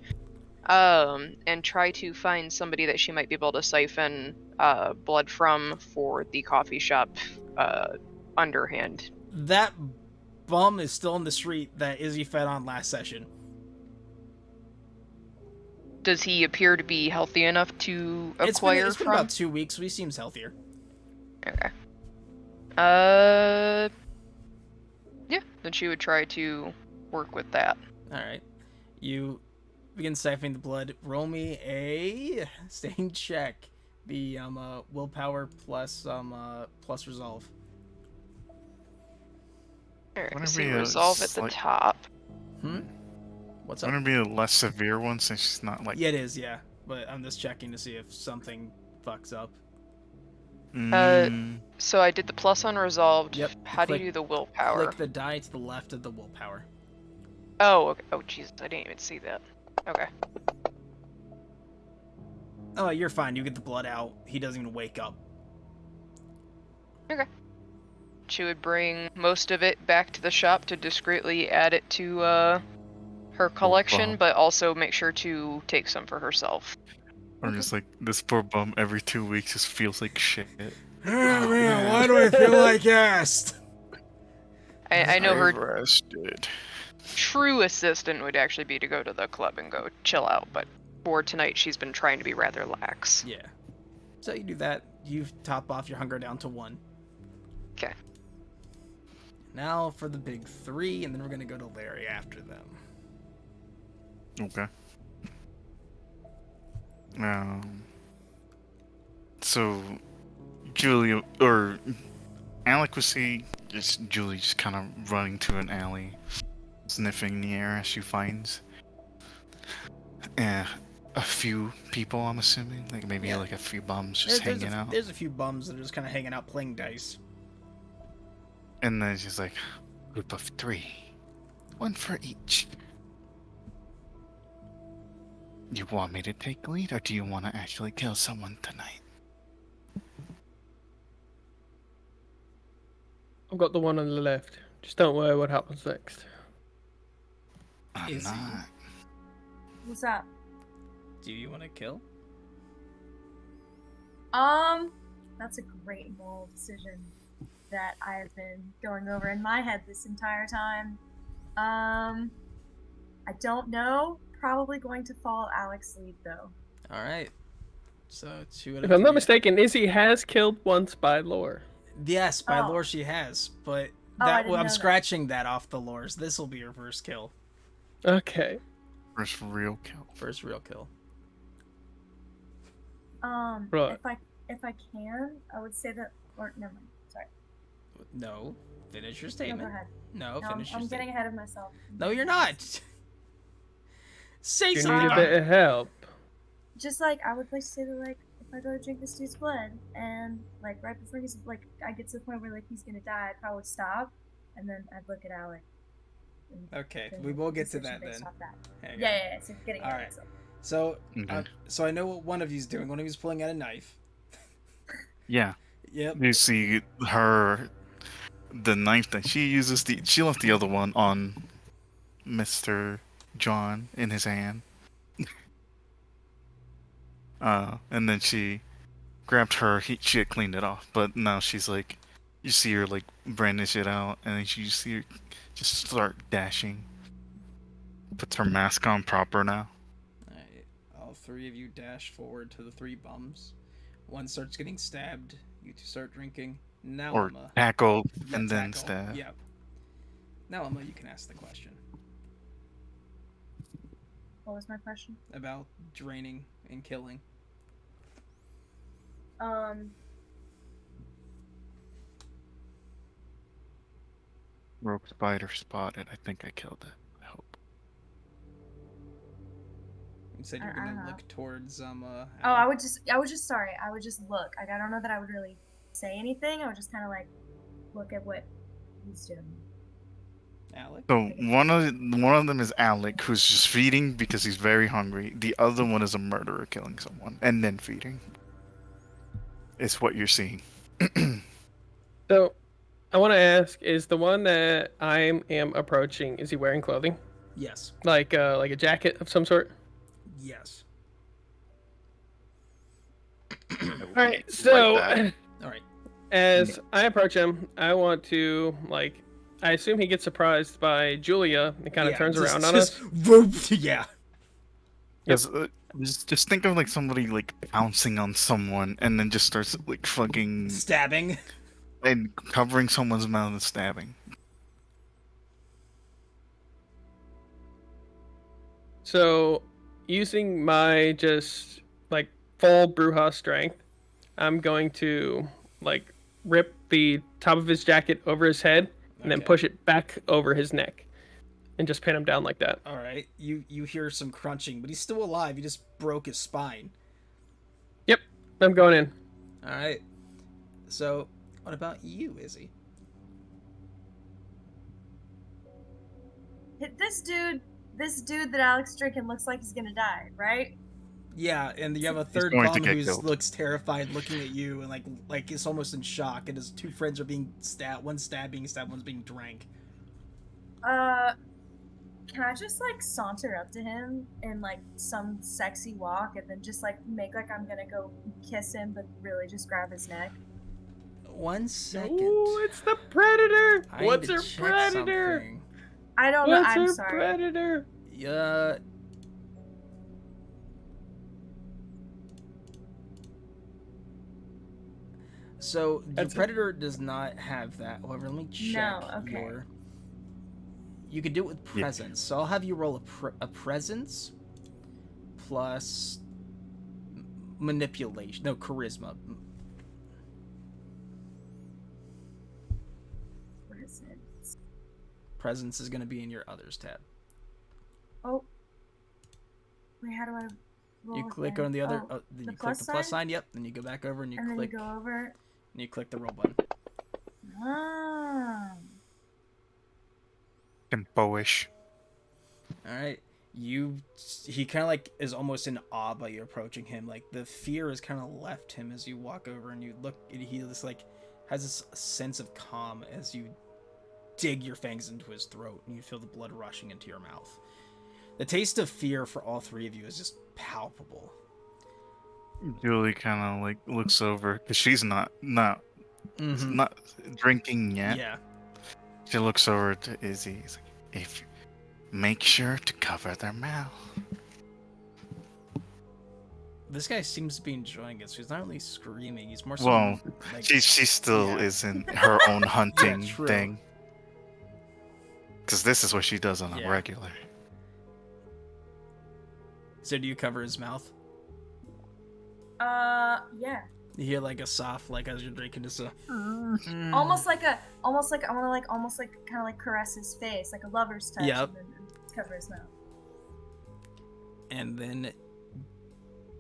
And try to find somebody that she might be able to siphon blood from for the coffee shop underhand. That bum is still in the street that Izzy fed on last session. Does he appear to be healthy enough to acquire It's been from? about 2 weeks, so he seems healthier. Okay. Yeah, then she would try to work with that. Alright. You begin siphoning the blood. Roll me a stain check. Be willpower plus plus resolve. Alright, Wouldn't it see be a resolve at the slight- top. What's up? Wouldn't it be a less severe one since she's not like. Yeah, it is, yeah. But I'm just checking to see if something fucks up. So I did the plus on resolved. Yep, How do click- you do the willpower? Click the die to the left of the willpower. Oh, okay. Oh, Jesus, I didn't even see that. Okay. Oh, you're fine. You get the blood out. He doesn't even wake up. Okay. She would bring most of it back to the shop to discreetly add it to her collection, bum. but also make sure to take some for herself. I'm just like, this poor bum every 2 weeks just feels like shit. Oh, man, why do I feel like ass? I know her Rested. true assistant would actually be to go to the club and go chill out, but for tonight she's been trying to be rather lax. Yeah. So you do that. You top off your hunger down to 1. Okay. Now for the big 3, and then we're gonna go to Larry after them. Okay. So, Julia, or Alec was see just Julie just kind of running to an alley, sniffing the air as she finds a few people, I'm assuming, like maybe Yeah. like a few bums just hanging out. There's a few bums that are just kind of hanging out playing dice. And then she's like, group of 3, 1 for each. You want me to take lead, or do you want to actually kill someone tonight? I've got the one on the left. Just don't worry what happens next. I'm Is he? not. What's up? Do you want to kill? That's a great moral decision that I have been going over in my head this entire time. I don't know. Probably going to follow Alex's lead though. All right. So 2 out If of I'm not 3. mistaken, Izzy has killed once by lore. Yes, by Oh. lore she has, but Oh, I that didn't I'm know that. scratching that off the lores. This will be your first kill, Okay. First real kill. first real kill. Right. If I can, I would say that. Or never mind. Sorry. No, finish your No, go statement. ahead. No, No, finish your I'm getting statement. ahead of myself. No, you're not. Say You something. need a bit of help. Just like I would like to say that like if I go to drink this dude's blood and like right before he's like I get to the point where like he's gonna die, I'd probably stop and then I'd look at Alec. and Okay, then we will get to decision that based then. off that. Hang on. Yeah. So getting ahead Alright. of myself. So, Okay. so I know what one of you's doing. One of you's pulling out a knife. Yeah. Yep. You see her, the knife that she uses. She left the other one on Mr. John in his hand. And then she grabbed her. She had cleaned it off, but now she's like, you see her like brandish it out, and then you see her just start dashing. Puts her mask on proper now. Alright, all three of you dash forward to the three bums. One starts getting stabbed. You two start drinking. Now Or Emma. tackled Yeah, and then tackle. stab. Yeah. Now Emma, you can ask the question What was my question? about draining and killing. Rope spider spotted. I think I killed it. I hope. You said you're gonna look towards I would just look. Like, I don't know that I would really say anything. I would just kind of like look at what he's doing. Alec. So one of them is Alec, who's just feeding because he's very hungry. The other one is a murderer killing someone and then feeding. It's what you're seeing. So, I want to ask: is the one that I am approaching? Is he wearing clothing? Yes. Like a jacket of some sort? Yes. All right. So, all right. As I approach him, I want to like. I assume he gets surprised by Julia and kind of turns around on us. Yeah. Just think of like somebody like pouncing on someone and then just starts like fucking stabbing and covering someone's mouth and stabbing. So, using my just like full Bruja strength, I'm going to like rip the top of his jacket over his head and then push it back over his neck and just pin him down like that. All right. You hear some crunching, but he's still alive. You just broke his spine. Yep. I'm going in. All right. So, what about you, Izzy? This dude that Alex drinking looks like he's gonna die, right? Yeah, and you have a third bum who looks terrified, looking at you, and like is almost in shock. And his two friends are being stabbed. One's being stabbed. One's being drank. Can I just like saunter up to him in like some sexy walk, and then just like make like I'm gonna go kiss him, but really just grab his neck? 1 second. Ooh, it's the predator. What's her predator? Something. I don't know. What's I'm her sorry. Predator? Yeah. So the predator does not have that. However, let me check. No, okay. You could do it with presence. So I'll have you roll a presence plus manipulation. No, charisma. Presence is going to be in your others tab. Oh. Wait, how do I roll? You click on the other. Then you click the plus sign. Yep. Then you go back over and you click. Then you go over. And you click the roll button. Ah. And bowish. All right. He kind of like is almost in awe by you approaching him. Like the fear has kind of left him as you walk over and you look. And he just like has this sense of calm as you dig your fangs into his throat and you feel the blood rushing into your mouth. The taste of fear for all three of you is just palpable. Julie kind of like looks over because she's not drinking yet. Yeah. She looks over to Izzy. He's like, "If make sure to cover their mouth." This guy seems to be enjoying it. So he's not really screaming. He's more. Like, she still is in her own hunting thing. Because this is what she does on a regular. So do you cover his mouth? Yeah. You hear like a soft, like as you're drinking, just a. Almost like I want to kind of like caress his face, like a lover's touch. Yep. And then cover his mouth. And then,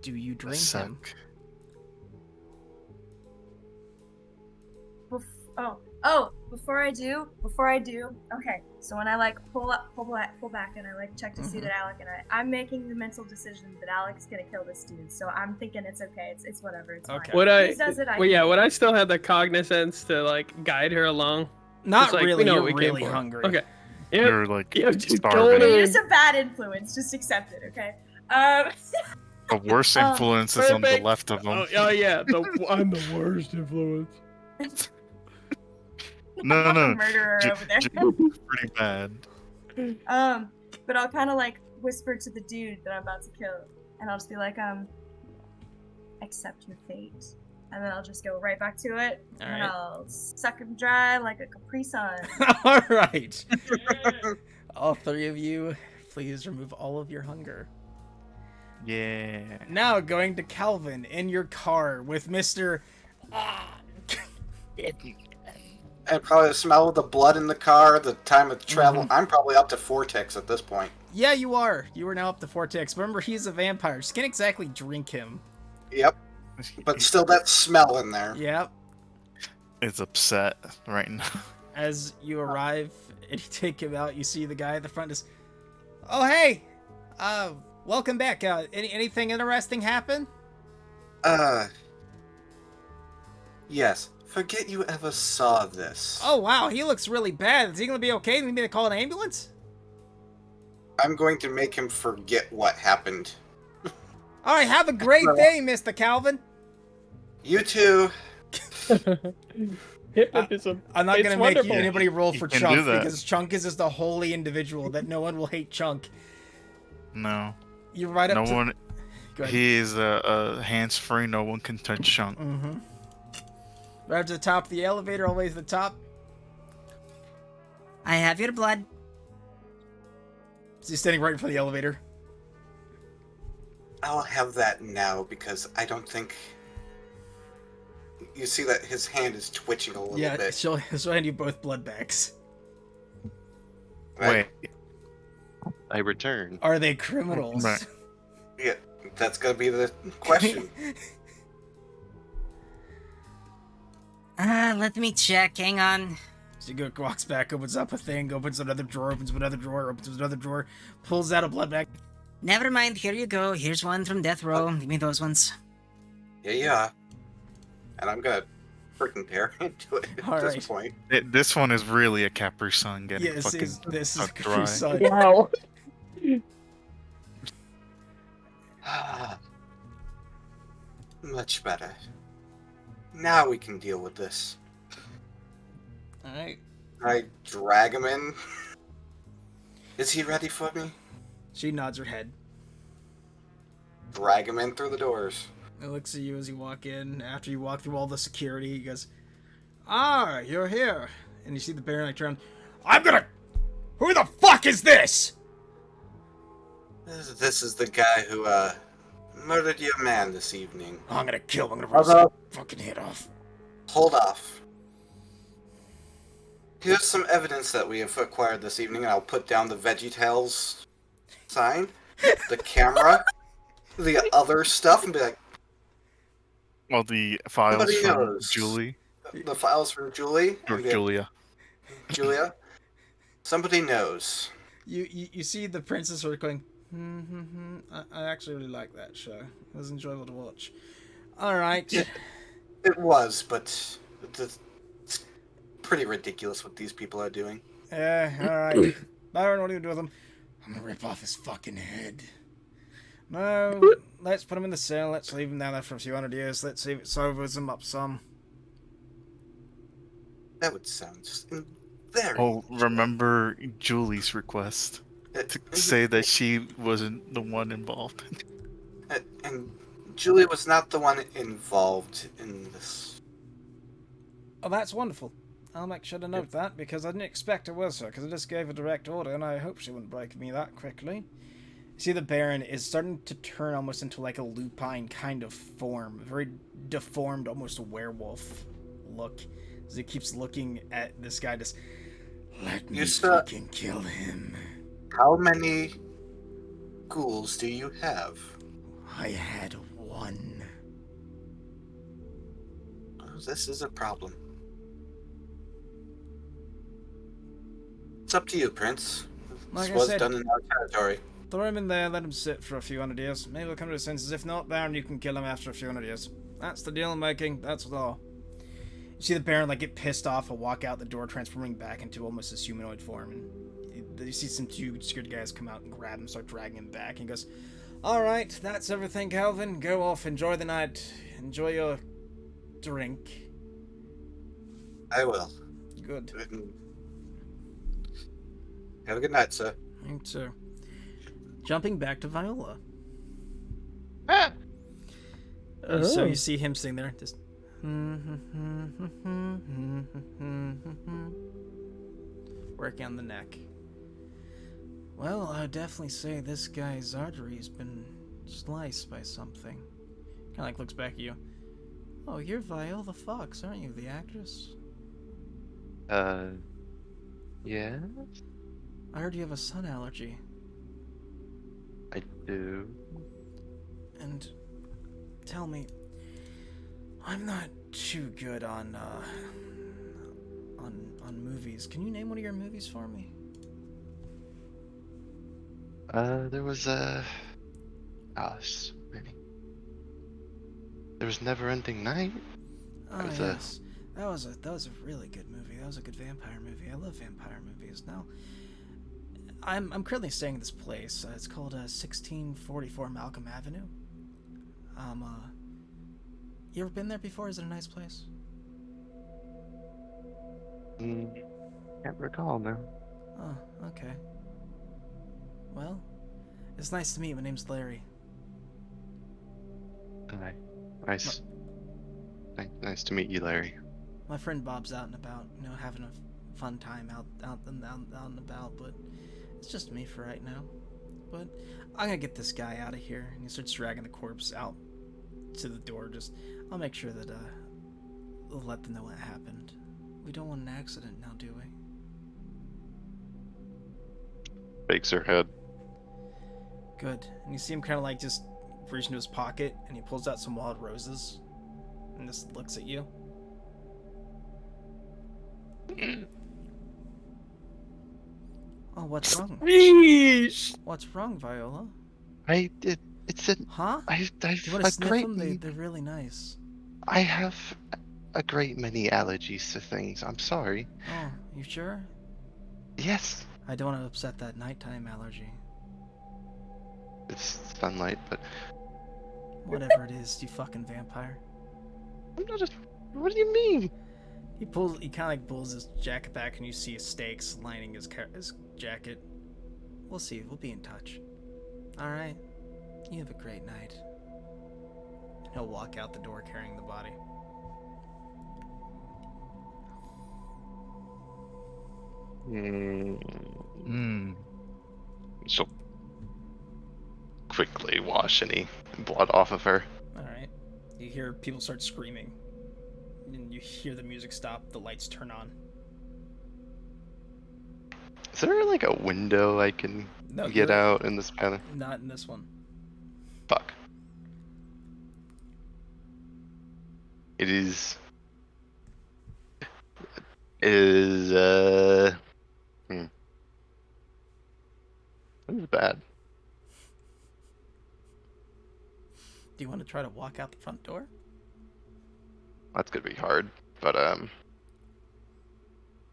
do you drink him? Before I do. Okay, so when I like pull back, and I like check to see that Alec and I'm making the mental decision that Alec is gonna kill this dude. So I'm thinking it's okay. It's whatever. It's okay. Fine. Would I still have the cognizance to like guide her along? Not like, really. We know You're what we really came for. hungry. Okay. Yep. You're like Yeah, just starving. going You're just a bad influence. Just accept it, okay? The worst influence is on the Perfect. left of them. Oh yeah, I'm the worst influence. No, no, Murderer over there. pretty bad. But I'll kind of like whisper to the dude that I'm about to kill, and I'll just be like, accept your fate. And then I'll just go right back to it, and I'll suck him dry like a Capri Sun. All right. All three of you, please remove all of your hunger. Yeah. Now going to Calvin in your car with Mr. And probably the smell of the blood in the car, the time of travel. Mm-hmm. I'm probably up to 4 ticks at this point. Yeah, you are. You are now up to 4 ticks. Remember, he's a vampire. Just can't exactly drink him. Yep. But still that smell in there. Yep. Is upset right now. As you arrive and you take him out, you see the guy at the front is, oh, hey, welcome back. Anything interesting happen? Yes. Forget you ever saw this. Oh, wow, he looks really bad. Is he going to be okay? You need me to call an ambulance? I'm going to make him forget what happened. All right, have a great day, Mr. Calvin. You too. Hypnotism. I'm not going to make wonderful. anybody roll for You can Chunk do that. because Chunk is just a holy individual that no one will hate Chunk. No. You're right up No to... one. Go ahead. He is hands-free. No one can touch Chunk. Mm-hmm. Right up to the top of the elevator, all the way to the top. I have your blood. So he's standing right in front of the elevator. I'll have that now because I don't think... You see that his hand is twitching a little Yeah, bit. she'll hand you both blood bags. Right? Wait. I return. Are they criminals? Right. Yeah, that's gonna be the question. Let me check. Hang on. So he walks back, opens up a thing, opens another drawer, opens another drawer, opens another drawer, pulls out a blood bag. Never mind. Here you go. Here's one from Death Row. Give me those ones. Yeah. And I'm gonna freaking tear into it at All this right. point. This one is really a Capri Sun getting Yeah, fucking this is sucked Capri dry. Sun. Wow. Much better. Now we can deal with this. Alright. I drag him in. Is he ready for me? She nods her head. Drag him in through the doors. He looks at you as you walk in. After you walk through all the security, he goes, "Ah, you're here." And you see the Baron like turn. I'm gonna... Who the fuck is this? This is the guy who, murdered your man this evening. I'm gonna kill him. I'm gonna rip his fucking head off. Hold off. Here's some evidence that we have acquired this evening, and I'll put down the VeggieTales sign, the camera, the other stuff, and be like, All the files Somebody from knows. Julie the files from Julie. or and be like, Julia. Julia, somebody knows. You see the princess sort of going, I actually really like that show. It was enjoyable to watch. Alright. It was, but it's pretty ridiculous what these people are doing. Alright. Byron, what do you do with him? I'm gonna rip off his fucking head. No, let's put him in the cell. Let's leave him down there for a few hundred years. Let's see if it sobers him up some. That would sound just very... Oh, remember Julie's request to say that she wasn't the one involved. And Julie was not the one involved in this. Oh, that's wonderful. I'll make sure to note that, because I didn't expect it was her, because I just gave a direct order, and I hope she wouldn't break me that quickly. See, the Baron is starting to turn almost into like a lupine kind of form. Very deformed, almost werewolf look. As he keeps looking at this guy, just, let me fucking kill him. How many ghouls do you have? I had one. Oh, this is a problem. It's up to you, Prince. Like This I was said, done in our territory. throw him in there, let him sit for a few hundred years. Maybe he'll come to his senses. If not, Baron, you can kill him after a few hundred years. That's the deal I'm making. That's the law. You see the Baron like get pissed off and walk out the door, transforming back into almost his humanoid form, and you see some two security guys come out and grab him, start dragging him back. And he goes, "All right, that's everything, Calvin. Go off, enjoy the night, enjoy your drink." I will. Good. Have a good night, sir. Right, so, jumping back to Viola. Ah! So you see him sitting there, just working on the neck. Well, I would definitely say this guy's artery's been sliced by something. Kind of like looks back at you. Oh, you're Viola Fox, aren't you? The actress? Yeah, I heard you have a sun allergy. I do. And tell me, I'm not too good on movies. Can you name one of your movies for me? There was so many. There was Never-Ending Night. Oh was yes, that was a really good movie. That was a good vampire movie. I love vampire movies. Now, I'm currently staying at this place. It's called 1644 Malcolm Avenue. You ever been there before? Is it a nice place? Can't recall now. Oh, okay. Well, it's nice to meet you. My name's Larry. Hi. Nice. Nice to meet you, Larry. My friend Bob's out and about, having a fun time out and about, but it's just me for right now. But I'm gonna get this guy out of here. And he starts dragging the corpse out to the door. I'll make sure that we'll let them know what happened. We don't want an accident now, do we? Shakes her head. Good. And you see him kind of like just reach into his pocket, and he pulls out some wild roses, and just looks at you. Oh, what's wrong? Yeesh. What's wrong, Viola? It's a. Huh? I've Do you want a to sniff great. them? They're really nice. I have a great many allergies to things. I'm sorry. Oh, you sure? Yes, I don't want to upset that nighttime allergy. it's sunlight, but Whatever it is, you fucking vampire. I'm not just. What do you mean? He kind of like pulls his jacket back, and you see stakes lining his jacket. We'll see. We'll be in touch. All right. You have a great night. And he'll walk out the door carrying the body. She'll quickly wash any blood off of her. All right. You hear people start screaming, and you hear the music stop. The lights turn on. Is there like a window I can get out in this manner? Not in this one. Fuck. It is. This is bad. Do you want to try to walk out the front door? That's gonna be hard, but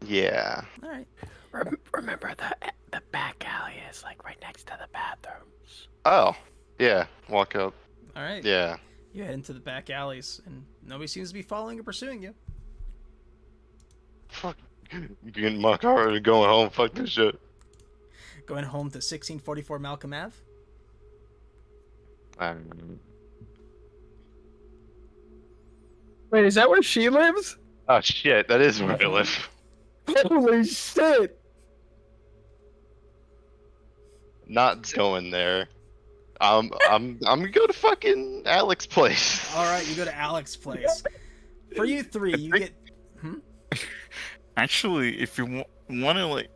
yeah. All right. Remember the back alley is like right next to the bathrooms. Oh, yeah. Walk out. All right. Yeah. You head into the back alleys, and nobody seems to be following or pursuing you. Fuck. You get in my car and going home. Fuck this shit. Going home to 1644 Malcolm Ave. Wait, is that where she lives? Oh shit, that is where I live. Holy shit! Not going there. I'm gonna go to fucking Alex's place. All right, you go to Alex's place. For you three, you get. Actually, if you want to, like,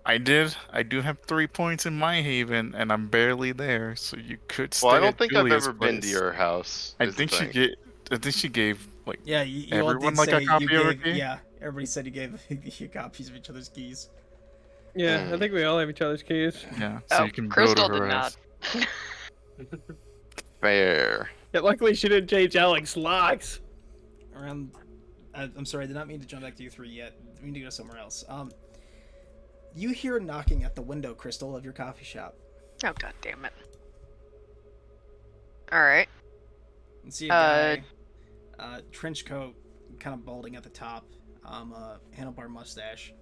I do have 3 points in my haven, and I'm barely there, so you could stay Well, I don't at think Julia's I've ever been to place. your house. I is the think she thing. gave like Yeah, you all everyone did like say a copy you of her gave. key. Yeah, everybody said you gave you copies of each other's keys. Yeah, I think we all have each other's keys. Yeah, so Oh, you can Crystal go to her did house. not. Fair. Yeah, luckily she didn't change Alex's locks. I'm sorry, I did not mean to jump back to you three yet. We need to go somewhere else. You hear knocking at the window, Crystal, of your coffee shop. Oh, god damn it. Alright. You see a guy, trench coat, kind of balding at the top, handlebar mustache.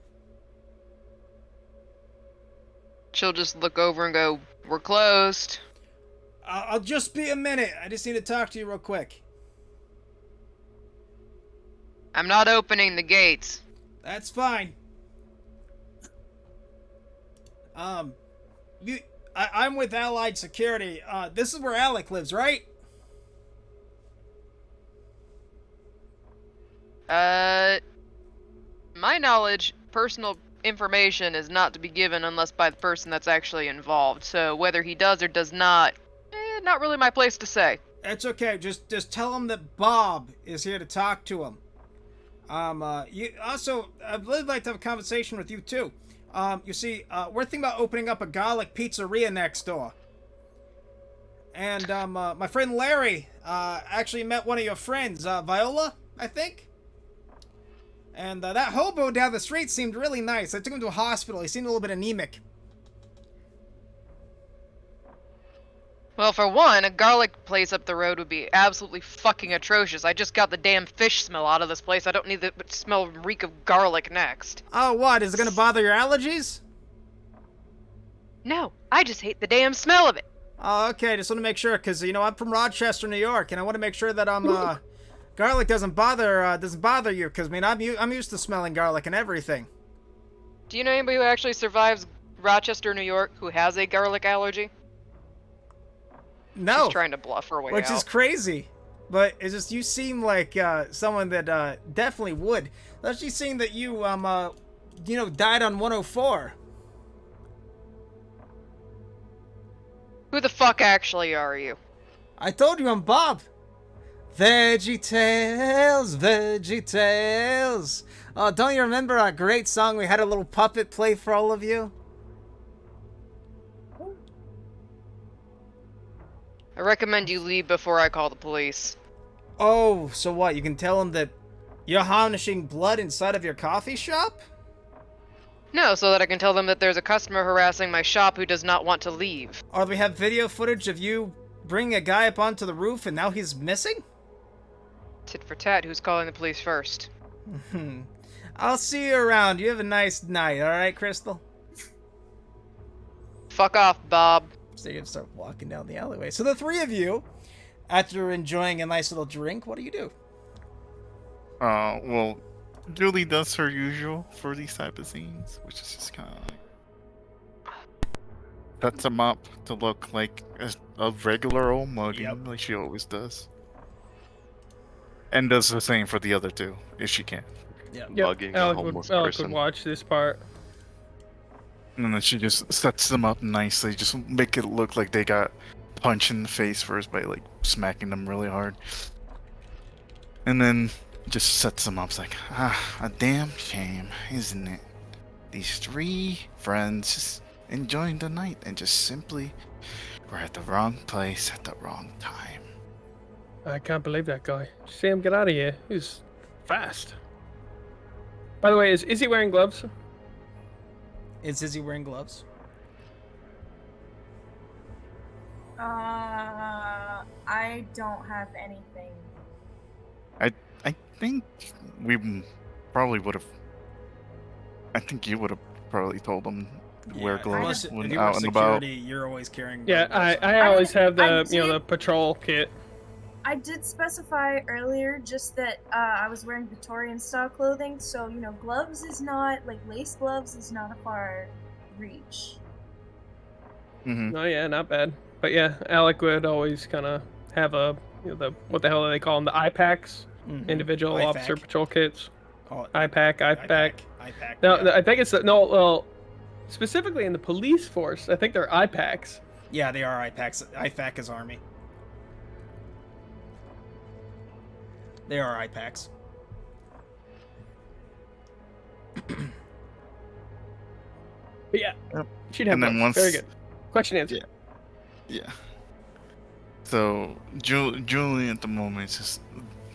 She'll just look over and go, "We're closed." I'll just be a minute. I just need to talk to you real quick. I'm not opening the gates. That's fine. I'm with Allied Security. This is where Alec lives, right? My knowledge, personal information is not to be given unless by the person that's actually involved. So whether he does or does not, not really my place to say. That's okay. Just tell him that Bob is here to talk to him. You also, I'd really like to have a conversation with you too. You see, we're thinking about opening up a garlic pizzeria next door. And, my friend Larry, actually met one of your friends, Viola, I think? And, that hobo down the street seemed really nice. I took him to a hospital. He seemed a little bit anemic. Well, for one, a garlic place up the road would be absolutely fucking atrocious. I just got the damn fish smell out of this place. I don't need the smell reek of garlic next. Oh, what? Is it gonna bother your allergies? No, I just hate the damn smell of it. Oh, okay. Just want to make sure, because, you know, I'm from Rochester, New York, and I want to make sure that garlic doesn't bother you, because, I mean, I'm used to smelling garlic and everything. Do you know anybody who actually survives Rochester, New York, who has a garlic allergy? No. She's trying to bluff her way out. Which is crazy. But it's just, you seem like someone that definitely would. Especially seeing that you, died on 104. Who the fuck actually are you? I told you I'm Bob. VeggieTales, VeggieTales. Oh, don't you remember a great song we had a little puppet play for all of you? I recommend you leave before I call the police. Oh, so what? You can tell them that you're harnessing blood inside of your coffee shop? No, so that I can tell them that there's a customer harassing my shop who does not want to leave. Or we have video footage of you bringing a guy up onto the roof and now he's missing? Tit for tat, who's calling the police first? I'll see you around. You have a nice night, alright, Crystal? Fuck off, Bob. So you're gonna start walking down the alleyway. So the three of you, after enjoying a nice little drink, what do you do? Well, Julie does her usual for these type of scenes, which is just kind of like sets them up to look like a regular old mugging, like she always does. And does the same for the other two, if she can. Mugging a homeless person. Would watch this part. And then she just sets them up nicely, just make it look like they got punched in the face first by like smacking them really hard. And then just sets them up. It's like, a damn shame, isn't it? These three friends just enjoying the night and just simply were at the wrong place at the wrong time. I can't believe that guy. See him get out of here. He's fast. By the way, is he wearing gloves? Is Izzy wearing gloves? I don't have anything. I think we probably would have. I think you would have probably told them to wear gloves If when you out work and about. security, you're always carrying Yeah, gloves. I always have I the the patrol kit. I did specify earlier just that I was wearing Victorian style clothing, so gloves is not like lace gloves is not a far reach. Mm-hmm. Oh yeah, not bad. But yeah, Alec would always kind of have a the what the hell do they call them? The eye packs, individual IFAC. officer patrol kits. Call it Eye pack. IPAC. No, Yeah. I think it's well, specifically in the police force. I think they're eye packs. Yeah, they are IPACs. IFAC is Army. They are IPACs. But yeah, Yep. she'd have And then gloves. once- Very good. Question answered. Yeah. So Julie at the moment is just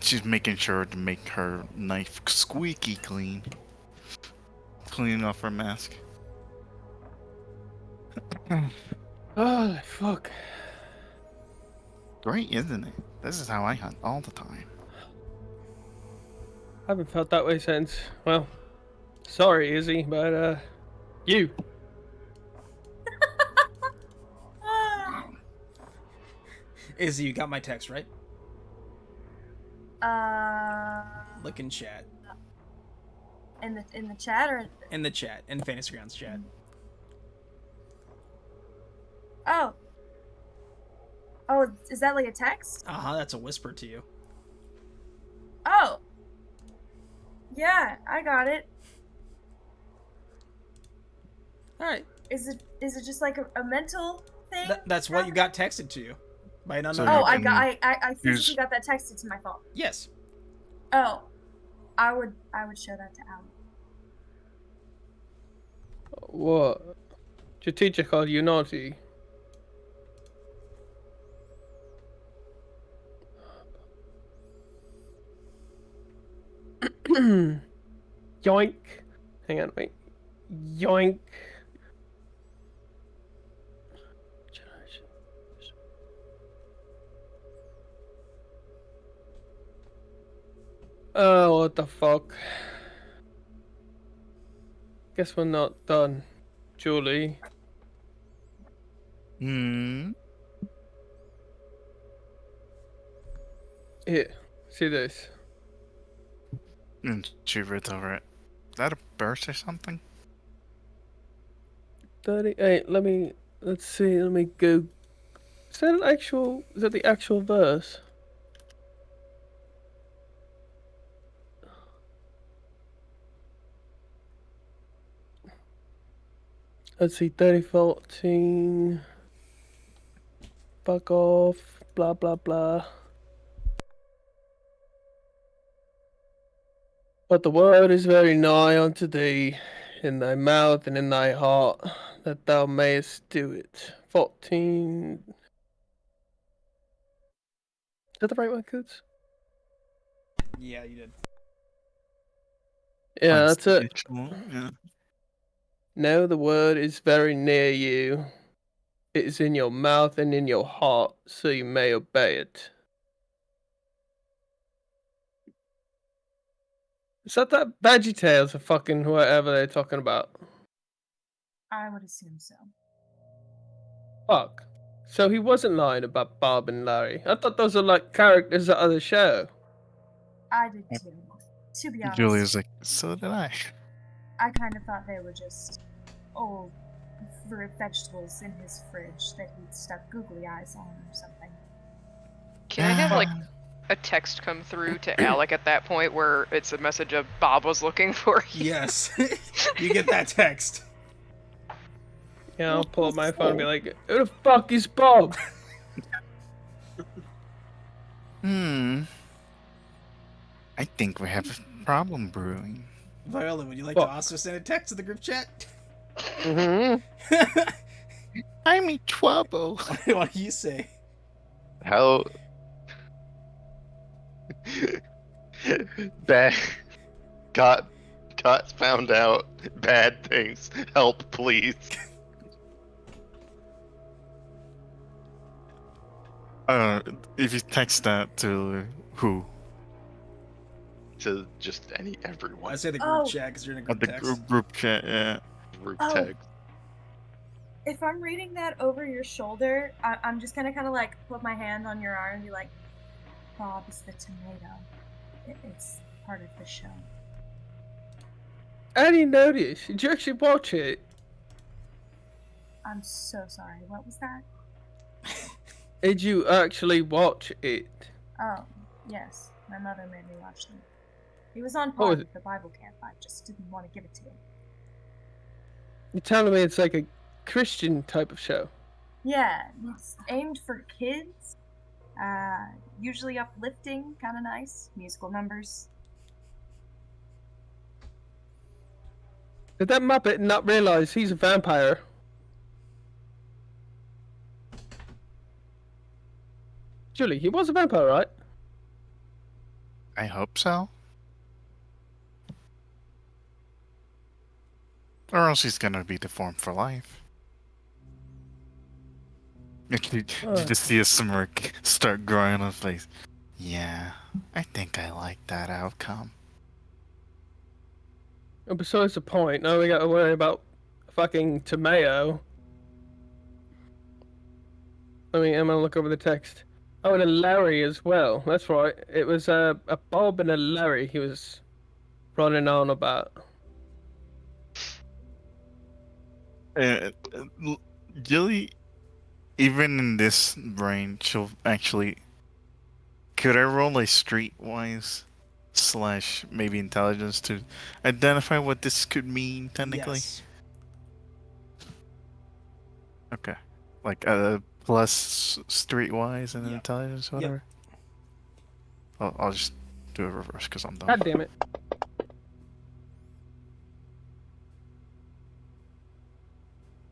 she's making sure to make her knife squeaky clean, cleaning off her mask. Oh, fuck. Great, isn't it? This is how I hunt all the time. I haven't felt that way since, well, sorry, Izzy, but, you. Izzy, you got my text, right? Uh, Look in chat. in the chat or In the chat. In Fantasy Grounds chat. oh. Oh, is that like a text? Uh-huh, that's a whisper to you. Oh. Yeah, I got it. Alright. Is it just like a mental thing? That's what you got texted to you. By an unknown. So Oh, you I can got I physically use- got that texted to my phone. Yes. Oh. I would show that to Alan. What? Your teacher called you naughty. Yoink. Hang on, wait. Yoink. Oh, what the fuck? Guess we're not done, Julie. Hmm. Here, see this. And she reads over it. Is that a verse or something? 38. Let's see. Let me go. Is that the actual verse? Let's see. 3014. Fuck off. Blah blah blah. But the word is very nigh unto thee, in thy mouth and in thy heart, that thou mayest do it. 14. Is that the right one, Coots? Yeah, you did. Yeah, that's it. Yeah. Now the word is very near you. It is in your mouth and in your heart, so you may obey it. Is that VeggieTales or fucking whatever they're talking about? I would assume so. Fuck. So he wasn't lying about Bob and Larry. I thought those were like characters out of the show. I did too. To be honest, Julia's like, so did I. I kind of thought they were just old vegetables in his fridge that he'd stuck googly eyes on or something. Can I have like a text come through to Alec at that point where it's a message of Bob was looking for you? Yes. You get that text. Yeah, I'll pull up my phone and be like, who the fuck is Bob? I think we have a problem brewing. Viola, would you like Fuck. to also send a text to the group chat? Mm-hmm. I'm in trouble. What do you say? How bad got found out. Bad things. Help, please. If you text that to who? To just everyone. I say the group chat because you're in a group The text. group chat, yeah. Group Oh. text. If I'm reading that over your shoulder, I'm just gonna kind of like put my hand on your arm and be like, Bob is the tomato. It's part of the show. I didn't notice. Did you actually watch it? I'm so sorry. What was that? Did you actually watch it? Oh, yes. My mother made me watch them. He was on What par was with the Bible camp. I just didn't want to give it to him. You're telling me it's like a Christian type of show? Yeah, it's aimed for kids. Usually uplifting, kind of nice. Musical numbers. Did that Muppet not realize he's a vampire? Julie, he was a vampire, right? I hope so. Or else he's gonna be deformed for life. You just see a smirk start growing on his face. Yeah, I think I like that outcome. And besides the point, now we gotta worry about fucking Tomato. I'm gonna look over the text. Oh, and a Larry as well. That's right. It was a Bob and a Larry he was running on about. Jilly, even in this brain, she'll actually. Could I roll a streetwise slash maybe intelligence to identify what this could mean technically? Yes. Okay. Like plus streetwise and Yep. intelligence, whatever. I'll just do a reverse because I'm dumb. God damn it.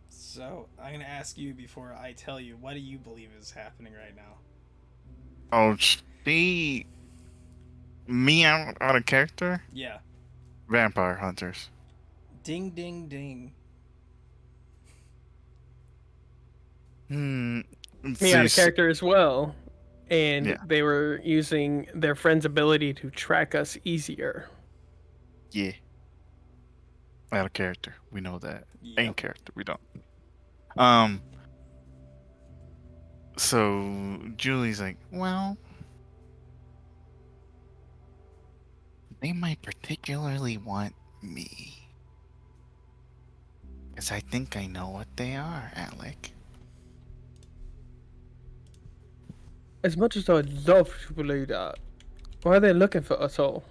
So I'm gonna ask you before I tell you, what do you believe is happening right now? Oh, she. Me out of character? Yeah. Vampire hunters. Ding ding ding. Me out of character as well. And Yeah. they were using their friend's ability to track us easier. Yeah. Out of character. We know that. Yep. In character, we don't. So Julie's like, well, they might particularly want me. Because I think I know what they are, Alec. As much as I'd love to believe that, why are they looking for us all?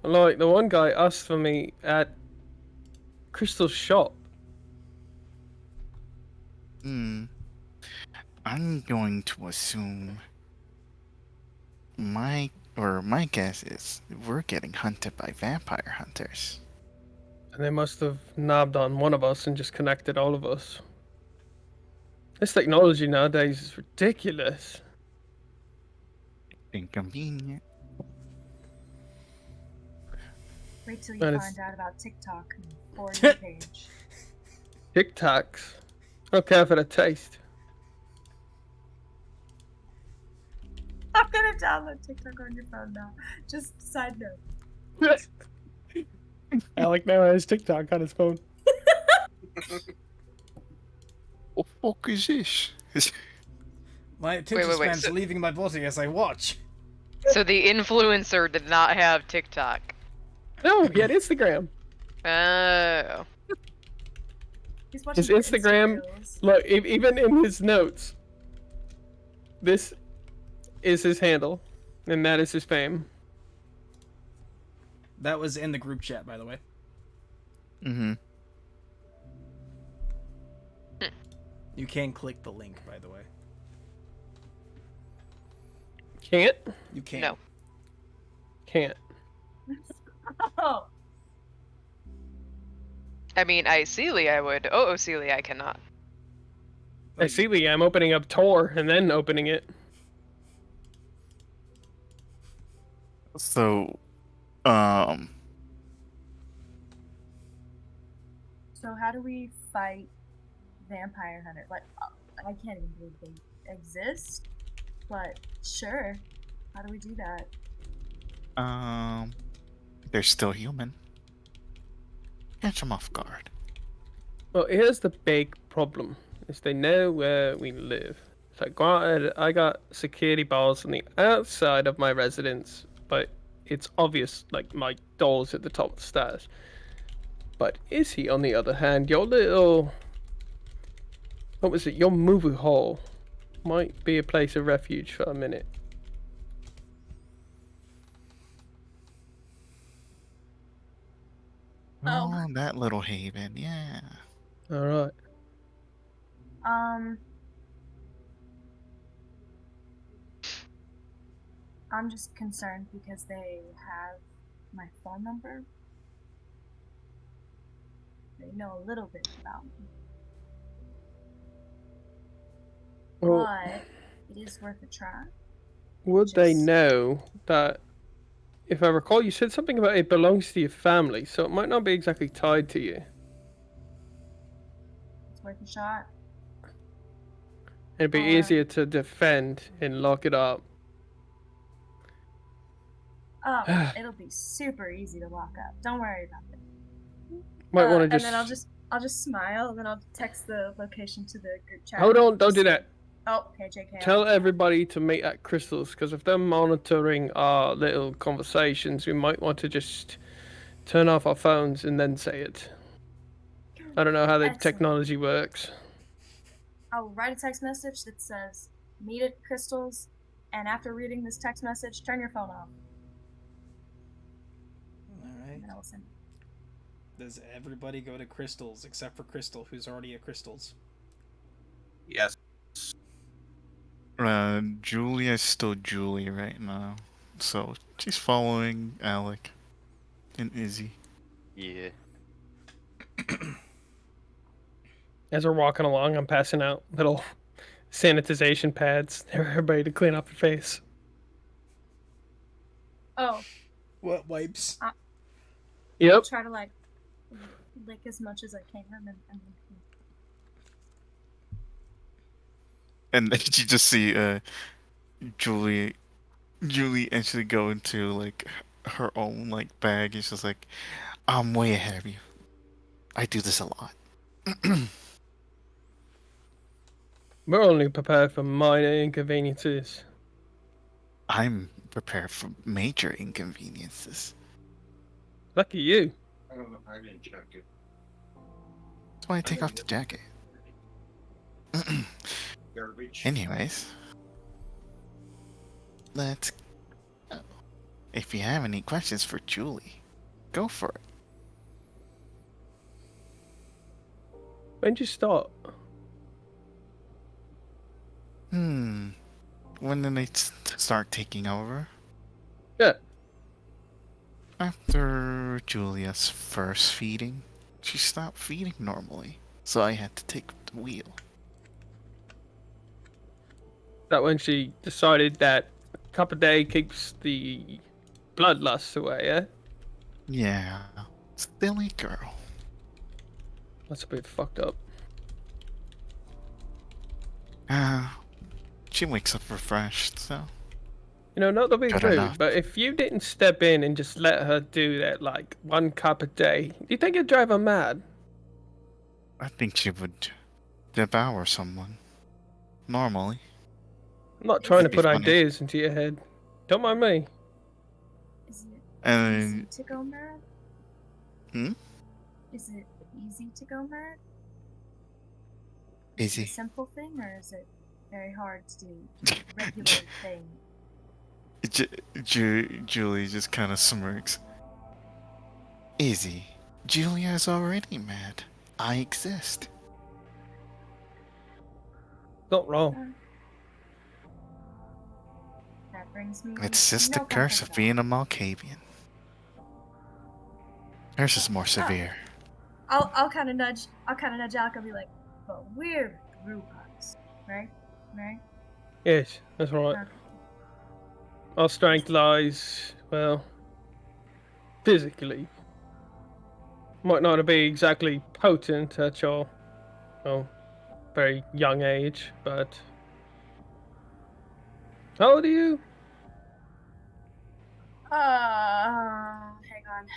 Like, the one guy asked for me at Crystal's shop. I'm going to assume my guess is we're getting hunted by vampire hunters. And they must have nabbed on one of us and just connected all of us. This technology nowadays is ridiculous. Inconvenient. Wait till you And find out about TikTok and For You page. TikToks. I don't care for the taste. I'm gonna download TikTok on your phone now. Just side note. Alec now has TikTok on his phone. What the fuck is this? My attention wait, span's so- leaving my body as I watch. So the influencer did not have TikTok. No, he had Instagram. Oh. He's watching His Instagram, Reels. look, even in his notes, this is his handle, and that is his fame. That was in the group chat, by the way. Mm-hmm. You can click the link, by the way. Can't? You can. No. Can't. Oh, I mean, I would. Oh, Celia, I cannot. I see, Lee, I'm opening up Tor and then opening it. So, so how do we fight vampire hunter? Like, I can't even believe they exist. But sure, how do we do that? they're still human. Catch them off guard. Well, here's the big problem, is they know where we live. So granted, I got security bars on the outside of my residence, but it's obvious, like, my door's at the top of the stairs. But is he, on the other hand, your little... What was it? Your movie hall might be a place of refuge for a minute. Oh, that little haven, yeah. Alright. I'm just concerned because they have my phone number. They know a little bit about me. Well, But it is worth a try. would they just- know that, if I recall, you said something about it belongs to your family, so it might not be exactly tied to you. It's worth a shot. It'd be easier to defend and lock it up. Oh, it'll be super easy to lock up. Don't worry about it. Might want to And just. then I'll just smile, and then I'll text the location to the group chat. Hold on, don't do that. Oh, okay, JK. Tell everybody to meet at Crystal's, because if they're monitoring our little conversations, we might want to just turn off our phones and then say it. I don't know how the technology works. I'll write a text message that says, meet at Crystal's, and after reading this text message, turn your phone off. Alright. And then I'll send it. Does everybody go to Crystal's except for Crystal, who's already at Crystal's? Yes. Julia's still Julie right now, so she's following Alec and Izzy. Yeah. As we're walking along, I'm passing out little sanitization pads for everybody to clean up their face. Oh. What wipes? Yep. I'll try to lick as much as I can, And then you just see Julie actually go into like her own like bag. It's just like, I'm way ahead of you. I do this a lot. We're only prepared for minor inconveniences. I'm prepared for major inconveniences. Lucky you. I don't know. I didn't check it. That's why I take off the jacket. Garbage. Anyways, let's go. If you have any questions for Julie, go for it. When'd you start? When did they start taking over? Yeah. After Julia's first feeding, she stopped feeding normally, so I had to take the wheel. That when she decided that a cup a day keeps the bloodlust away, yeah? Yeah, silly girl. That's a bit fucked up. She wakes up refreshed, so. You know, not to be Good rude, enough. but if you didn't step in and just let her do that, like, 1 cup a day, do you think it'd drive her mad? I think she would devour someone. Normally. I'm not trying to That'd be put funny. ideas into your head. Don't mind me. Is it And easy to go mad? Is it easy to go mad? Is it Easy. a simple thing, or is it very hard to do regular thing? Julie just kind of smirks. Easy. Julia's already mad. I exist. Not wrong. That brings me. It's just the no curse comfort of being a Malkavian. Hers is more severe. I'll kind of nudge Alec and be like, but we're Rupas, right? Right? Yes, that's right. Okay. Our strength lies, well, physically. Might not be exactly potent at your, well, very young age, but... How old are you? Hang on.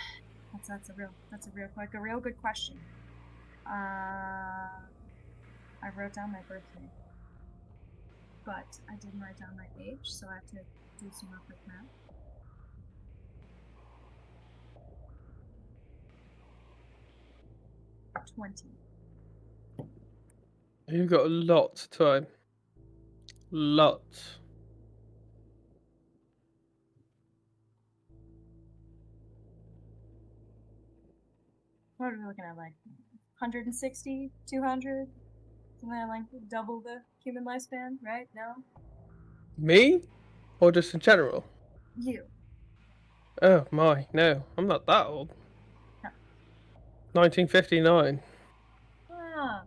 That's a real good question. I wrote down my birthday, but I didn't write down my age, so I have to do some real quick math. $20. You've got a lot of time. Lots. What are we looking at, like 160, 200? Something like double the human lifespan, right? No? Me? Or just in general? You. Oh my, no, I'm not that old. No. 1959. Ah.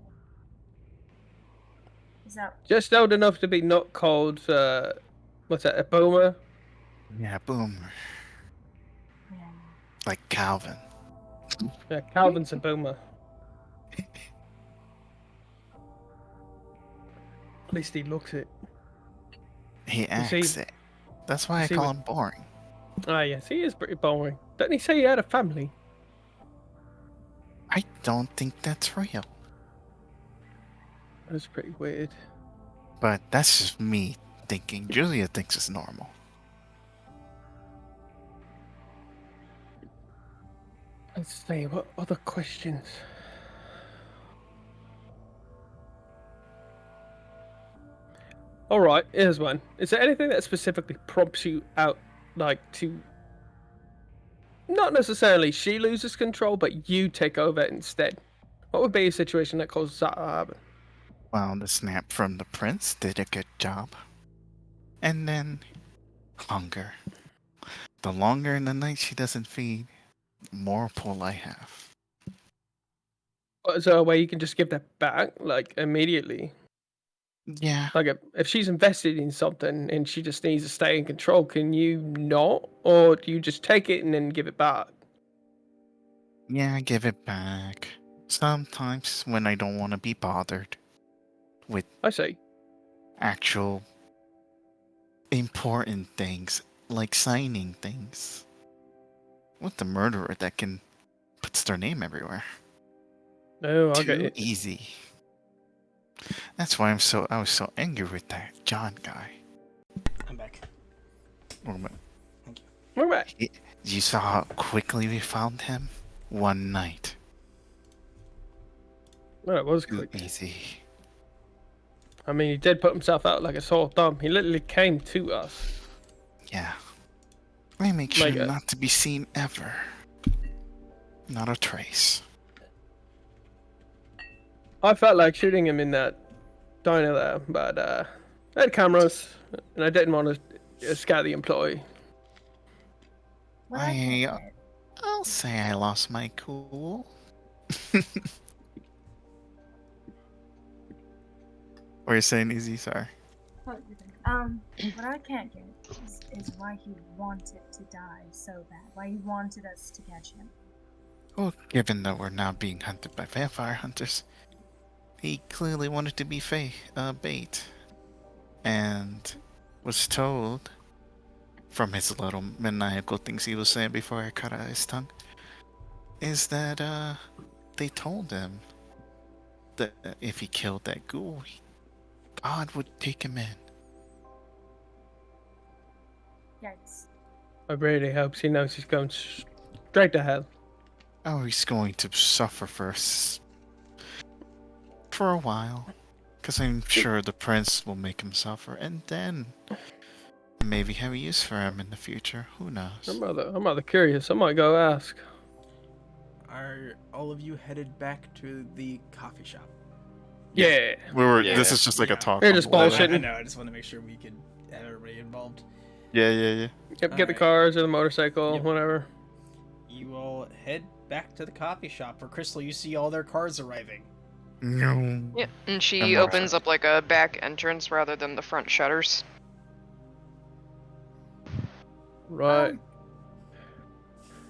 Is that Just old enough to be not called, what's that, a boomer? Yeah, boomer. yeah. Like Calvin. Yeah, Calvin's a boomer. At least he looks it. He see- acts it. That's why I see call what- him boring. Ah, yes, he is pretty boring. Didn't he say he had a family? I don't think that's real. That's pretty weird. But that's just me thinking. Julia thinks it's normal. Let's see, what other questions? Alright, here's one. Is there anything that specifically prompts you out, like, to... Not necessarily she loses control, but you take over instead? What would be a situation that causes that to happen? Well, the snap from the prince did a good job. And then hunger. The longer in the night she doesn't feed, the more pull I have. Is there a way you can just give that back, like, immediately? Yeah. Like, if she's invested in something and she just needs to stay in control, can you not? Or do you just take it and then give it back? Yeah, I give it back. Sometimes when I don't want to be bothered with I see. actual important things, like signing things. With the murderer that can puts their name everywhere. No, I get Too it. easy. That's why I was so angry with that John guy. I'm back. Wait a minute. Thank you. We're back. You saw how quickly we found him? One night. Well, it was Too quick. easy. I mean, he did put himself out like a sore thumb. He literally came to us. Yeah. I make sure Like, not to be seen ever. Not a trace. I felt like shooting him in that diner there, but I had cameras, and I didn't want to scare the employee. What I can't get. I'll say I lost my cool. What are you saying, Izzy? Sorry. What I can't get is why he wanted to die so bad. Why he wanted us to catch him. Well, given that we're now being hunted by vampire hunters, he clearly wanted to be bait. And was told, from his little maniacal things he was saying before I cut out his tongue, is that they told him that if he killed that ghoul, God would take him in. Yikes. I really hope he knows he's going straight to hell. Oh, he's going to suffer for a while. Because I'm sure the prince will make him suffer, and then maybe have use for him in the future. Who knows? I'm rather curious. I might go ask. Are all of you headed back to the coffee shop? Yeah. This is just like a talk. We're just bullshitting. I know. I just want to make sure we could have everybody involved. Yeah. Yep, get the Alright. cars or the motorcycle, Yep. whatever. You all head back to the coffee shop. For Crystal, you see all their cars arriving. No. Yeah, and she I'm opens up like a back entrance rather than the front shutters. Right.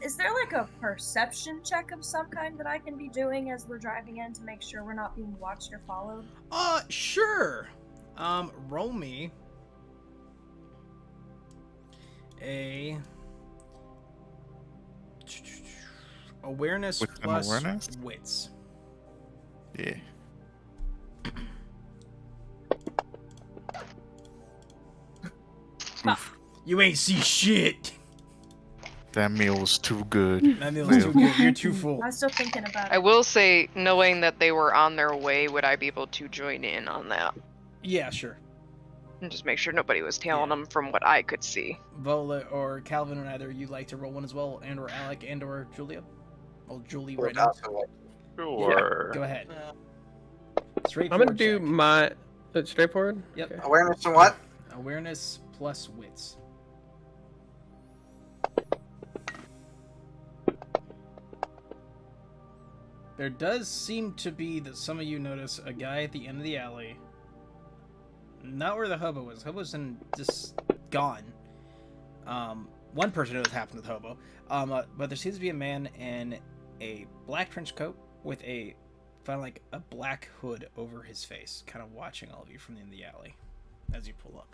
Is there like a perception check of some kind that I can be doing as we're driving in to make sure we're not being watched or followed? Sure. Roll me a awareness With an plus awareness? wits. Yeah. You ain't see shit. That meal was too good. That meal is too good. You're too full. I was still thinking about I it. will say, knowing that they were on their way, would I be able to join in on that? Yeah, sure. And just make sure nobody was tailing them from what I could see. Vola or Calvin, would either you like to roll one as well, and or Alec, and or Julia? Well, Julie Or right now. Sure. Go ahead. I'm Straightforward gonna do check. my. Straightforward? Yep. Okay. Awareness and what? Awareness plus wits. There does seem to be that some of you notice a guy at the end of the alley. Not where the hobo is. Hobo's just gone. One person knows what happened with Hobo. But there seems to be a man in a black trench coat with a find like a black hood over his face, kind of watching all of you from in the alley as you pull up.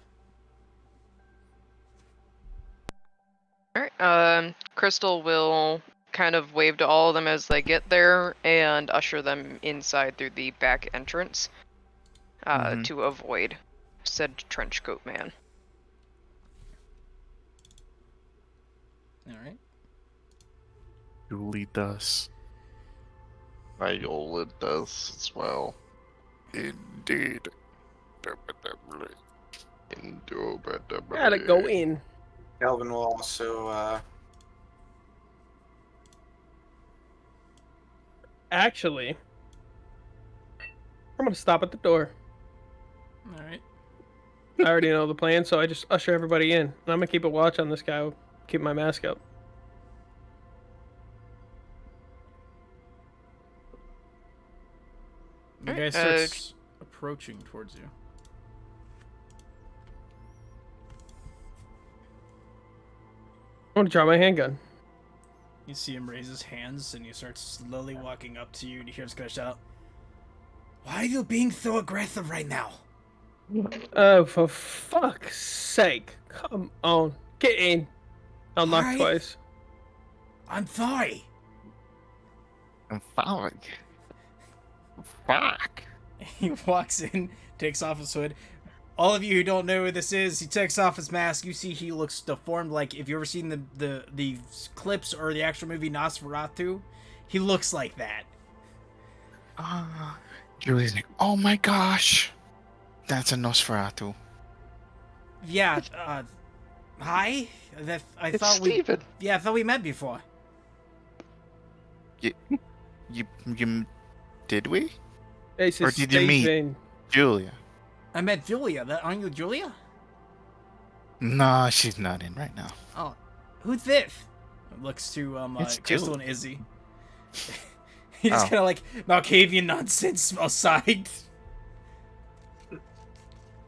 Alright, Crystal will kind of wave to all of them as they get there and usher them inside through the back entrance to avoid said trench coat man. Alright. Julie does. Viola does as well. Indeed. Gotta go in. Calvin will also. Actually, I'm gonna stop at the door. Alright. I already know the plan, so I just usher everybody in. And I'm gonna keep a watch on this guy. Keep my mask up. The guy starts approaching towards you. I'm gonna draw my handgun. You see him raise his hands, and you start slowly walking up to you, and you hear him gonna shout out, "Why are you being so aggressive right now?" Oh, for fuck's sake. Come on. Get in. I'll knock Alright. twice. I'm sorry. I'm following. Fuck. He walks in, takes off his hood. All of you who don't know who this is, he takes off his mask. You see he looks deformed. Like, if you ever seen the clips or the actual movie Nosferatu, he looks like that. Julie's like, oh my gosh. That's a Nosferatu. Yeah, hi? I thought Steven. I thought we met before. You did we? This Or is did you meet? Steven. Julia. I met Julia. Aren't you Julia? No, she's not in right now. Oh, who's this? Looks to It's Crystal Julia. and Izzy. He just Oh. kind of like Malkavian nonsense aside.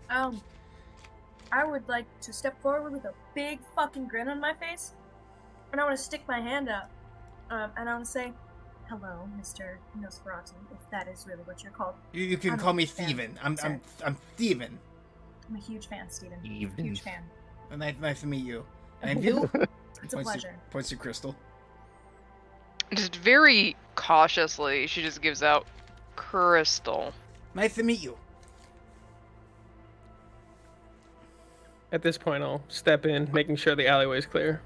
I would like to step forward with a big fucking grin on my face, and I want to stick my hand out, and I want to say, "Hello, Mr. Nosferatu, if that is really what you're called." You can I'm call a me fan, Steven. sir. I'm Steven. I'm a huge fan, Steven. Steven. Huge fan. Nice to meet you. And you? It's a pleasure. Points to Crystal. Just very cautiously, she just gives out Crystal. Nice to meet you. At this point, I'll step in, making sure the alleyway's clear.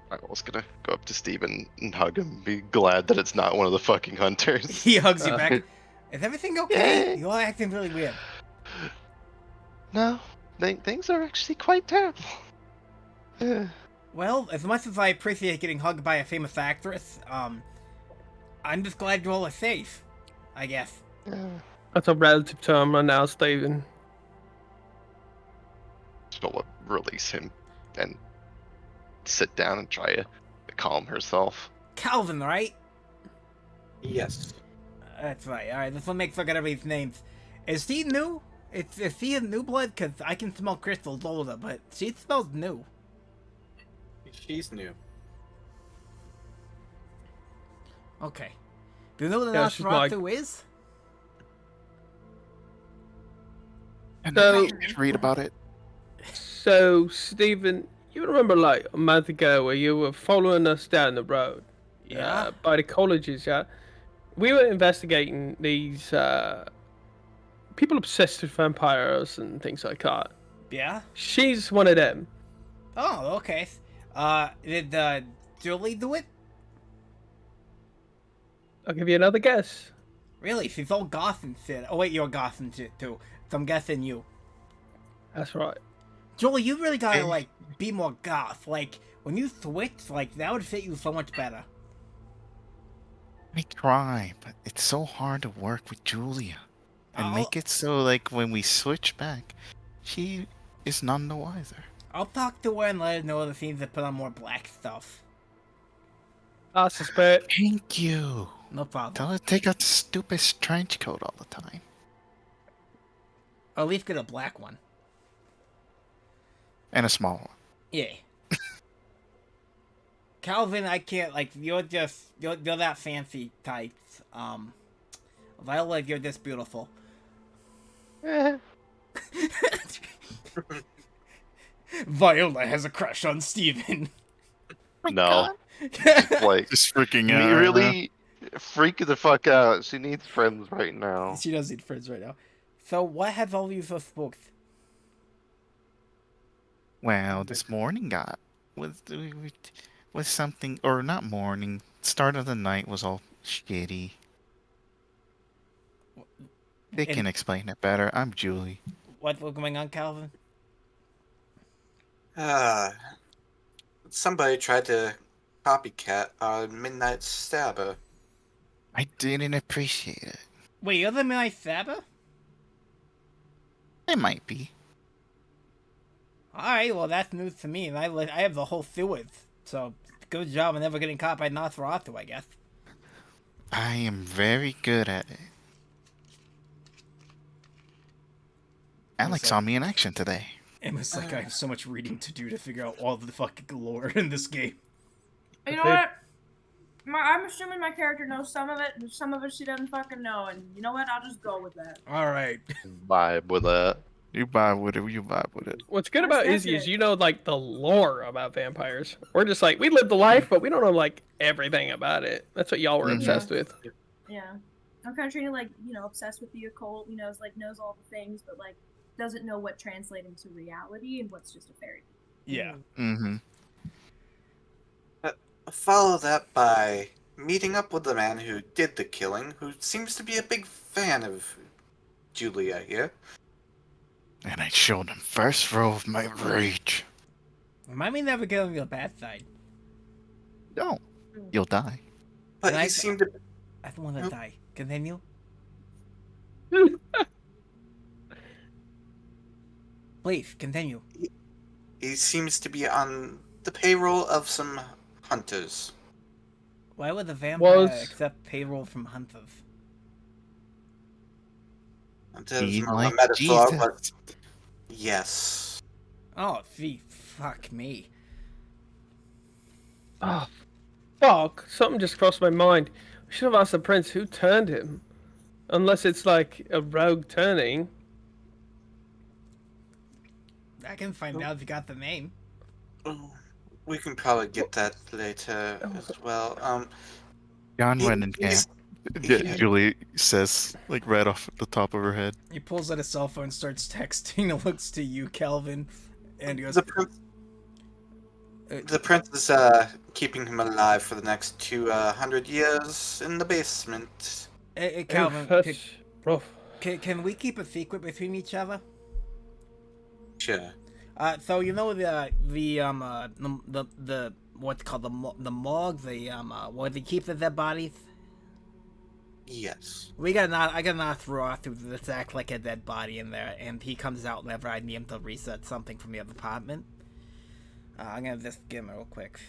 I was gonna go up to Steven and hug him and be glad that it's not one of the fucking hunters. He hugs you back. Is everything okay? You're acting really weird. No, things are actually quite terrible. Well, as much as I appreciate getting hugged by a famous actress, I'm just glad you all are safe, I guess. That's a relative term right now, Steven. She'll release him and sit down and try to calm herself. Calvin, right? Yes. That's right. All right, let's make forget everybody's names. Is he new? Is he a new blood? Because I can smell Crystal's older, but she smells new. She's new. Okay. Do you know what Yeah, she's Nosferatu is? And So- then just read about it. So, Steven, you remember like a month ago where you were following us down the road? Yeah. By the colleges, yeah? We were investigating these people obsessed with vampires and things like that. Yeah? She's one of them. Oh, okay. Did Julie do it? I'll give you another guess. Really? She's all goth and shit. Oh wait, you're goth and shit too. So I'm guessing you. That's right. Julie, you really gotta like be more goth. Like when you switch, like that would fit you so much better. I try, but it's so hard to work with Julia. And I'll- make it so, like, when we switch back, she is none the wiser. I'll talk to her and let her know the things that put on more black stuff. I suspect. Thank you. No problem. Tell her to take out the stupid trench coat all the time. Or at least get a black one. And a small one. Yeah. Calvin, I can't, like, you're that fancy type. Viola, if you're this beautiful. Viola has a crush on Steven. No. Like, Just freaking me out. right now. really freaking the fuck out. She needs friends right now. She does need friends right now. So, what have all you spoke? Well, this morning was something, or not morning. Start of the night was all shitty. They can explain it better. I'm Julie. What was going on, Calvin? Somebody tried to copycat our midnight stabber. I didn't appreciate it. Wait, you're the Midnight Stabber? It might be. Alright, well, that's news to me, and I have the whole Seward. So, good job on never getting caught by Nosferatu, I guess. I am very good at it. Alex saw me in action today. Emma's like, I have so much reading to do to figure out all the fucking lore in this game. You know what? I'm assuming my character knows some of it, and some of it she doesn't fucking know, and you know what? I'll just go with that. Alright. Vibe with that. You vibe with it. You vibe with it. What's good about Izzy is you know like the lore about vampires. We're just like we live the life, but we don't know like everything about it. That's what y'all were obsessed with. Yeah. I'm kind of treating like, you know, obsessed with the occult, you know, is like knows all the things, but like doesn't know what translates into reality and what's just a fairy tale. Yeah. Mm-hmm. Follow that by meeting up with the man who did the killing, who seems to be a big fan of Julia here. And I showed him first row of my rage. Remind me never get on your bad side. No, you'll die. But he seemed to... I don't want to die. Continue. Please, continue. He seems to be on the payroll of some hunters. Why would the vampire Was- accept payroll from hunters? That Be is more like a metaphor, Jesus. but yes. Oh, gee, fuck me. Oh, fuck! Something just crossed my mind. We should have asked the prince who turned him. Unless it's like a rogue turning. I can find out if you got the name. We can probably get that later as well. John He- went in camp. he's- Julie says, like right off the top of her head. He pulls out his cell phone, starts texting, and looks to you, Calvin, and he goes, The prince is keeping him alive for the next 200 years in the basement. Hey, Calvin, That's rough. can we keep a secret between each other? Sure. So you know the what's called the morgue, where they keep the dead bodies. Yes. I got not throw through this act like a dead body in there, and he comes out whenever I need him to reset something from the other apartment. I'm gonna just give him a real quick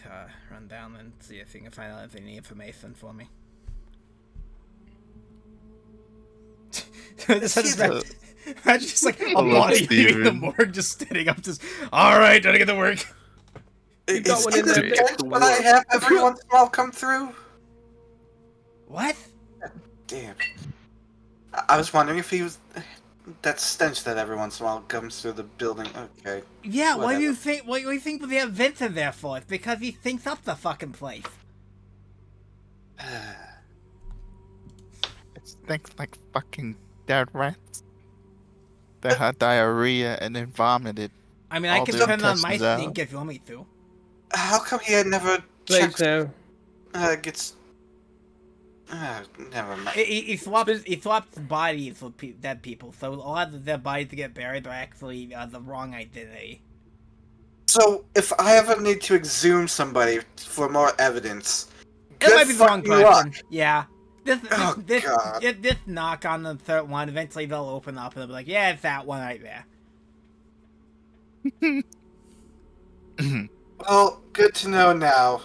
rundown and see if he can find out any information for me. Imagine just like a body leaving the morgue, just standing up, just alright, gotta get to work. Is got one he in the there. guest that I have every once in a while come through? What? Damn. I was wondering if he was... That stench that every once in a while comes through the building. Okay. Yeah, what do Whatever. you think? What do you think they have Vincent there for? It's because he thinks up the fucking place. It stinks like fucking dead rats that had diarrhea and then vomited. I mean, I all can their turn on my intestines out. stink if you want me to. How come he had never Thanks checked... now. Gets... never mind. He swaps bodies with dead people, so a lot of the dead bodies that get buried are actually the wrong identity. So, if I ever need to exhume somebody for more evidence... It might be the wrong fucking person. luck. Yeah. This God. knock on the third one, eventually they'll open up and they'll be like, yeah, it's that one right there. Well, good to know now.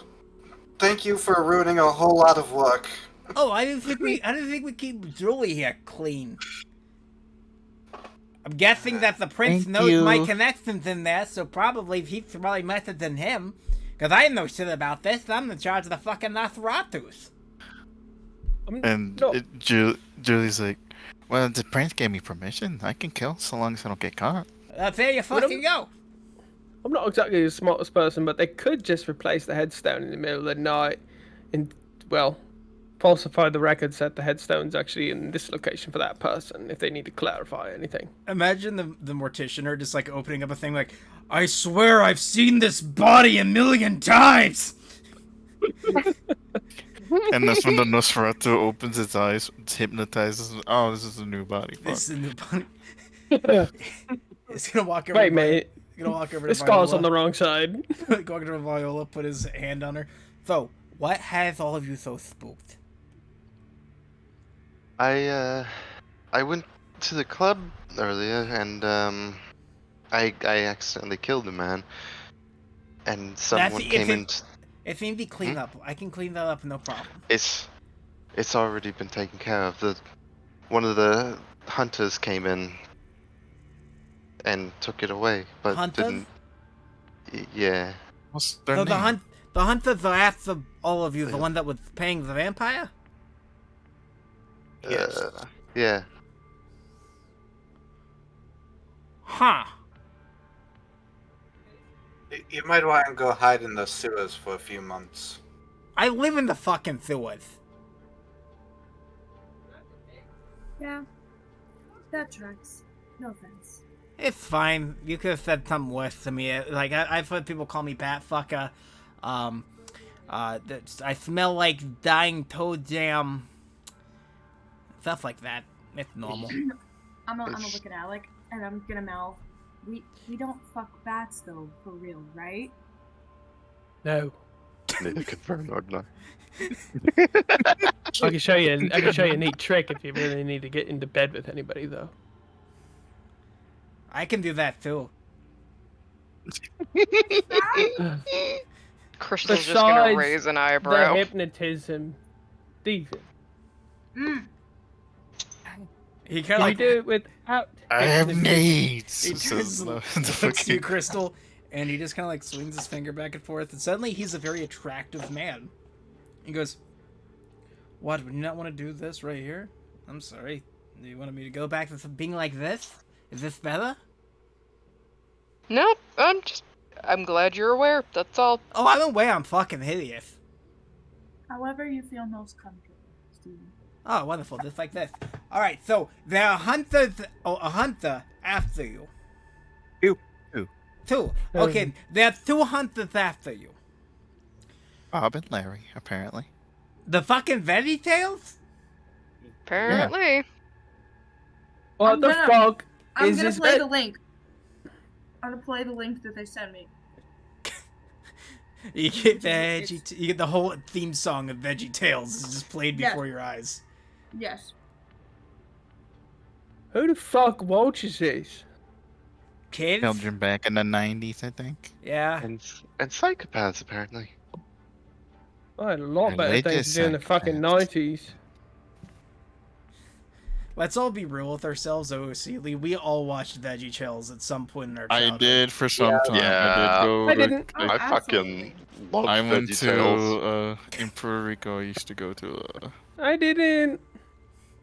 Thank you for ruining a whole lot of work. Oh, I didn't think we keep Julie here clean. I'm guessing that the prince Thank knows my you. connections in there, so probably he's probably messaging him. Cause I know shit about this. I'm in charge of the fucking Nosferatus. And no. Julie's like, well, the prince gave me permission. I can kill so long as I don't get caught. There you fucking go. I'm not exactly the smartest person, but they could just replace the headstone in the middle of the night and, well, falsify the records that the headstone's actually in this location for that person if they need to clarify anything. Imagine the morticianer just like opening up a thing like, I swear I've seen this body 1,000,000 times. And that's when the Nosferatu opens its eyes, hypnotizes. Oh, this is a new body. Fuck. This is a new body. It's gonna walk over. Wait, mate. Gonna walk over to This skull's Viola. on the wrong side. Go over to Viola, put his hand on her. So, what has all of you so spooked? I went to the club earlier and I accidentally killed a man. And someone came in. It seems to be cleaned up. I can clean that up, no problem. It's already been taken care of. One of the hunters came in and took it away, but Hunters? didn't. Yeah. What's their So name? the hunters are after all of you, the one that was paying the vampire? Yes. Yeah. Huh. You might want to go hide in the sewers for a few months. I live in the fucking sewers. Yeah. That tracks. No offense. It's fine. You could have said something worse to me. Like, I've heard people call me Batfucker. I smell like dying toe jam. Stuff like that. It's normal. I'm gonna look at Alec and I'm gonna mouth. We don't fuck bats though, for real, right? No. Need to confirm or not. I can show you a neat trick if you really need to get into bed with anybody, though. I can do that too. Crystal's just gonna Besides raise an The eyebrow. hypnotism, Stephen. He kind Can of you like do it without? I have hypnotism? needs. he says turns, the looks to fucking- you, Crystal, and he just kind of like swings his finger back and forth, and suddenly he's a very attractive man. He goes, "What? Would you not want to do this right here? I'm sorry. Do you want me to go back to being like this? Is this better?" Nope, I'm glad you're aware. That's all. Oh, I'm aware I'm fucking hideous. However you feel most comfortable, Steven. Oh, wonderful. Just like this. All right. So there are hunters. Oh, a hunter after you. Two. Okay. There are two hunters after you. Bob and Larry, apparently. The fucking Veggie Tales? Apparently. What I'm the gonna- fuck I'm is gonna this? play the link. I'm gonna play the link that they sent me. You get you get the whole theme song of Veggie Tales is just played Yes. before your eyes. Yes. Who the fuck watches this? Kids? Children back in the 90s, I think. Yeah. And psychopaths apparently. I had a lot And better they things just to do in the said fucking that. 90s. Let's all be real with ourselves, OCD. We all watched Veggie Tales at some point in our childhood. I did for some time. I Yeah. did go. I to- didn't. Oh, I absolutely. fucking love I went VeggieTales. to in Puerto Rico. I used to go to a I didn't.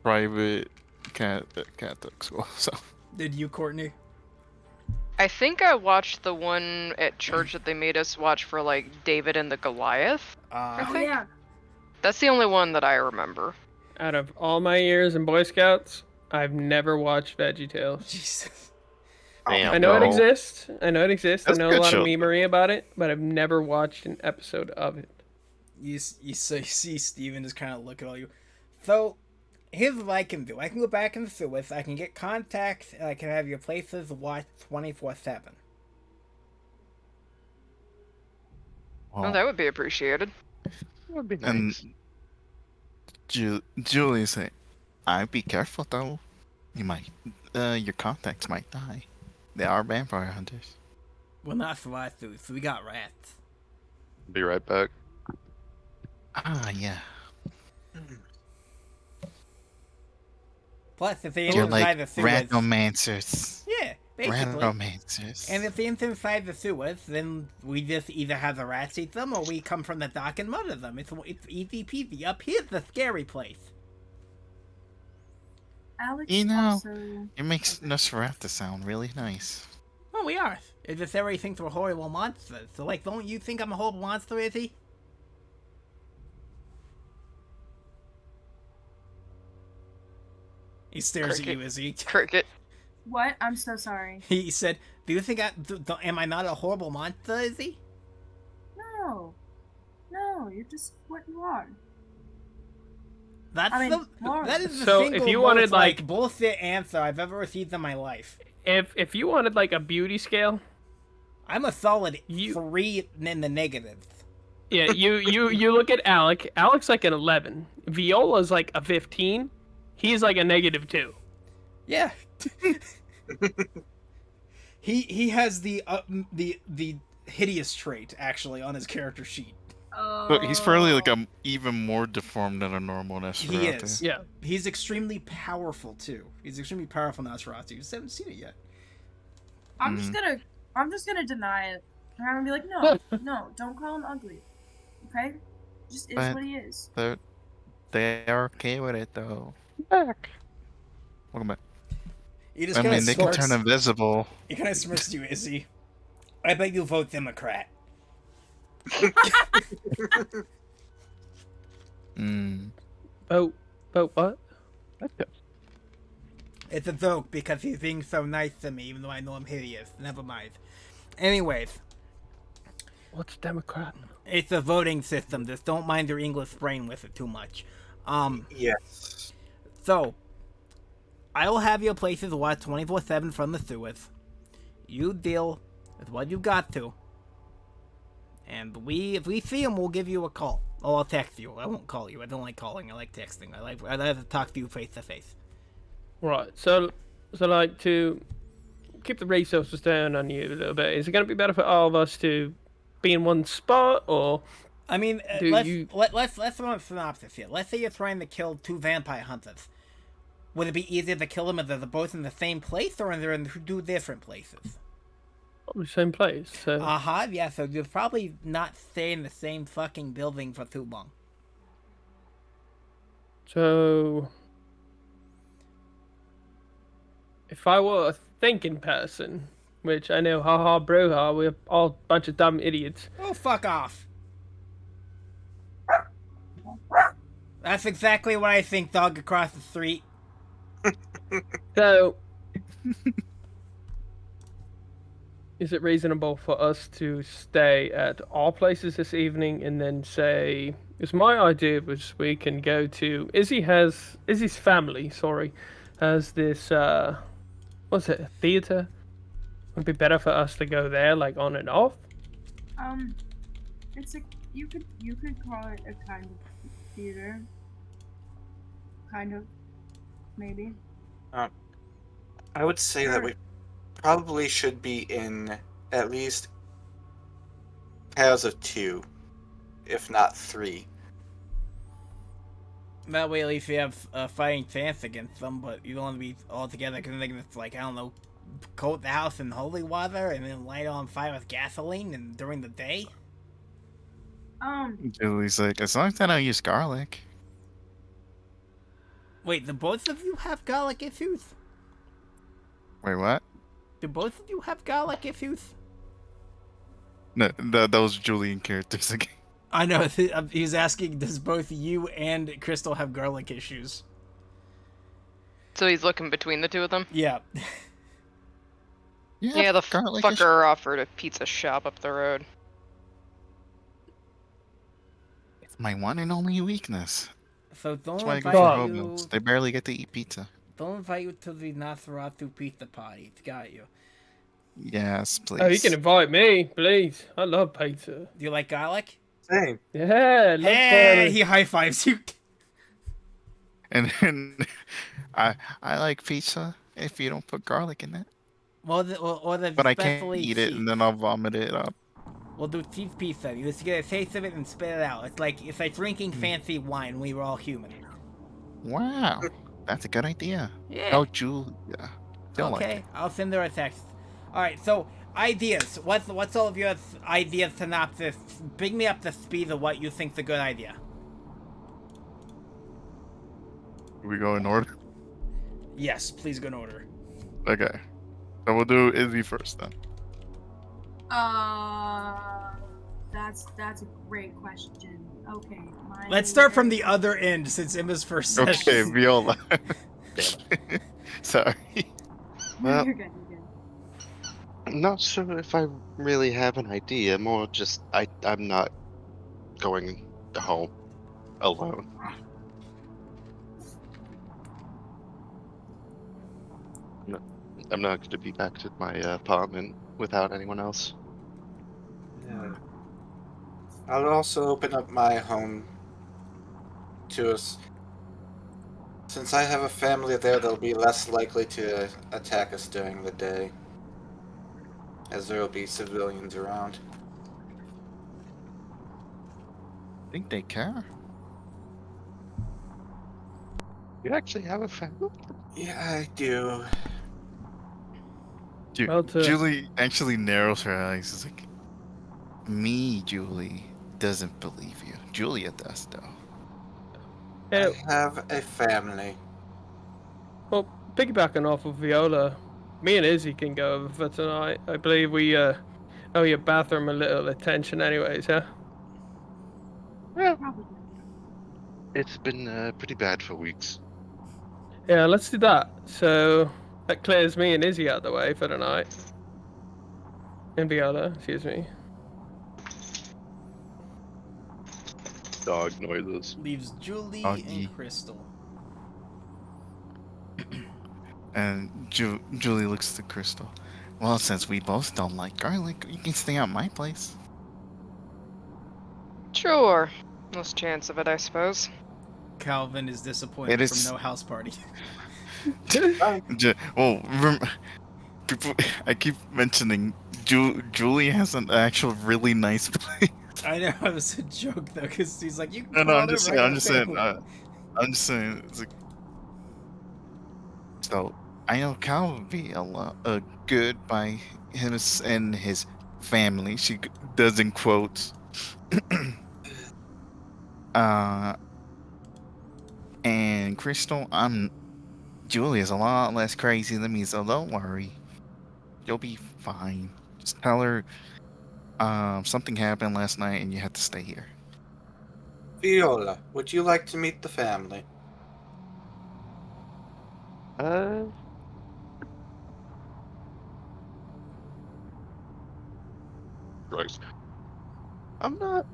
private Catholic school. So Did you, Courtney? I think I watched the one at church that they made us watch for like David and the Goliath. Uh, Oh think- yeah. That's the only one that I remember. Out of all my years in Boy Scouts, I've never watched VeggieTales. Jesus. Damn, I know it no. exists. I know it exists. That's I know good a lot show. of memery about it, but I've never watched an episode of it. You see Steven just kind of look at all you. So, here's what I can do. I can go back in the sewers, I can get contacts, and I can have your places watched 24/7. Oh, that would be appreciated. Would be and nice. Julie said, "I be careful though. You might, your contacts might die. They are vampire hunters." Well, not for us, dude. So we got rats. Be right back. Ah, yeah. Plus, if they You're enter inside like the sewers, randomancers. yeah, basically. Randomancers. And if they enter inside the sewers, then we just either have the rats eat them, or we come from the dock and murder them. It's easy peasy. Up here's the scary place. Alex You know, also. it makes Nosferatu sound really nice. Well, we are. It's just everybody thinks we're horrible monsters. So, like, don't you think I'm a horrible monster, Izzy? He stares at Cricket. you, Izzy. Cricket. What? I'm so sorry. He said, "Do you think am I not a horrible monster, Izzy?" No. No, you're just what you are. That's I mean, Laura. that is the So, single if you most, wanted, like- bullshit answer I've ever received in my life. If you wanted like a beauty scale, I'm a solid You- 3 in the negative. yeah, you look at Alec. Alec's like an 11. Viola's like a 15. He's like a -2. Yeah. he has the hideous trait actually on his character sheet. But he's probably like even more deformed than a normal Nosferatu. He is. Yeah. He's extremely powerful too. He's extremely powerful Nosferatu. You just haven't seen it yet. I'm just gonna deny it. And I'm gonna be like, no, no, don't call him ugly. Okay? Just is But- what he is. They are okay with it though. Back. Welcome back. He just I kind mean, of they can smirks. turn invisible. He kind of smirks to you, Izzy. I bet you vote Democrat. Mm. Vote what? Okay. It's a joke because he's being so nice to me, even though I know I'm hideous. Never mind. Anyways, What's Democrat? it's a voting system. Just don't mind your English brain with it too much. Yes. So, I will have your places watched 24/7 from the sewers. You deal with what you got to. And if we see him, we'll give you a call. Or I'll text you. I won't call you. I don't like calling. I like texting. I'd like to talk to you face to face. Right. So like to keep the resources down on you a little bit. Is it going to be better for all of us to be in one spot, or I mean, Do let's you- let's run a synopsis here. Let's say you're trying to kill 2 vampire hunters. Would it be easier to kill them if they're both in the same place, or are they in 2 different places? the same place? So Yeah, so you'll probably not stay in the same fucking building for too long. so if I were a thinking person, which I know, haha, bro, we're all a bunch of dumb idiots. Oh, fuck off. That's exactly what I think, dog across the street. So, is it reasonable for us to stay at our places this evening and then say? Because my idea was we can go to Izzy's family. Sorry, has this what's it? A theater. Would be better for us to go there, like on and off. It's you could call it a kind of theater. Kind of, maybe. I would say that we probably should be in at least pairs of 2, if not 3. That way, at least you have a fighting chance against them, but you don't want to be all together because they can just, like, I don't know, coat the house in holy water and then light it on fire with gasoline and during the day. Julie's like, as long as I don't use garlic. Wait, do both of you have garlic issues? Wait, what? Do both of you have garlic issues? No, those Julian characters again. I know, he's asking, does both you and Crystal have garlic issues? So he's looking between the 2 of them? Yeah. Yeah, the garlic fucker offered a pizza shop up the road. It's my one and only weakness. So don't That's why I go invite for you. hobos. They barely get to eat pizza. Don't invite you to the Nosferatu pizza party. It's got you. Yes, please. Oh, you can invite me, please. I love pizza. Do you like garlic? Same. Yeah, love Hey, garlic. he high fives you. And then I like pizza if you don't put garlic in it. Or the But I can't specially eat it cheap. and then I'll vomit it up. We'll do cheap pizza. You just get a taste of it and spit it out. It's like drinking fancy wine. We were all human. Wow, that's a good idea. Yeah. Oh, Julia. Don't like Okay, it. I'll send her a text. All right. So ideas. What's all of your ideas? Synopsis. Bring me up to speed of what you think's a good idea. We go in order. Yes, please go in order. Okay. So we'll do Izzy first then. That's a great question. Okay, my Let's start from the other end since Emma's first Okay, session. Viola. Damn it. Sorry. No, Well, you're good. You're good. I'm not sure if I really have an idea. More just I'm not going home alone. No, I'm not going to be back to my apartment without anyone else. Yeah. I'll also open up my home to us. Since I have a family there, they'll be less likely to attack us during the day, as there will be civilians around. I think they care. You actually have a family? Yeah, I do. Well, Julie actually narrows her eyes. It's like, me, Julie, doesn't believe you. Julia does, though. yeah, I have a family. well, piggybacking off of Viola, me and Izzy can go over for tonight. I believe we owe your bathroom a little attention, anyways. Yeah. Yeah, Probably. it's been pretty bad for weeks. Yeah, let's do that. So that clears me and Izzy out the way for the night. And Viola, excuse me. Dog noises. Leaves Julie Doggy. and Crystal. And Julie looks at Crystal. Well, since we both don't like garlic, you can stay at my place. Sure. Less chance of it, I suppose. Calvin is disappointed It is- from no house party. Well, people, I keep mentioning Julie has an actual really nice place. I know it was a joke though, because he's like, you can No, come no, on I'm just over. saying. I I'm got just a saying. family." I'm just saying. It's like, so I know Cal would be good by him and his family. She does in quotes. And Crystal, Julia's a lot less crazy than me, so don't worry. You'll be fine. Just tell her something happened last night and you had to stay here. Viola, would you like to meet the family? Uh, Gross. I'm not.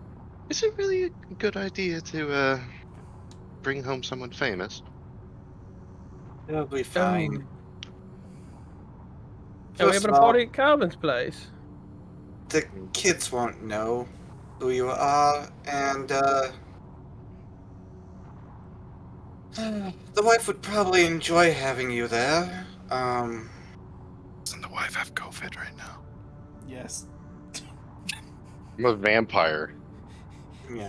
Is it really a good idea to bring home someone famous? It'll be fine. Are we First having of a all, party at Calvin's place? the kids won't know who you are, and the wife would probably enjoy having you there. Doesn't the wife have COVID right now? Yes. I'm a vampire. Yeah.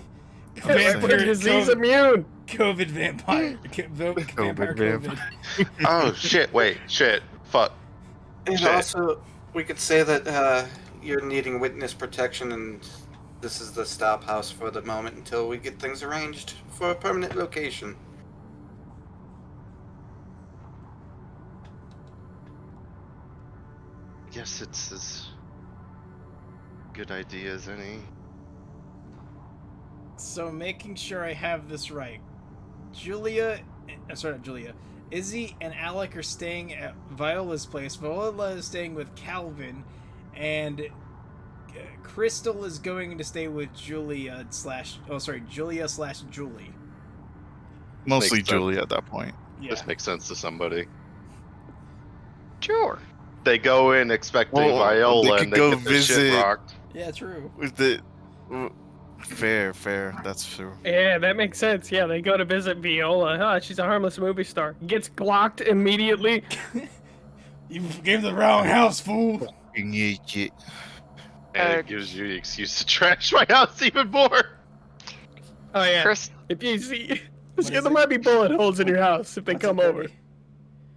Vampire Disease COVID, immune. COVID vampire. Vampire COVID. Oh shit! Wait, shit, fuck. And Shit. also, we could say that you're needing witness protection, and this is the stop house for the moment until we get things arranged for a permanent location. Guess it's as good idea as any. So making sure I have this right. Not Julia. Izzy and Alec are staying at Viola's place. Viola is staying with Calvin, and Crystal is going to stay with Julia slash Julie. Mostly Makes sense. Julie at that point. Yeah. This makes sense to somebody. Sure. They go in expecting Well, they Viola could and they go get the shit visit- rocked. Yeah, true. With the fair, that's true. Yeah, that makes sense. Yeah, they go to visit Viola. Huh, she's a harmless movie star. Gets blocked immediately. You gave the wrong house, fool. Fucking idiot. And it gives you the excuse to trash my house even more. Oh yeah. Chris, If you see, What there is it? might be bullet holes in your house if they What's it, come over. Cody?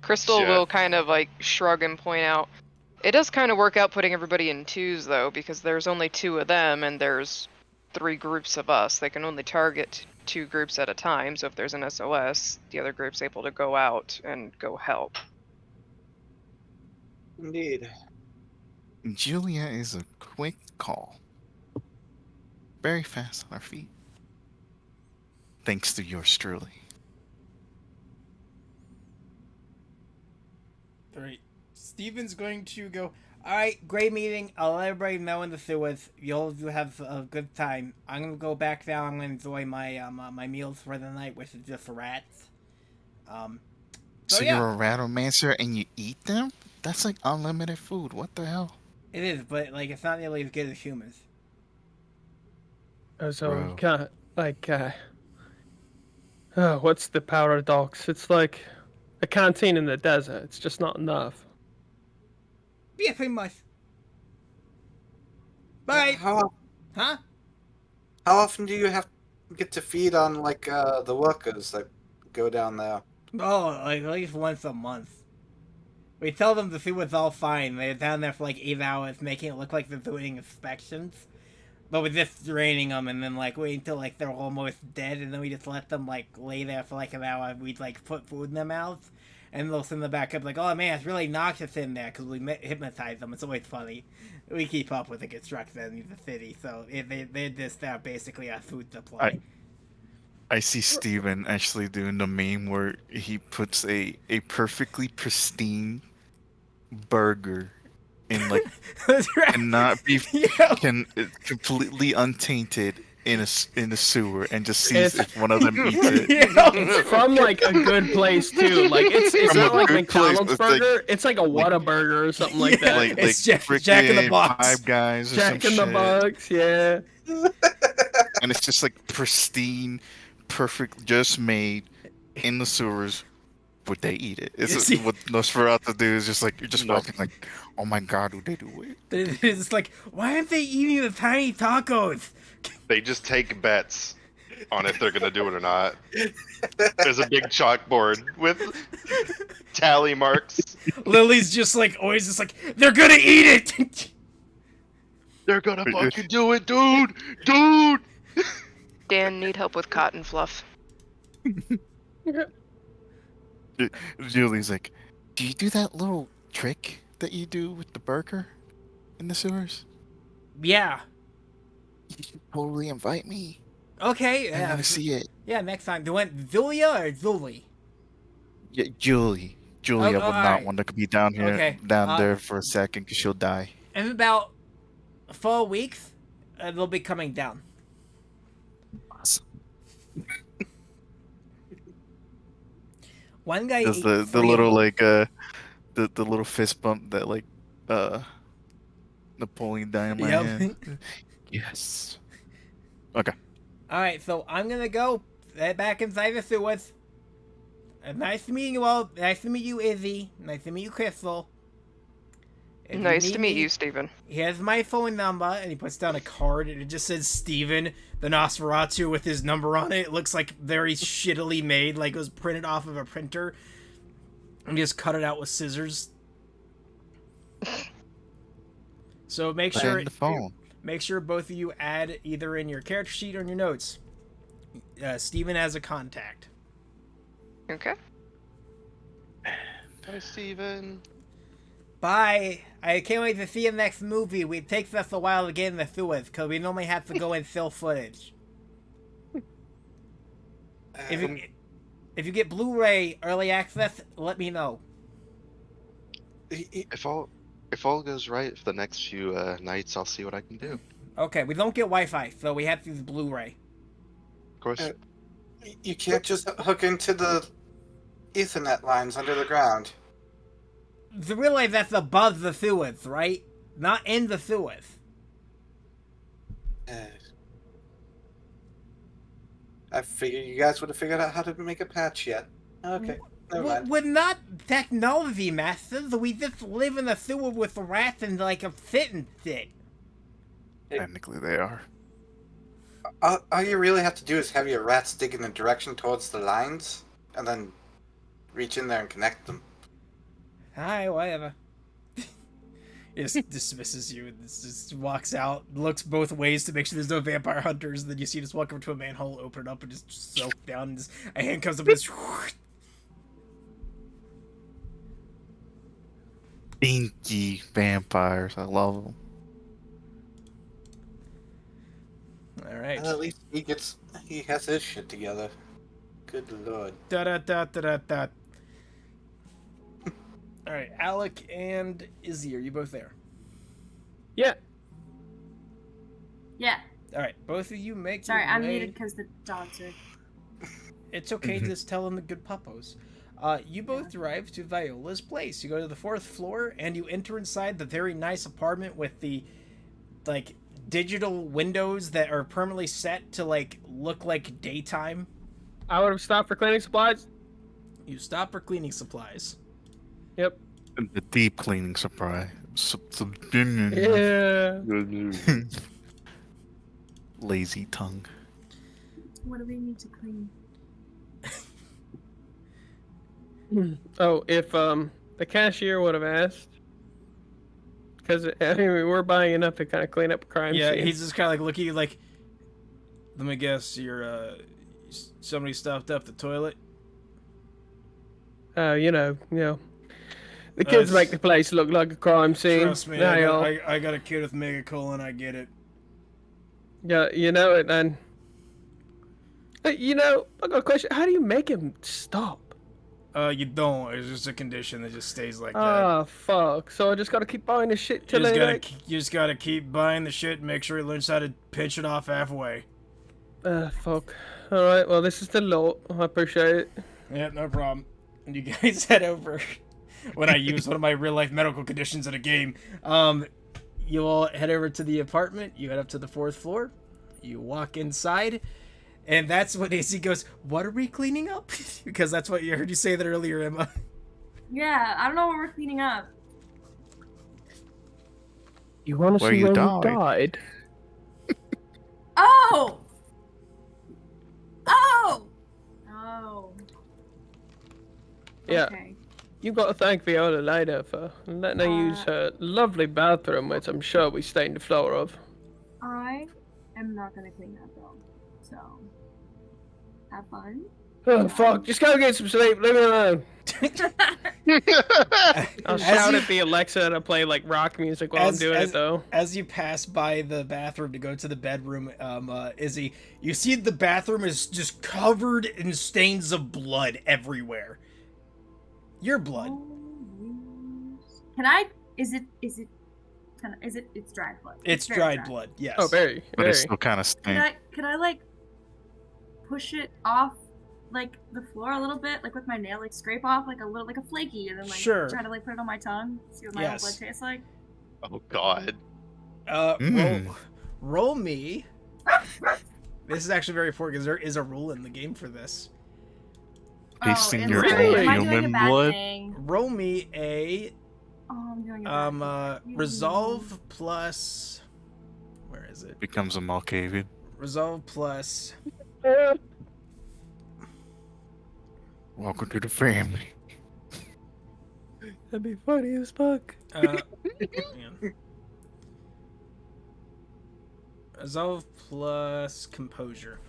Crystal Shit. will kind of like shrug and point out. It does kind of work out putting everybody in twos though, because there's only two of them and there's 3 groups of us. They can only target 2 groups at a time, so if there's an SOS, the other group's able to go out and go help. Indeed. Julia is a quick call. Very fast on her feet. Thanks to yours truly. All right. Steven's going to go. All right, great meeting. I'll let everybody know in the sewers. You'll have a good time. I'm gonna go back now. I'm gonna enjoy my my meals for the night, which is just rats. So yeah. you're a ratomancer and you eat them? That's like unlimited food. What the hell? It is, but like it's not nearly as good as humans. So Bro. you can't like what's the paradox? It's like a canteen in the desert. It's just not enough. Yeah, pretty much. Bye. How often do you have to get to feed on like the workers that go down there? Oh, like at least once a month. We tell them the food was all fine. They're down there for like 8 hours, making it look like they're doing inspections. But we're just draining them and then like wait until like they're almost dead, and then we just let them like lay there for like an hour. We'd like put food in their mouths, and they'll send them back up like, oh man, it's really noxious in there because we hypnotize them. It's always funny. We keep up with the construction in the city, so they're just basically our food supply. I see Steven actually doing the meme where he puts a perfectly pristine burger in like cannot be completely untainted in a sewer and just sees if one of them eats it. It's from like a good place too. Like it's From not a like good McDonald's place. It's burger. It's like a Whataburger or something like that. Like It's Jack in the Box. Five Guys or Jack some in the shit. Box, yeah. And it's just like pristine, perfect, just made in the sewers. Would they eat it? It's what Nosferatu do is just like you're just walking like, oh my god, would they do it? It's like, why aren't they eating the tiny tacos? They just take bets on if they're gonna do it or not. There's a big chalkboard with tally marks. Lily's just like always just like, they're gonna eat it. They're gonna fucking do it, dude. Dan, need help with cotton fluff. Julie's like, do you do that little trick that you do with the burger in the sewers? Yeah. You should totally invite me. Okay. I Yeah. gotta see it. Yeah, next time. Do you want Julia or Julie? Yeah, Julie. Julia Oh, would not alright. want to be down here, Okay, down there for a second, because she'll die. In about 4 weeks, they'll be coming down. Awesome. One guy Does ate the 3 little of them. like the little fist bump that like Napoleon Dynamite Yep. had? Yes. Okay. Alright, so I'm gonna go back inside the sewers. Nice to meet you all. Nice to meet you, Izzy. Nice to meet you, Crystal. If Nice need to meet me, you, Steven. Here's my phone number, and he puts down a card, and it just says Steven, the Nosferatu, with his number on it. It looks like very shittily made, like it was printed off of a printer, and just cut it out with scissors. So make sure the phone. Make sure both of you add either in your character sheet or in your notes. Steven as a contact. Okay. Hi, Steven. Bye. I can't wait to see the next movie. It takes us a while to get in the sewers because we normally have to go and fill footage. If you get Blu-ray early access, let me know. If all goes right for the next few nights, I'll see what I can do. Okay, we don't get Wi-Fi, so we have to use Blu-ray. Of course. You can't just hook into the Ethernet lines under the ground. To realize that's above the sewers, right? Not in the sewers. I figured you guys would have figured out how to make a patch yet. Okay, never mind. We're not technology masters. We just live in a sewer with rats and like a sit and sit. Technically, they are. All you really have to do is have your rats dig in the direction towards the lines, and then reach in there and connect them. Hi, whatever. just dismisses you and just walks out, looks both ways to make sure there's no vampire hunters, and then you see just walk over to a manhole, open it up, and just soak down, and just, a hand comes up and just... Inky vampires. I love them. Alright. At least he has his shit together. Good lord. Da-da-da-da-da-da. Alright, Alec and Izzy, are you both there? Yeah. Yeah. Alright, both of you make Sorry, your I'm way... muted because the dogs are. It's okay, just tell them the good puppos. You both arrive to Viola's place. You go to the 4th floor, and you enter inside the very nice apartment with the, like, digital windows that are permanently set to, like, look like daytime. I would have stopped for cleaning supplies. You stop for cleaning supplies. Yep. The deep cleaning supply. Yeah. Lazy tongue. What do we need to clean? Oh, if the cashier would have asked, because I mean we're buying enough to kind of clean up a crime Yeah, scene. he's just kind of like looking at you like, let me guess, you're somebody stuffed up the toilet. You know, the kids make the place look like a crime scene. Trust me, I got a kid with megacolon. I get it. Yeah, you know it, then. Hey, you know, I got a question. How do you make him stop? You don't. It's just a condition that just stays like that. Ah, fuck. So I just gotta keep buying the shit till they You just gotta keep buying the shit and make sure he learns how to pinch it off halfway. Fuck. Alright, well, this is the law. I appreciate it. Yeah, no problem. And you guys head over. When I use one of my real-life medical conditions in a game. You all head over to the apartment. You head up to the 4th floor. You walk inside. And that's when Izzy goes, what are we cleaning up? Because that's what you heard you say that earlier, Emma. Yeah, I don't know what we're cleaning up. You wanna Where see you where died. we died? Oh! Oh! Oh. Yeah. Okay. You gotta thank Viola later for letting her use her lovely bathroom, which I'm sure we stained the floor of. I am not gonna clean that though. So, have fun. Oh, fuck. Just go get some sleep. Leave me alone. I'll shout at the Alexa to play, like, rock music while I'm doing it, though. As you pass by the bathroom to go to the bedroom, Izzy, you see the bathroom is just covered in stains of blood everywhere. Your blood. Can I? It's dried blood. It's very dried dry. blood, yes. Oh, very. But it's still kind of stank. Could I like push it off like the floor a little bit, like with my nail, like scrape off like a little, like a flaky, and then like Sure. try to like put it on my tongue, see what my own blood tastes like. Oh God. Roll me. This is actually very important because there is a rule in the game for this. Tasting and your so own am I doing a human bad blood? thing? Roll me a Oh, I'm doing a bad thing. resolve plus. Where is it? Becomes a Malkavian. Resolve plus. Welcome to the family. That'd be funny as fuck. Man. Resolve plus composure.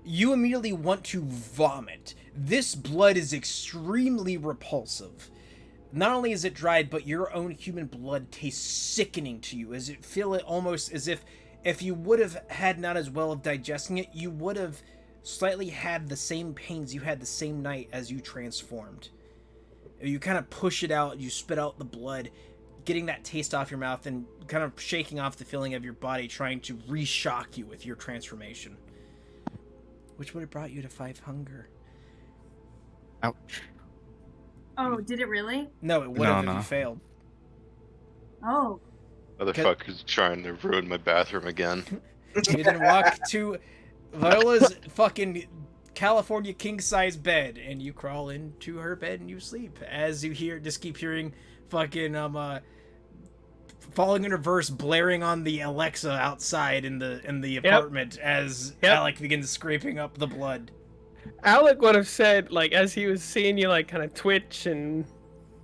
You immediately want to vomit. This blood is extremely repulsive. Not only is it dried, but your own human blood tastes sickening to you, as it feel it almost as if you would have had not as well of digesting it, you would have slightly had the same pains you had the same night as you transformed. You kind of push it out, you spit out the blood, getting that taste off your mouth and kind of shaking off the feeling of your body, trying to re-shock you with your transformation. Which would have brought you to 5 hunger. Ouch. Oh, did it really? No, it would have if you failed. Oh. Motherfucker's trying to ruin my bathroom again. You then walk to Viola's fucking California king-size bed, and you crawl into her bed and you sleep. As you keep hearing fucking Falling in Reverse blaring on the Alexa outside in the apartment as Alec begins scraping up the blood. Alec would have said, like, as he was seeing you, like, kind of twitch and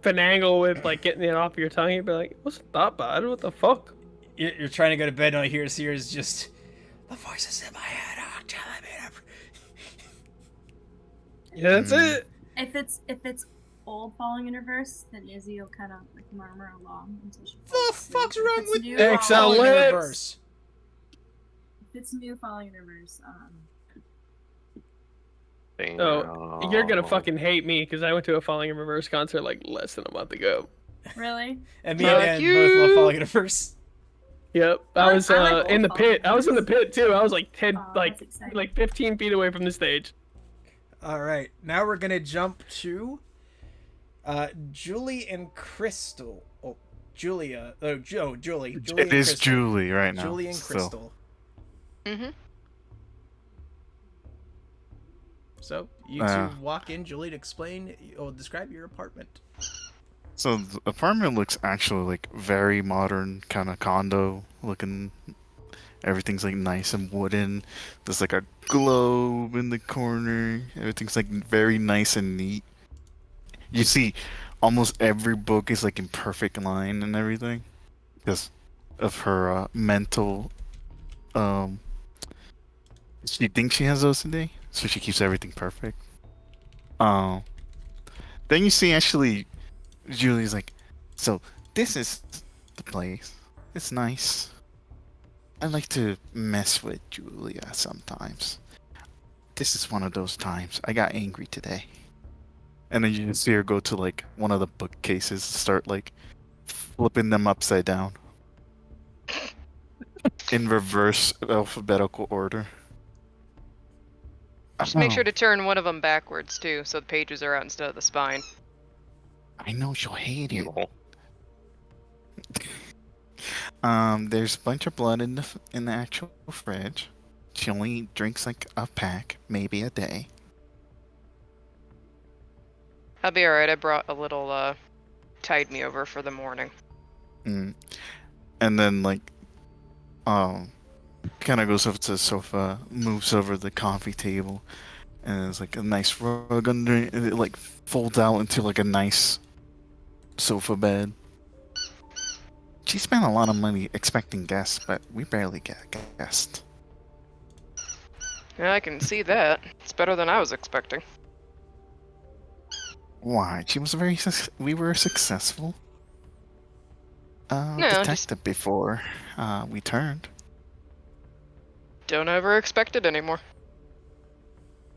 finagle with, like, getting it off your tongue, he'd be like, "Wasn't that bad? What the fuck?" You're trying to go to bed, and all you hear is just the voices in my head are telling me. Yeah, that's it. If it's old Falling in Reverse, then Izzy will kind of like murmur along until she The falls asleep. fuck's wrong with you? Excellent. Falling in Reverse. If it's new Falling in Reverse, Oh, you're gonna fucking hate me because I went to a Falling in Reverse concert like less than a month ago. Really? And me and Ann both love Falling in Reverse. Yep, I was like in the old pit. Falling I was in the Reverse. pit too. I was like that's exciting. like 15 feet away from the stage. All right, now we're gonna jump to Julie and Crystal. Oh, Julia. Oh, Julie. Julie It and is Crystal. Julie right now. Julie and still. Crystal. Mm-hmm. So you two walk in. Julie, to describe your apartment. So the apartment looks actually like very modern, kind of condo looking. Everything's like nice and wooden. There's like a globe in the corner. Everything's like very nice and neat. You see, almost every book is like in perfect line and everything, because of her mental. She thinks she has OCD, so she keeps everything perfect. Then you see actually, Julie's like, so this is the place. It's nice. I like to mess with Julia sometimes. This is one of those times. I got angry today. And then you just see her go to like one of the bookcases, start like flipping them upside down in reverse alphabetical order. Just make sure to turn one of them backwards too, so the pages are out instead of the spine. I know she'll hate it. There's a bunch of blood in the actual fridge. She only drinks like a pack, maybe a day. I'll be alright. I brought a little Tide Me Over for the morning. And then like, kind of goes over to the sofa, moves over the coffee table, and there's like a nice rug under it. It like folds out into like a nice sofa bed. She spent a lot of money expecting guests, but we barely get a guest. Yeah, I can see that. It's better than I was expecting. Why? She was we were successful. No, Detective before we turned. Don't ever expect it anymore.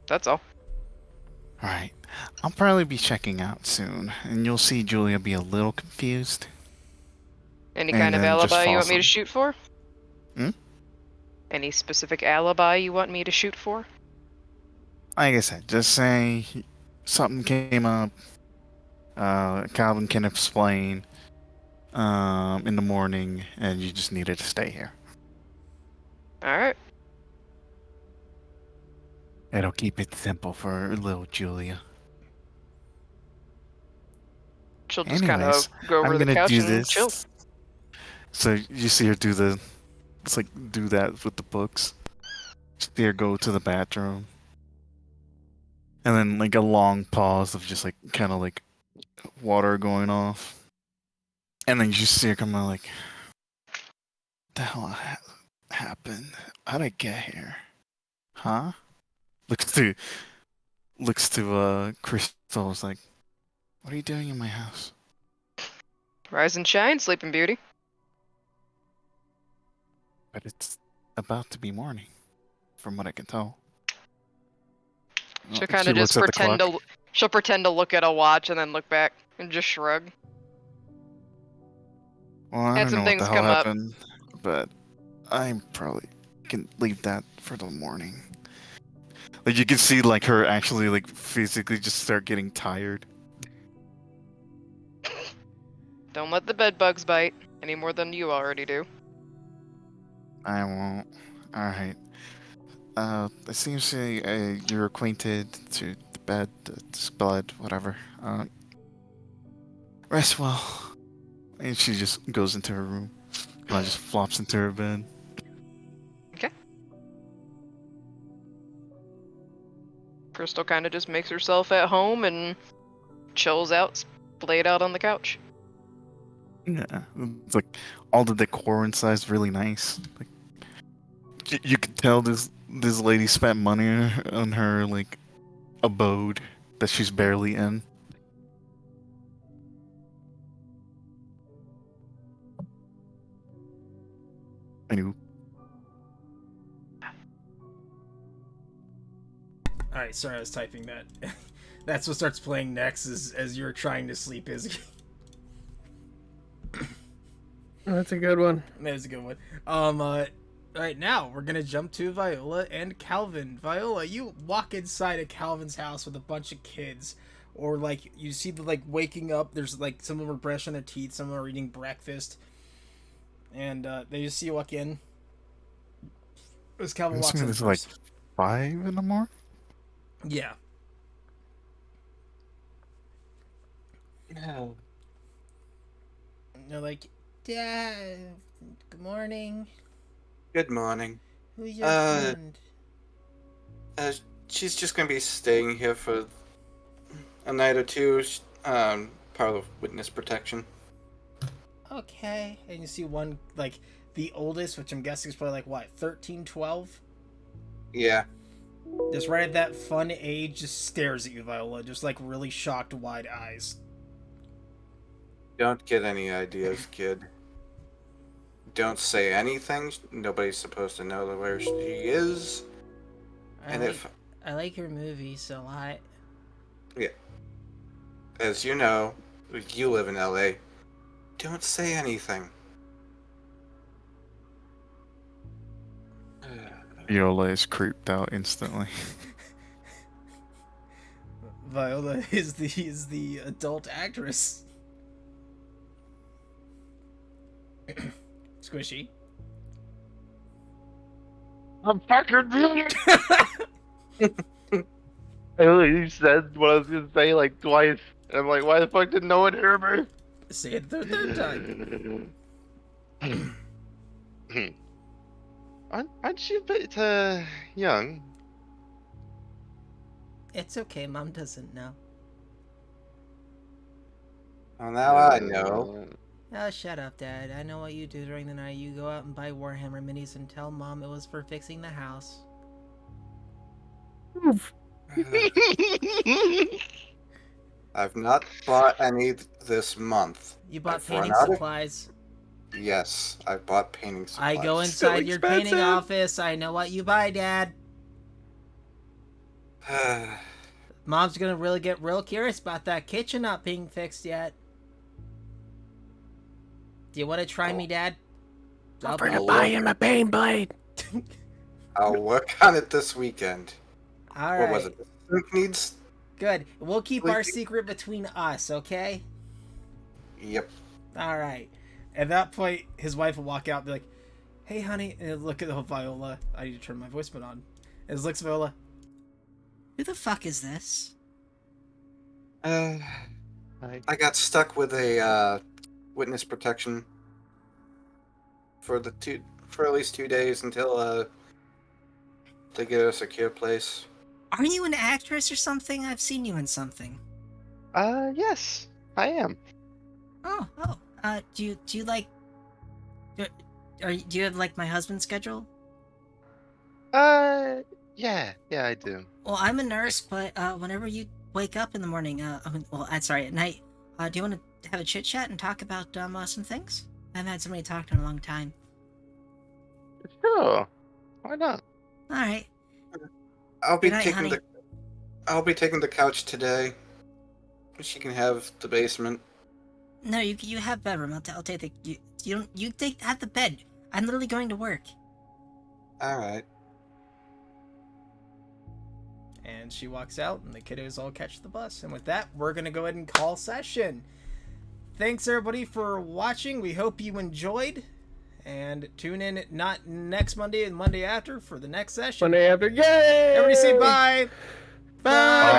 That's all. Alright. I'll probably be checking out soon, and you'll see Julia be a little confused. Any And kind of then just alibi you fall want me to asleep. shoot for? Hmm? Any specific alibi you want me to shoot for? Like I said, just say something came up. Calvin can explain in the morning, and you just needed to stay here. Alright. It'll keep it simple for little Julia. She'll just kind of go over I'm to the gonna couch do and this. chill. So you see her do do that with the books. See her go to the bathroom. And then like a long pause of just like kind of like water going off. And then you just see her come out like, what the hell happened? How'd I get here? Huh? Looks to Crystal, is like, what are you doing in my house? Rise and shine, Sleeping Beauty. But it's about to be morning, from what I can tell. She'll kind of just pretend to. She'll pretend to look at a watch and then look back and just shrug. Well, I Had don't some know what things the hell come up. happened, but I probably can leave that for the morning. Like you can see, like her actually, like physically just start getting tired. Don't let the bed bugs bite any more than you already do. I won't. All right. It seems you're acquainted to the bed, this blood, whatever. Rest well. And she just goes into her room. And I just flops into her bed. Okay. Crystal kind of just makes herself at home and chills out, splayed out on the couch. Yeah, it's like all the decor inside is really nice. Like you could tell this lady spent money on her like abode that she's barely in. Anywho, Alright, sorry, I was typing that. That's what starts playing next as you're trying to sleep, Izzy. That's a good one. That is a good one. Right now, we're gonna jump to Viola and Calvin. Viola, you walk inside of Calvin's house with a bunch of kids. Or, like, you see the, like, waking up. There's, like, some of them are brushing their teeth. Some of them are eating breakfast. And, they just see you walk in. As Calvin walks in it's first. like 5 in the morning. Yeah. No. And they're like, Dad, good morning. Good morning. Who's your friend? She's just gonna be staying here for a night or two. Part of witness protection. Okay. And you see one, like, the oldest, which I'm guessing is probably like, what, 13, 12? Yeah. Just right at that fun age, just stares at you, Viola. Just, like, really shocked, wide eyes. Don't get any ideas, kid. Don't say anything. Nobody's supposed to know where she is. I like your movies a lot. Yeah. As you know, you live in LA. Don't say anything. Viola is creeped out instantly. Viola is the adult actress. Squishy. I'm fucking doing it. I literally said what I was gonna say like twice. And I'm like, why the fuck did no one hear me? Say it the third time. Aren't you a bit young? It's okay, Mom doesn't know. Well, now I know. Oh, shut up, Dad. I know what you do during the night. You go out and buy Warhammer minis and tell Mom it was for fixing the house. I've not bought any this month. You bought I've run painting out of- supplies. Yes, I bought painting supplies. I go inside your painting office. I know what you buy, Dad. Mom's gonna really get real curious about that kitchen not being fixed yet. Do you want to try me, Dad? I'm gonna buy him a pain blade. I'll work on it this weekend. All right. What was it? The sink needs. Good. We'll keep our secret between us, okay? Yep. All right. At that point, his wife will walk out and be like, "Hey, honey," and he'll look at Viola. I need to turn my voice button on. And he looks at Viola. Who the fuck is this? I got stuck with a witness protection for at least 2 days until they get a secure place. Are you an actress or something? I've seen you in something. Yes, I am. Oh. Do you like? Do you have like my husband's schedule? Yeah, I do. Well, I'm a nurse, but whenever you wake up in the morning, sorry, at night, do you want to have a chit chat and talk about some things? I haven't had somebody talk to in a long time. Sure. Why not? All right. I'll be Good night, honey. taking the couch today. She can have the basement. No, you have bedroom. I'll take the you have the bed. I'm literally going to work. All right. And she walks out, and the kiddos all catch the bus. And with that, we're going to go ahead and call session. Thanks, everybody, for watching. We hope you enjoyed. And tune in not next Monday and Monday after for the next session. Monday after, yay! Everybody say bye! Bye!